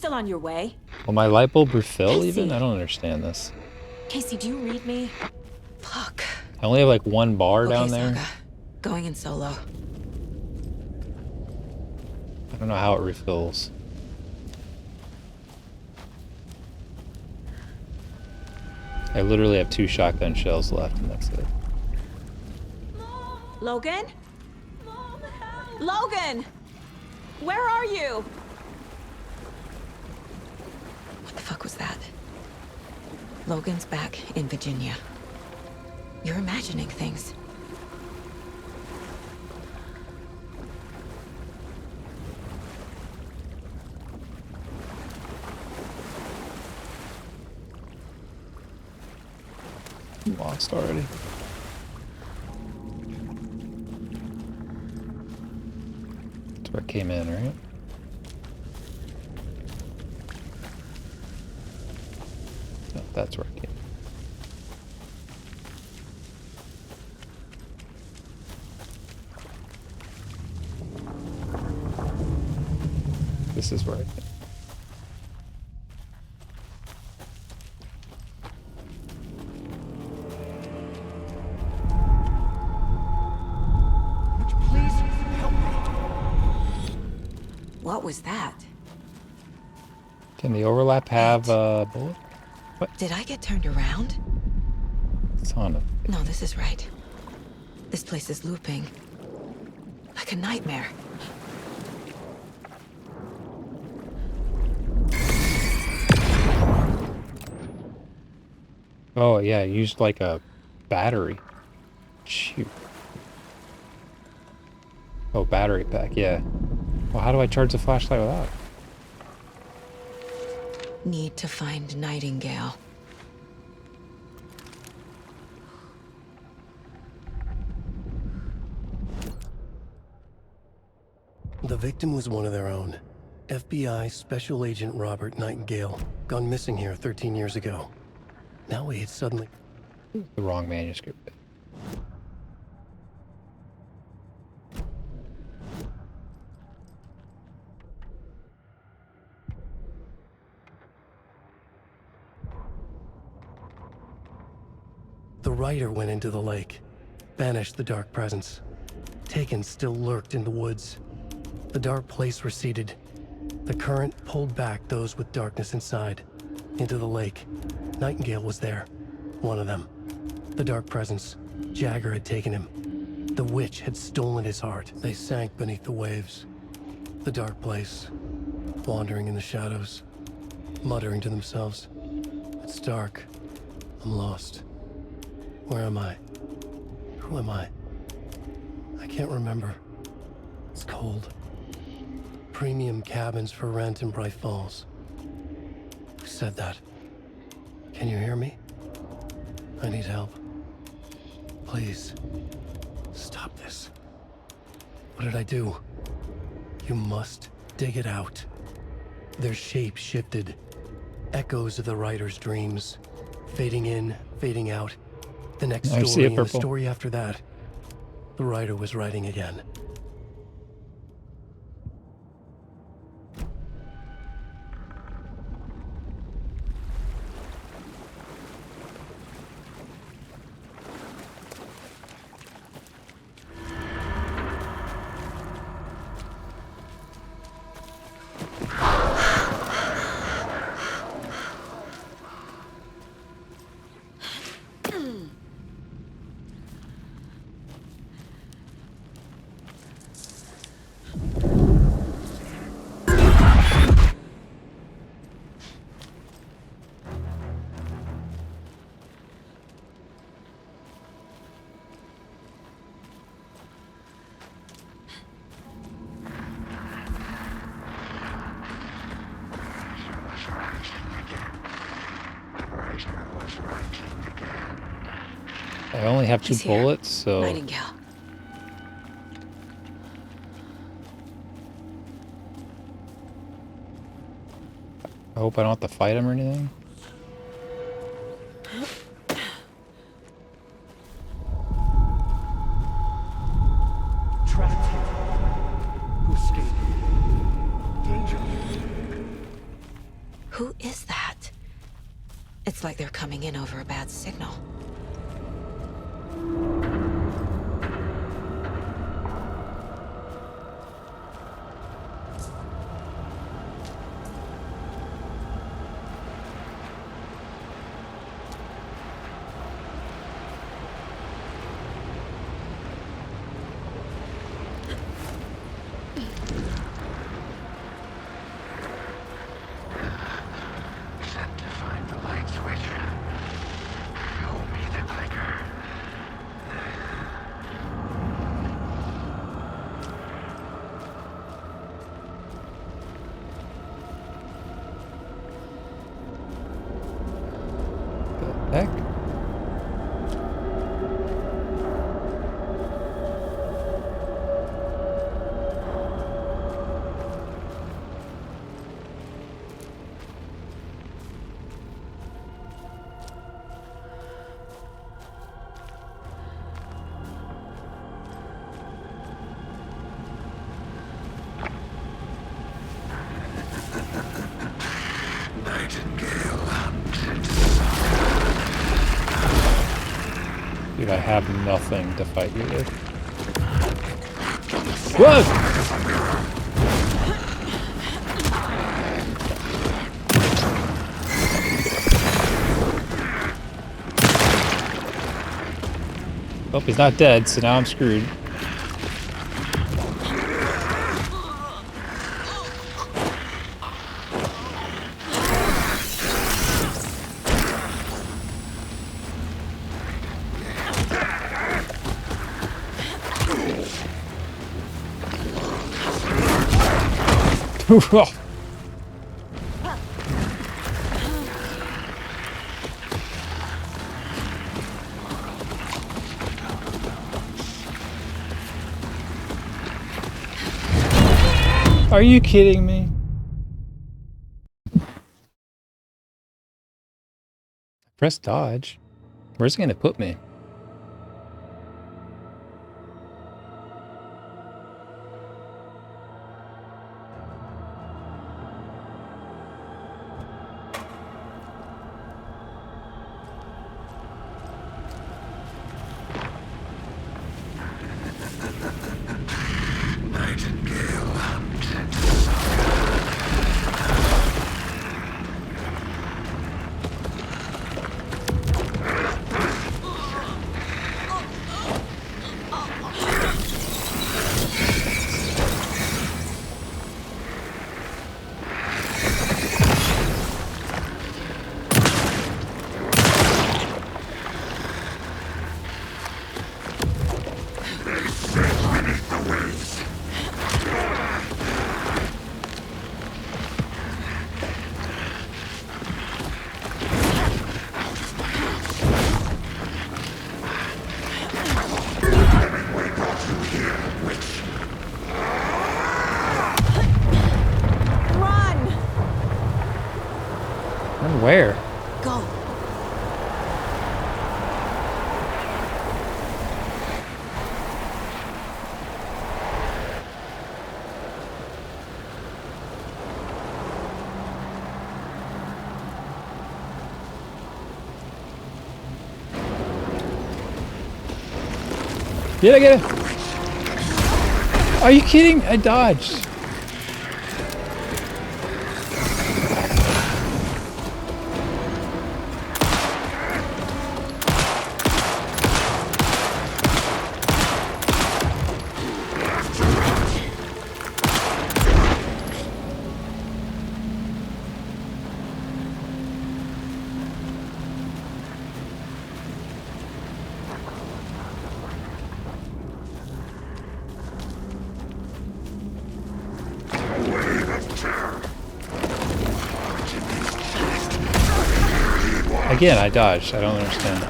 Speaker 16: On your way?
Speaker 1: Will my light bulb refill even? I don't understand this.
Speaker 16: Casey, do you read me? Fuck.
Speaker 1: I only have like one bar down there.
Speaker 16: Saga. Going in solo.
Speaker 1: I don't know how it refills. I literally have 2 shotgun shells left and that's it.
Speaker 16: Logan? Mom, help. Logan! Where are you? What the fuck was that? Logan's back in Virginia. You're imagining things.
Speaker 1: I'm lost already. That's where I came in, right? No, that's where I came in. this is where I think.
Speaker 16: What was that?
Speaker 1: Can the overlap have a bullet?
Speaker 16: Did I get turned around?
Speaker 1: Son of...
Speaker 16: No, this is right. This place is looping. Like a nightmare.
Speaker 1: Oh, yeah, used like a battery. Shoot. Oh, battery pack, yeah. Well, how do I charge the flashlight without?
Speaker 16: Need to find Nightingale.
Speaker 2: The victim was one of their own. FBI Special Agent Robert Nightingale, gone missing here 13 years ago. Now he had suddenly...
Speaker 1: The wrong manuscript.
Speaker 2: The writer went into the lake, banished the dark presence. Taken still lurked in the woods. The dark place receded. The current pulled back those with darkness inside, into the lake. Nightingale was there, one of them. The dark presence, Jagger had taken him. The witch had stolen his heart. They sank beneath the waves. The dark place, wandering in the shadows, muttering to themselves. It's dark. I'm lost. Where am I? Who am I? I can't remember. It's cold. Premium cabins for rent in Bright Falls. Who said that? Can you hear me? I need help. Please. Stop this. What did I do? You must dig it out. Their shape shifted. Echoes of the writer's dreams. Fading in, fading out. The next
Speaker 1: I see
Speaker 2: story
Speaker 1: it,
Speaker 2: and the
Speaker 1: purple.
Speaker 2: story after that. The writer was writing again.
Speaker 1: I only have 2
Speaker 16: He's here.
Speaker 1: bullets, so...
Speaker 16: Nightingale.
Speaker 1: I hope I don't have to fight him or anything.
Speaker 2: Trapped here. Who escaped? Danger.
Speaker 16: Who is that? It's like they're coming in over a bad signal.
Speaker 15: Set to find the light switch. Show me.
Speaker 1: have nothing to fight you with. Whoa! Oh, he's not dead, so now I'm screwed. Are you kidding me? Press dodge. Where's it gonna put me? Where?
Speaker 16: Go.
Speaker 1: Did I get it? Are you kidding? I dodged. Again, I dodged. I don't understand.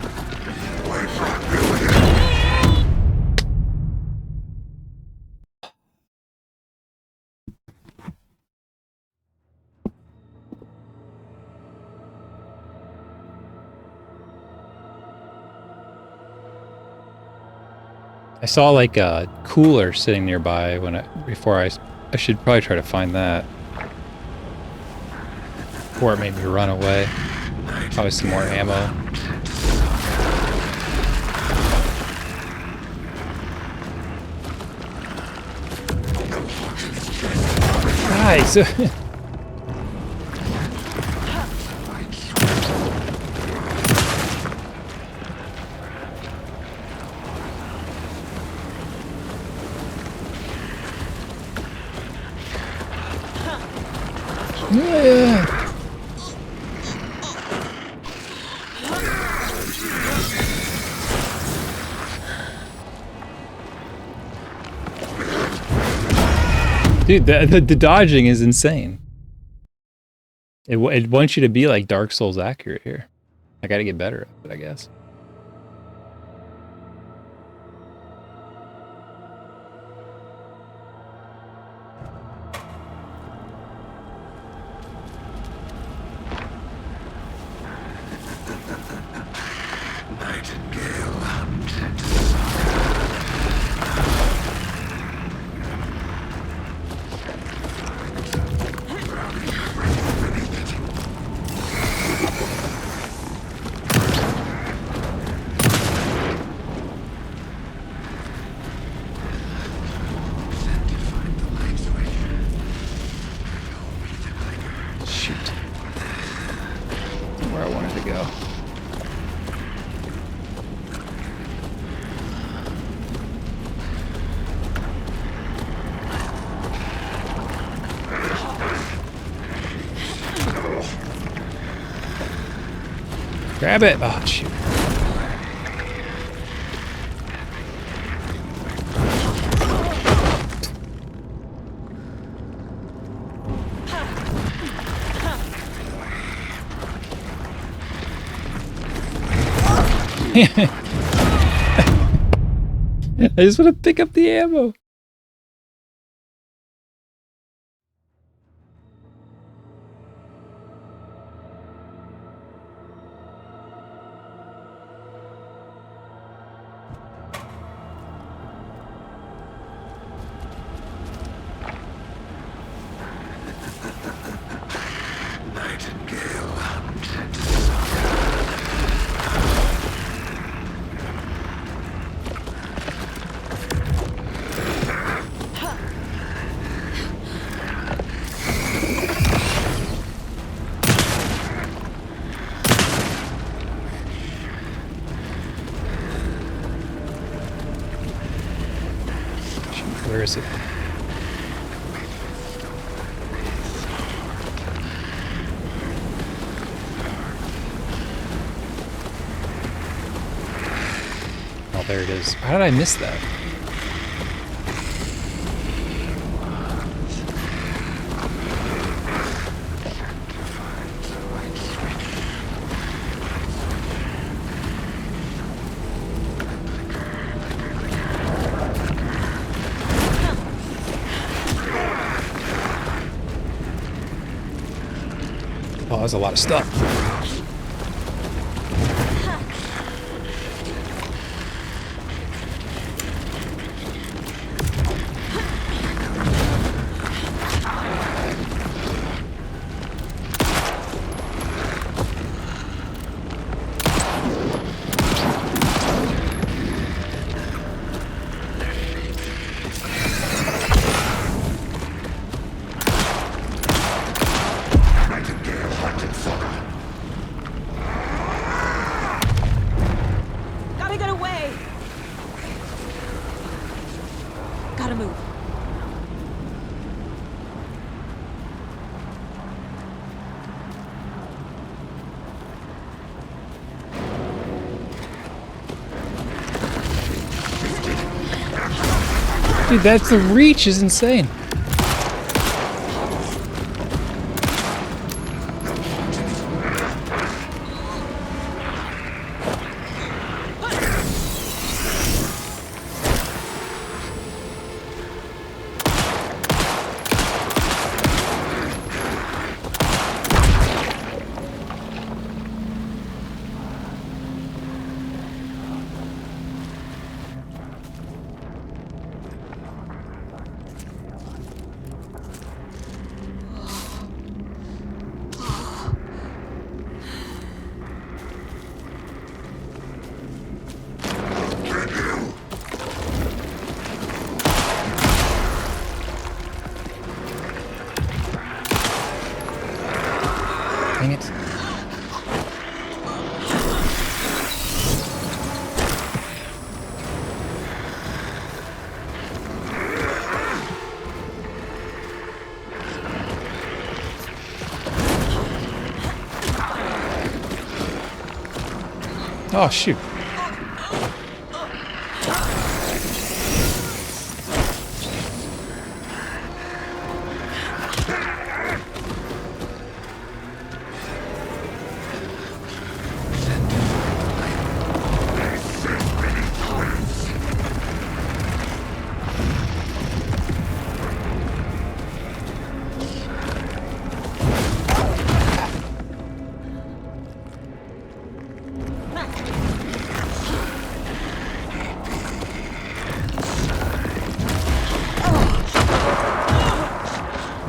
Speaker 1: I saw like a cooler sitting nearby before I should probably try to find that. Before it made me run away. Probably some more ammo. Nice. Yeah. Dude, the dodging is insane. It wants you to be like Dark Souls accurate here. I gotta get better at it, I guess. Grab it. Oh, shoot. I just want to pick up the ammo. Where is it? Oh, there it is. How did I miss that? Oh, that's a lot of stuff.
Speaker 16: Gotta get away! Gotta move.
Speaker 1: Dude, that's the reach is insane. Dang it. Oh, shoot.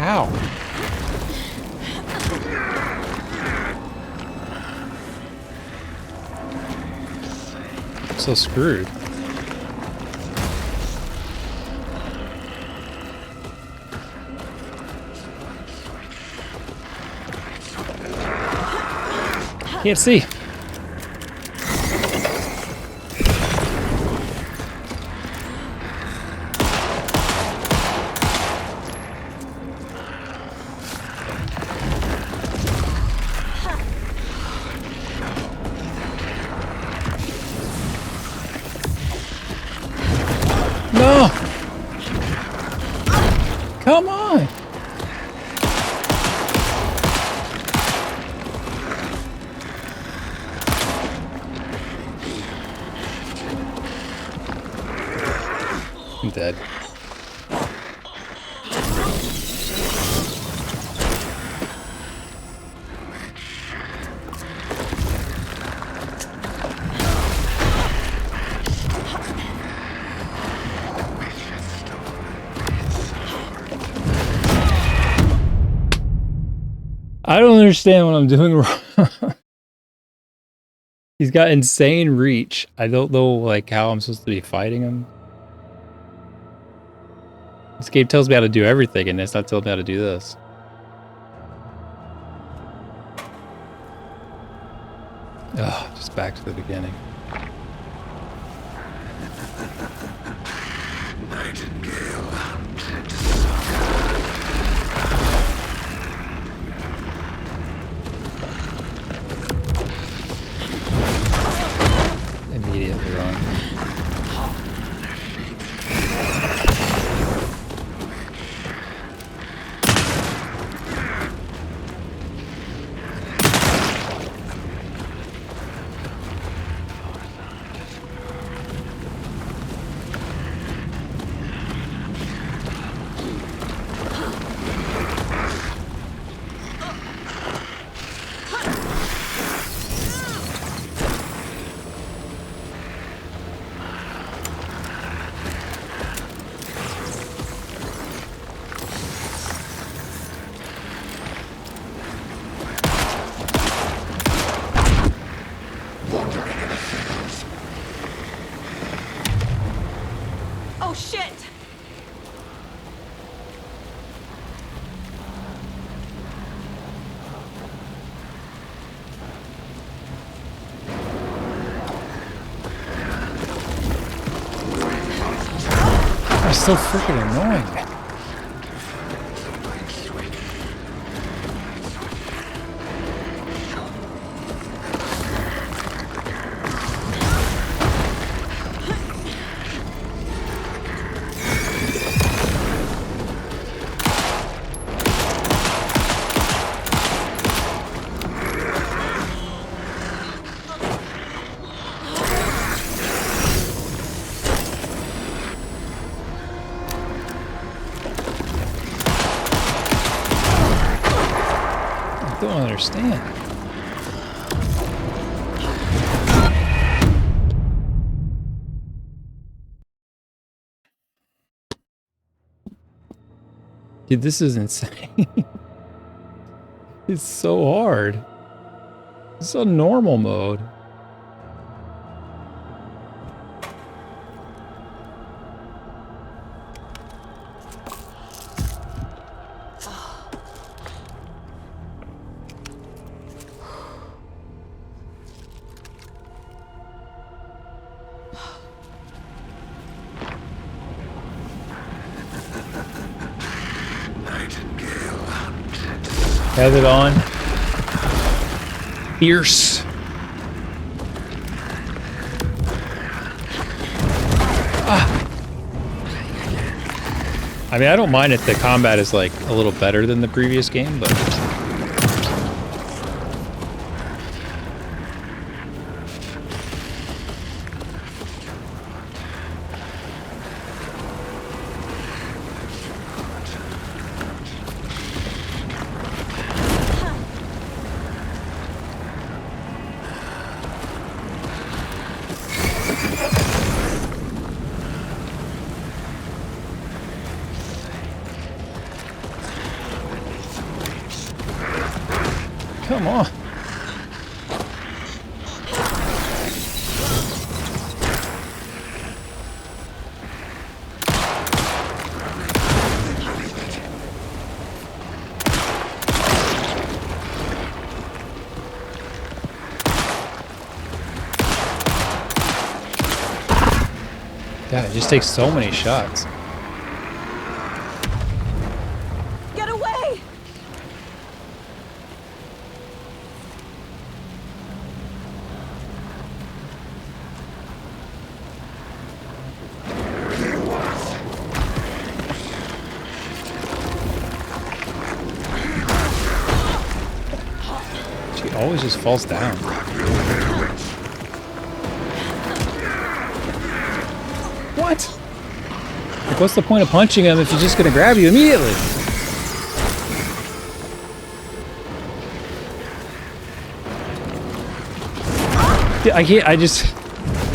Speaker 1: Ow. I'm so screwed. Can't see. No! Come on! I'm dead. I don't understand what I'm doing wrong. He's got insane reach. I don't know like how I'm supposed to be fighting him. This game tells me how to do everything, and it's not telling me how to do this. Oh, just back to the beginning.
Speaker 15: Nightingale hunted
Speaker 1: Immediately wrong.
Speaker 16: Oh shit!
Speaker 1: That's so freaking annoying. I don't understand. Dude, this is insane. It's so hard. It's a normal mode. Has it on. Fierce. Ah. I mean, I don't mind if the combat is like a little better than the previous game, but come on. God, it just takes so many shots.
Speaker 16: Get away!
Speaker 1: Always just falls down. What? Like, what's the point of punching him if he's just gonna grab you immediately? I can't,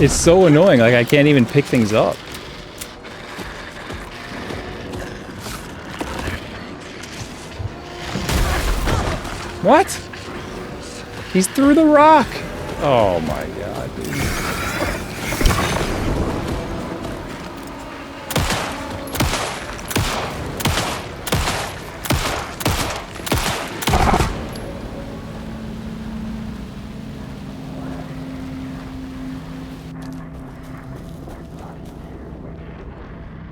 Speaker 1: it's so annoying, like I can't even pick things up. What? He's through the rock! Oh my god, dude.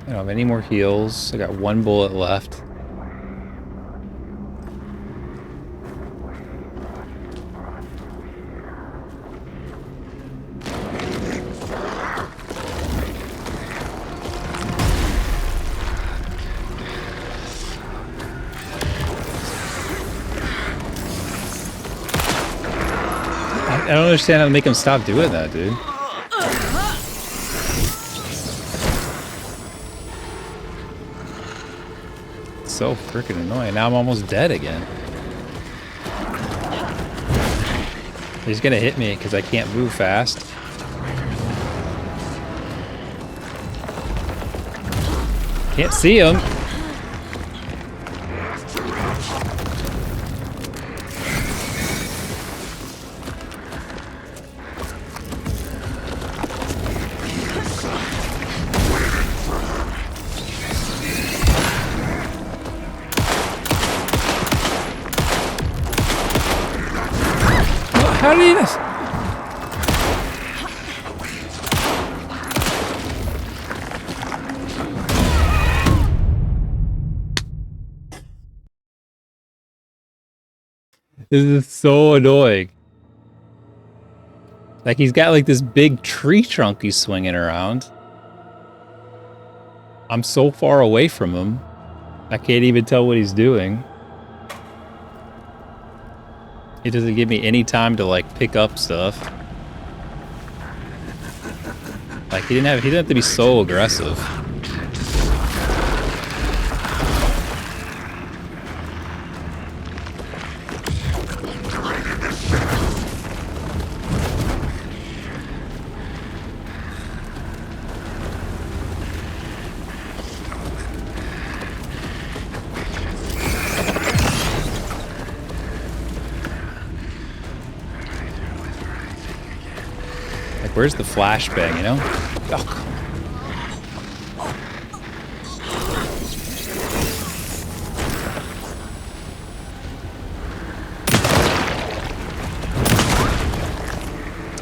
Speaker 1: I don't have any more heals. I got one bullet left. I don't understand how to make him stop doing that, dude. So freaking annoying. Now I'm almost dead again. He's gonna hit me because I can't move fast. Can't see him. How did he do this? This is so annoying. Like he's got like this big tree trunk he's swinging around. I'm so far away from him. I can't even tell what he's doing. It doesn't give me any time to like pick up stuff. Like he didn't have to be so aggressive. Where's the flashbang, you know? Oh.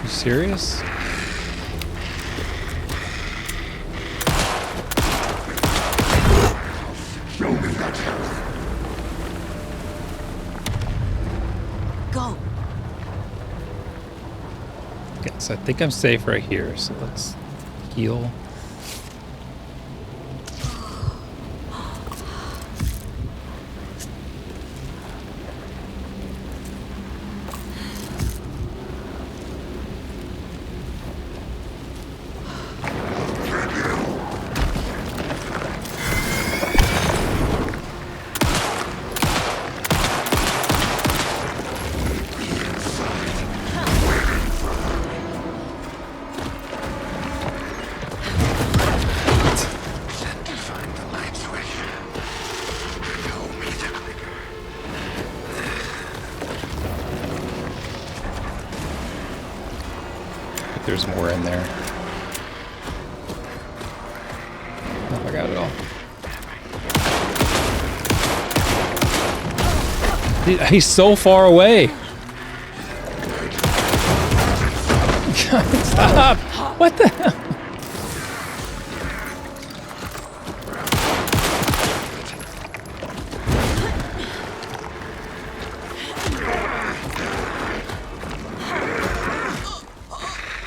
Speaker 1: You serious?
Speaker 16: Go.
Speaker 1: Okay, so I think I'm safe right here, so let's heal. There's more in there. Oh, I got it all. Dude, he's so far away. God, stop! What the hell?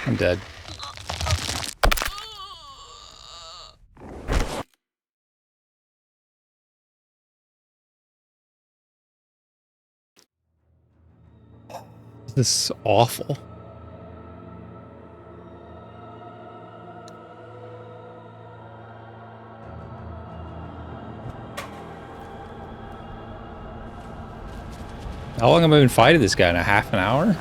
Speaker 1: I'm dead. This is awful. How long have I been fighting this guy? In a half an hour?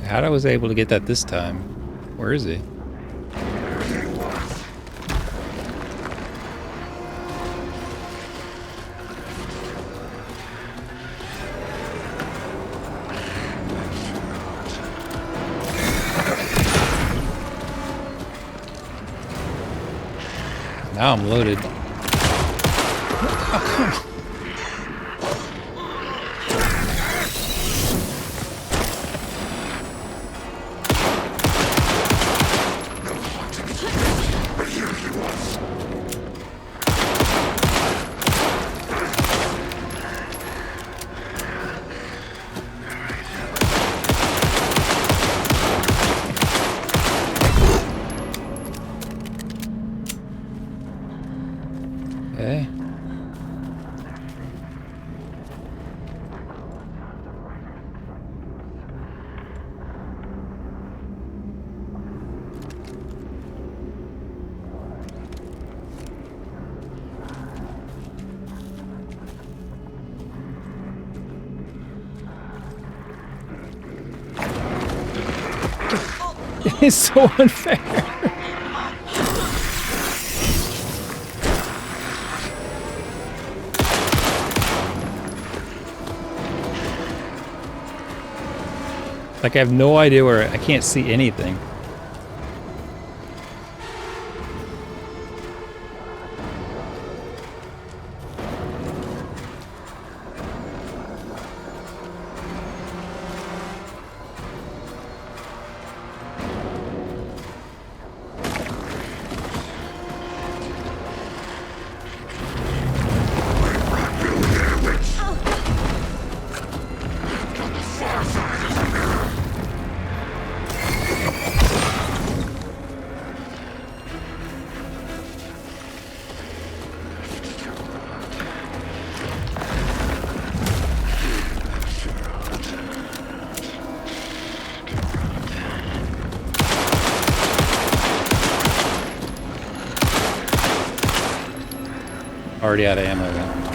Speaker 1: How I was able to get that this time? Where is he? Now I'm loaded. Oh, come on. Okay. It's so unfair. Like, I have no idea where I can't see anything. Already out of ammo then.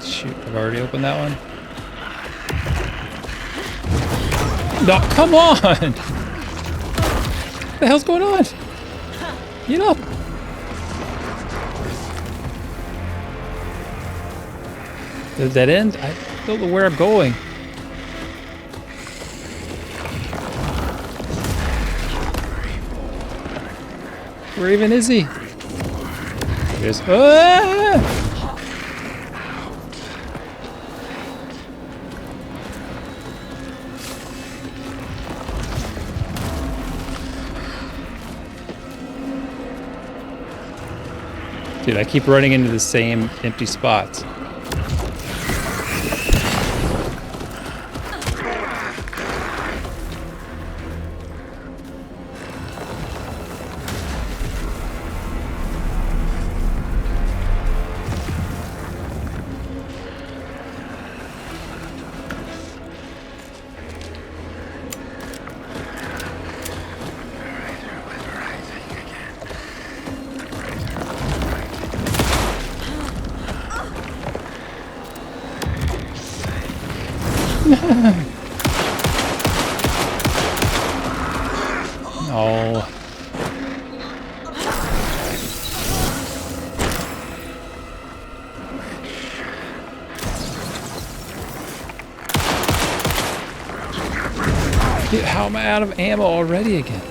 Speaker 1: Shoot, I've already opened that one. No, come on! What the hell's going on? Get up! Does that end? I don't know where I'm going. Where even is he? There it is. Ah! Dude, I keep running into the same empty spots. Oh. Dude, how am I out of ammo already again?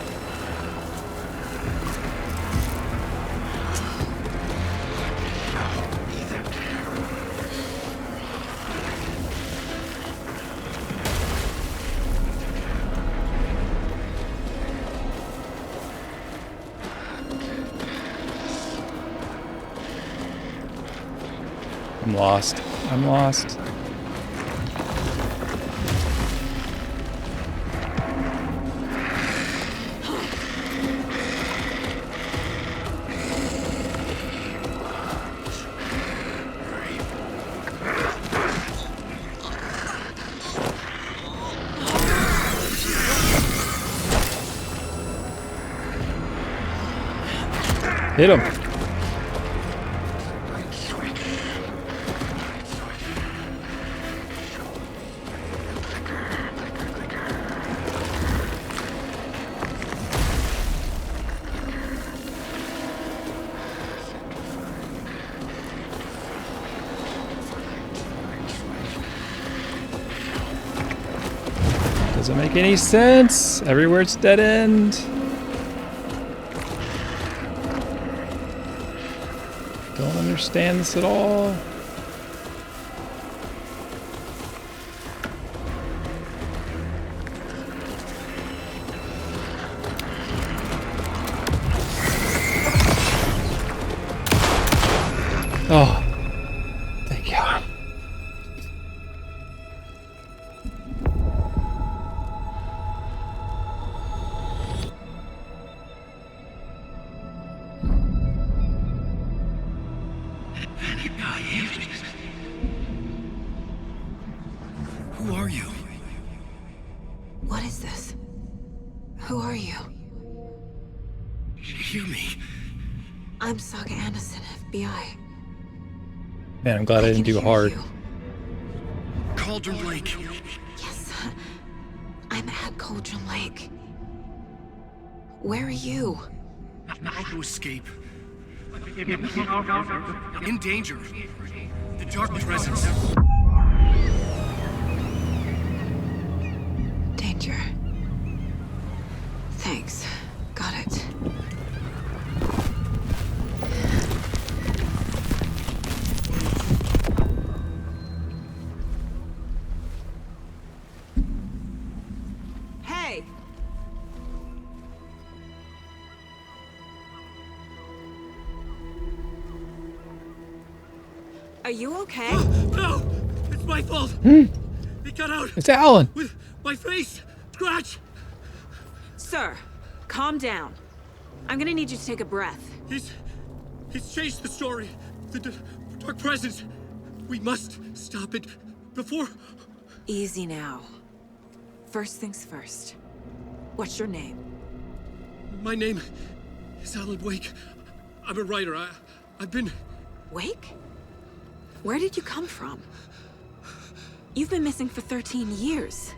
Speaker 1: I'm lost. I'm lost. Hit him. Doesn't make any sense. Everywhere it's dead end. Don't understand this at all. Oh, thank you.
Speaker 17: Who are you?
Speaker 16: What is this? Who are you?
Speaker 17: Hear me.
Speaker 16: I'm Saga Anderson, FBI.
Speaker 1: Man, I'm glad I didn't do hard.
Speaker 17: Cauldron Lake.
Speaker 16: Yes, I'm at Cauldron Lake. Where are you?
Speaker 17: How to escape. In danger. The dark presence.
Speaker 16: Danger. Thanks. Got it. Hey! Are you okay?
Speaker 17: No! It's my fault!
Speaker 1: Hmm.
Speaker 17: It got out!
Speaker 1: It's Alan!
Speaker 17: With my face! Scratch!
Speaker 16: Sir, calm down. I'm gonna need you to take a breath.
Speaker 17: He's changed the story. The dark presence. We must stop it before...
Speaker 16: Easy now. First things first. What's your name?
Speaker 17: My name is Alan Wake. I'm a writer. I've been...
Speaker 16: Wake? Where did you come from? You've been missing for 13 years.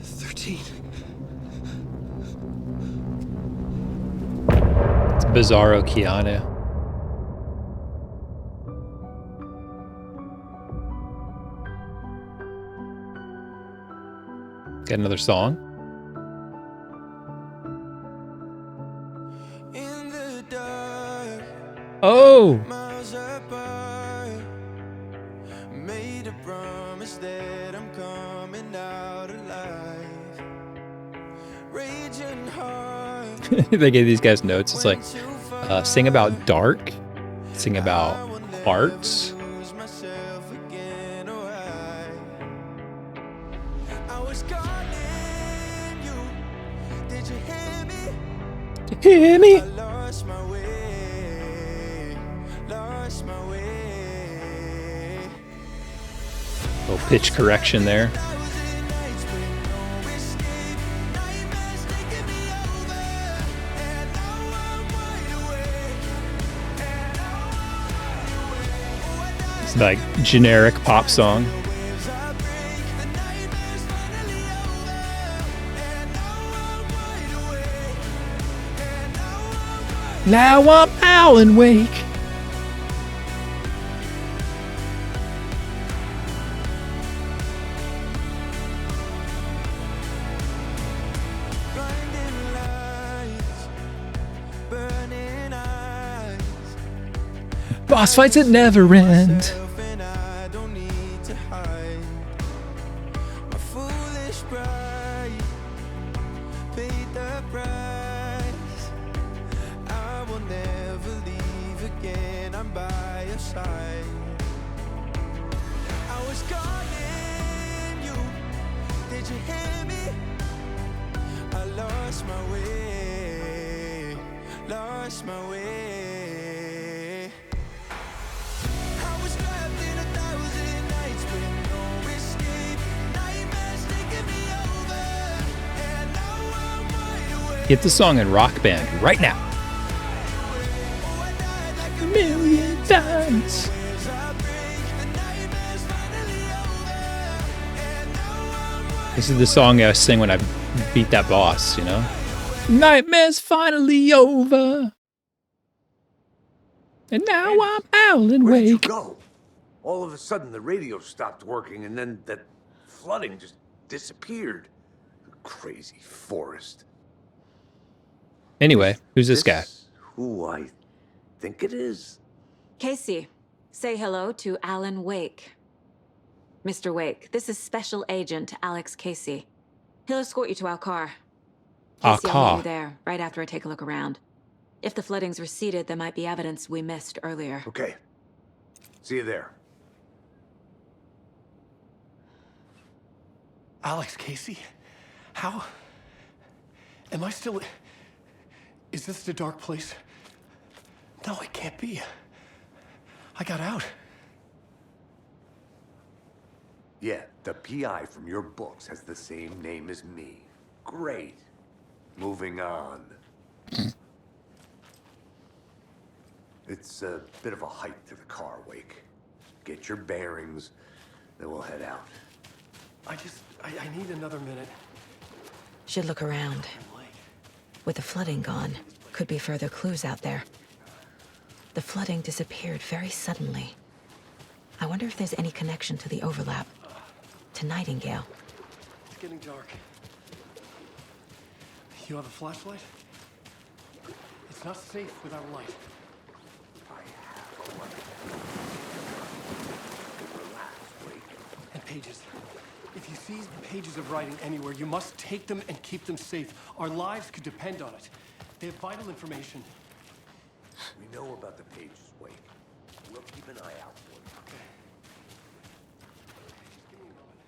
Speaker 17: 13.
Speaker 1: It's Bizarro Keanu. Got another song. Whoa!
Speaker 13: Miles apart. Made a promise that I'm coming out alive. Raging hard.
Speaker 1: They gave these guys notes. It's like, sing about dark, sing about hearts. Hear me?
Speaker 13: I lost my way. Lost my way.
Speaker 1: Little pitch correction there. It's like generic pop song. Now I'm Alan Wake. Boss fights that never end. Get the song in Rock Band right now. A million times. This is the song I sing when I beat that boss, you know? Nightmare's finally over. And now I'm Alan
Speaker 3: Where'd you
Speaker 1: Wake.
Speaker 3: go? All of a sudden the radio stopped working and then that flooding just disappeared. Crazy forest.
Speaker 1: Anyway, who's this guy?
Speaker 3: Who I think it is?
Speaker 16: Casey, say hello to Alan Wake. Mr. Wake, this is Special Agent Alex Casey. He'll escort you to our car.
Speaker 1: Our
Speaker 16: Casey, I'll
Speaker 1: car.
Speaker 16: meet you there, right after I take a look around. If the flooding's receded, there might be evidence we missed earlier.
Speaker 3: Okay. See you there.
Speaker 17: Alex Casey? How? Am I still... Is this the dark place? No, it can't be. I got out.
Speaker 3: Yeah, the PI from your books has the same name as me. Great. Moving on. It's a bit of a hike to the car, Wake. Get your bearings, then we'll head out.
Speaker 17: I need another minute.
Speaker 16: Should look around. With the flooding gone, could be further clues out there. The flooding disappeared very suddenly. I wonder if there's any connection to the overlap. To Nightingale.
Speaker 17: It's getting dark. You have a flashlight? It's not safe without a light. And pages. If you see pages of writing anywhere, you must take them and keep them safe. Our lives could depend on it. They have vital information.
Speaker 3: We know about the pages, Wake. We'll keep an eye out for you.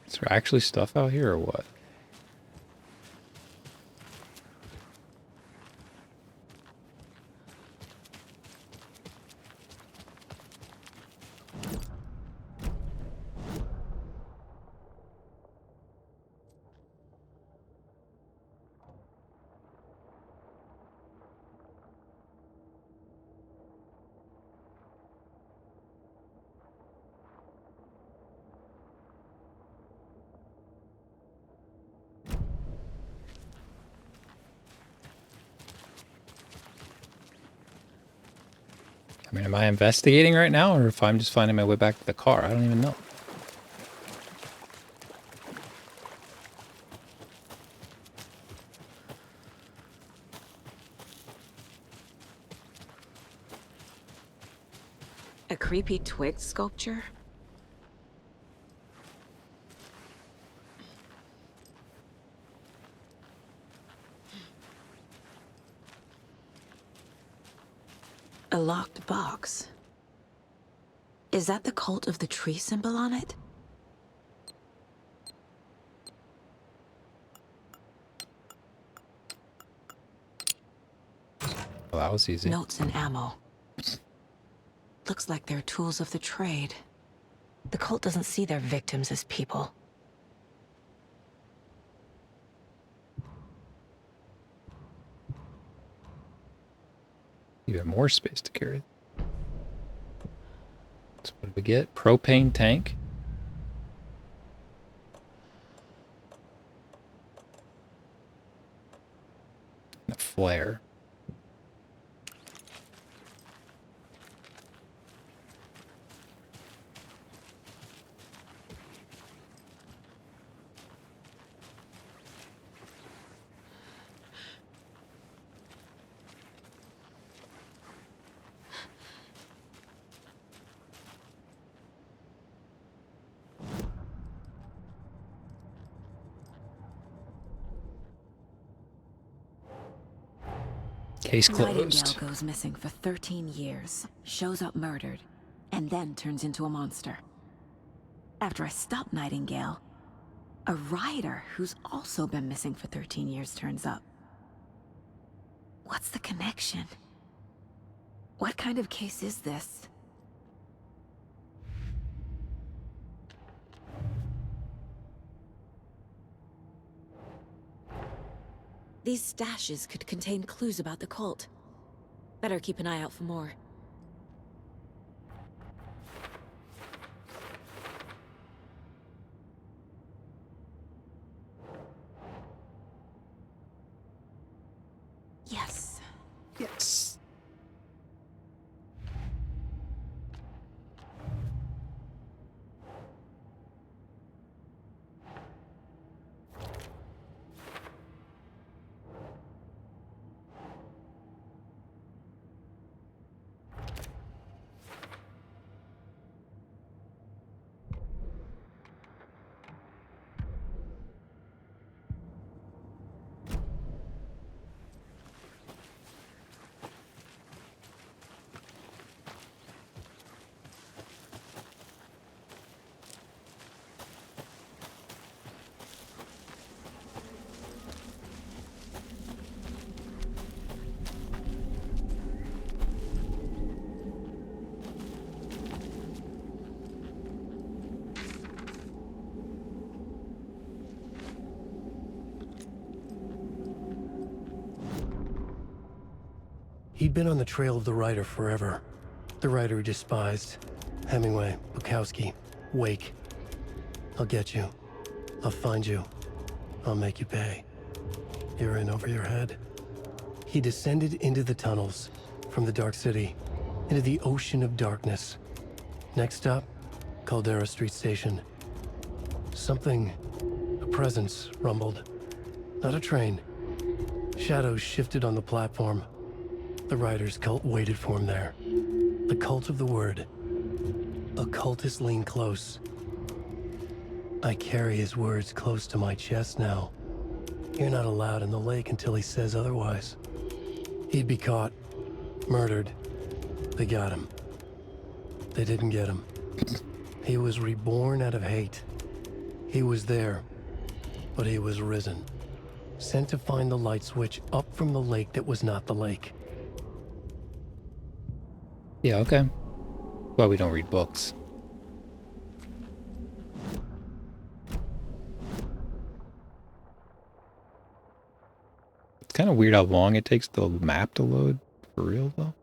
Speaker 1: Is there actually stuff out here or what? I mean, am I investigating right now, or if I'm just finding my way back to the car? I don't even know.
Speaker 16: creepy twig sculpture? A locked box. Is that the cult of the tree symbol on it?
Speaker 1: Well, that was easy.
Speaker 16: Notes and ammo. Looks like they're tools of the trade. The cult doesn't see their victims as people.
Speaker 1: Even more space to carry. So what did we get? Propane tank. A flare. Case closed.
Speaker 4: Nightingale goes missing for 13 years, shows up murdered, and then turns into a monster. After I stop Nightingale, a rider who's also been missing for 13 years turns up. What's the connection? What kind of case is this? These stashes could contain clues about the cult. Better keep an eye out for more. Yes.
Speaker 1: Yes.
Speaker 2: He'd been on the trail of the writer forever. The writer he despised. Hemingway, Bukowski, Wake. I'll get you. I'll find you. I'll make you pay. You're in over your head. He descended into the tunnels, from the Dark City, into the ocean of darkness. Next stop, Caldera Street Station. Something, a presence, rumbled. Not a train. Shadows shifted on the platform. The writer's cult waited for him there. The cult of the word. Occultists lean close. I carry his words close to my chest now. You're not allowed in the lake until he says otherwise. He'd be caught, murdered. They got him. They didn't get him. He was reborn out of hate. He was there, but he was risen. Sent to find the light switch up from the lake that was not the lake.
Speaker 1: Yeah, okay. Well, we don't read books. It's kind of weird how long it takes the map to load. For real, though.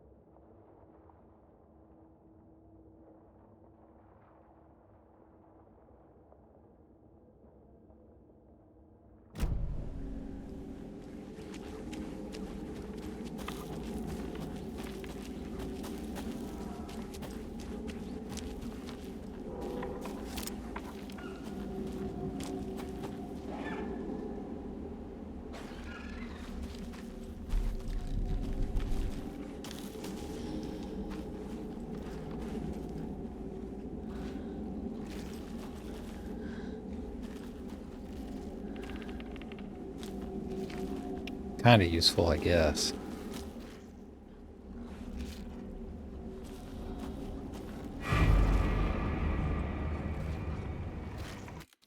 Speaker 1: Kind of useful, I guess.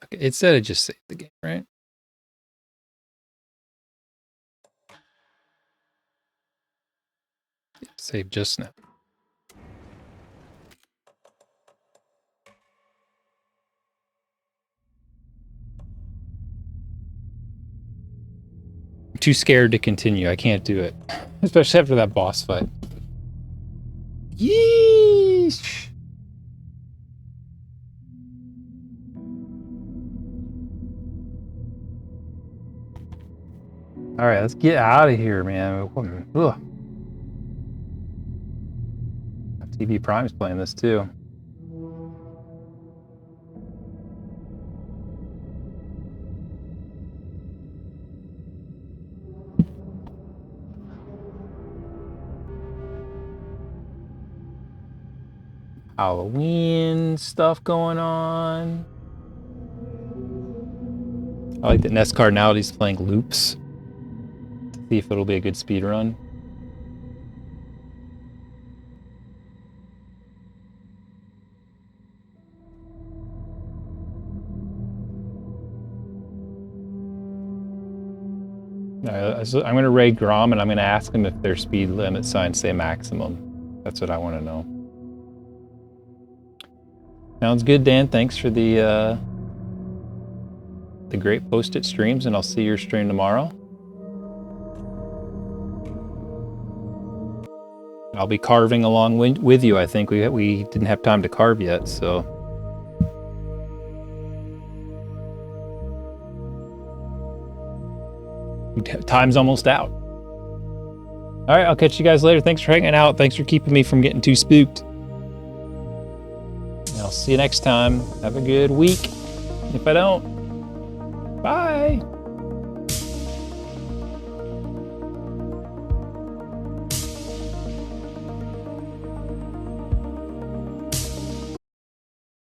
Speaker 1: Okay, it said it just saved the game, right? Yeah, saved just now. I'm too scared to continue. I can't do it. Especially after that boss fight. Yeesh! All right, let's get out of here, man. Ugh. TV Prime's playing this too. Halloween stuff going on. I like that NES Cardinality's playing loops. See if it'll be a good speed run. So I'm going to raid Grom and I'm going to ask them if their speed limit signs say maximum. That's what I want to know. Sounds good, Dan. Thanks for the great post-it streams, and I'll see your stream tomorrow. I'll be carving along with you. I think we didn't have time to carve yet, so. Time's almost out. All right, I'll catch you guys later. Thanks for hanging out. Thanks for keeping me from getting too spooked. And I'll see you next time. Have a good week. If I don't, bye.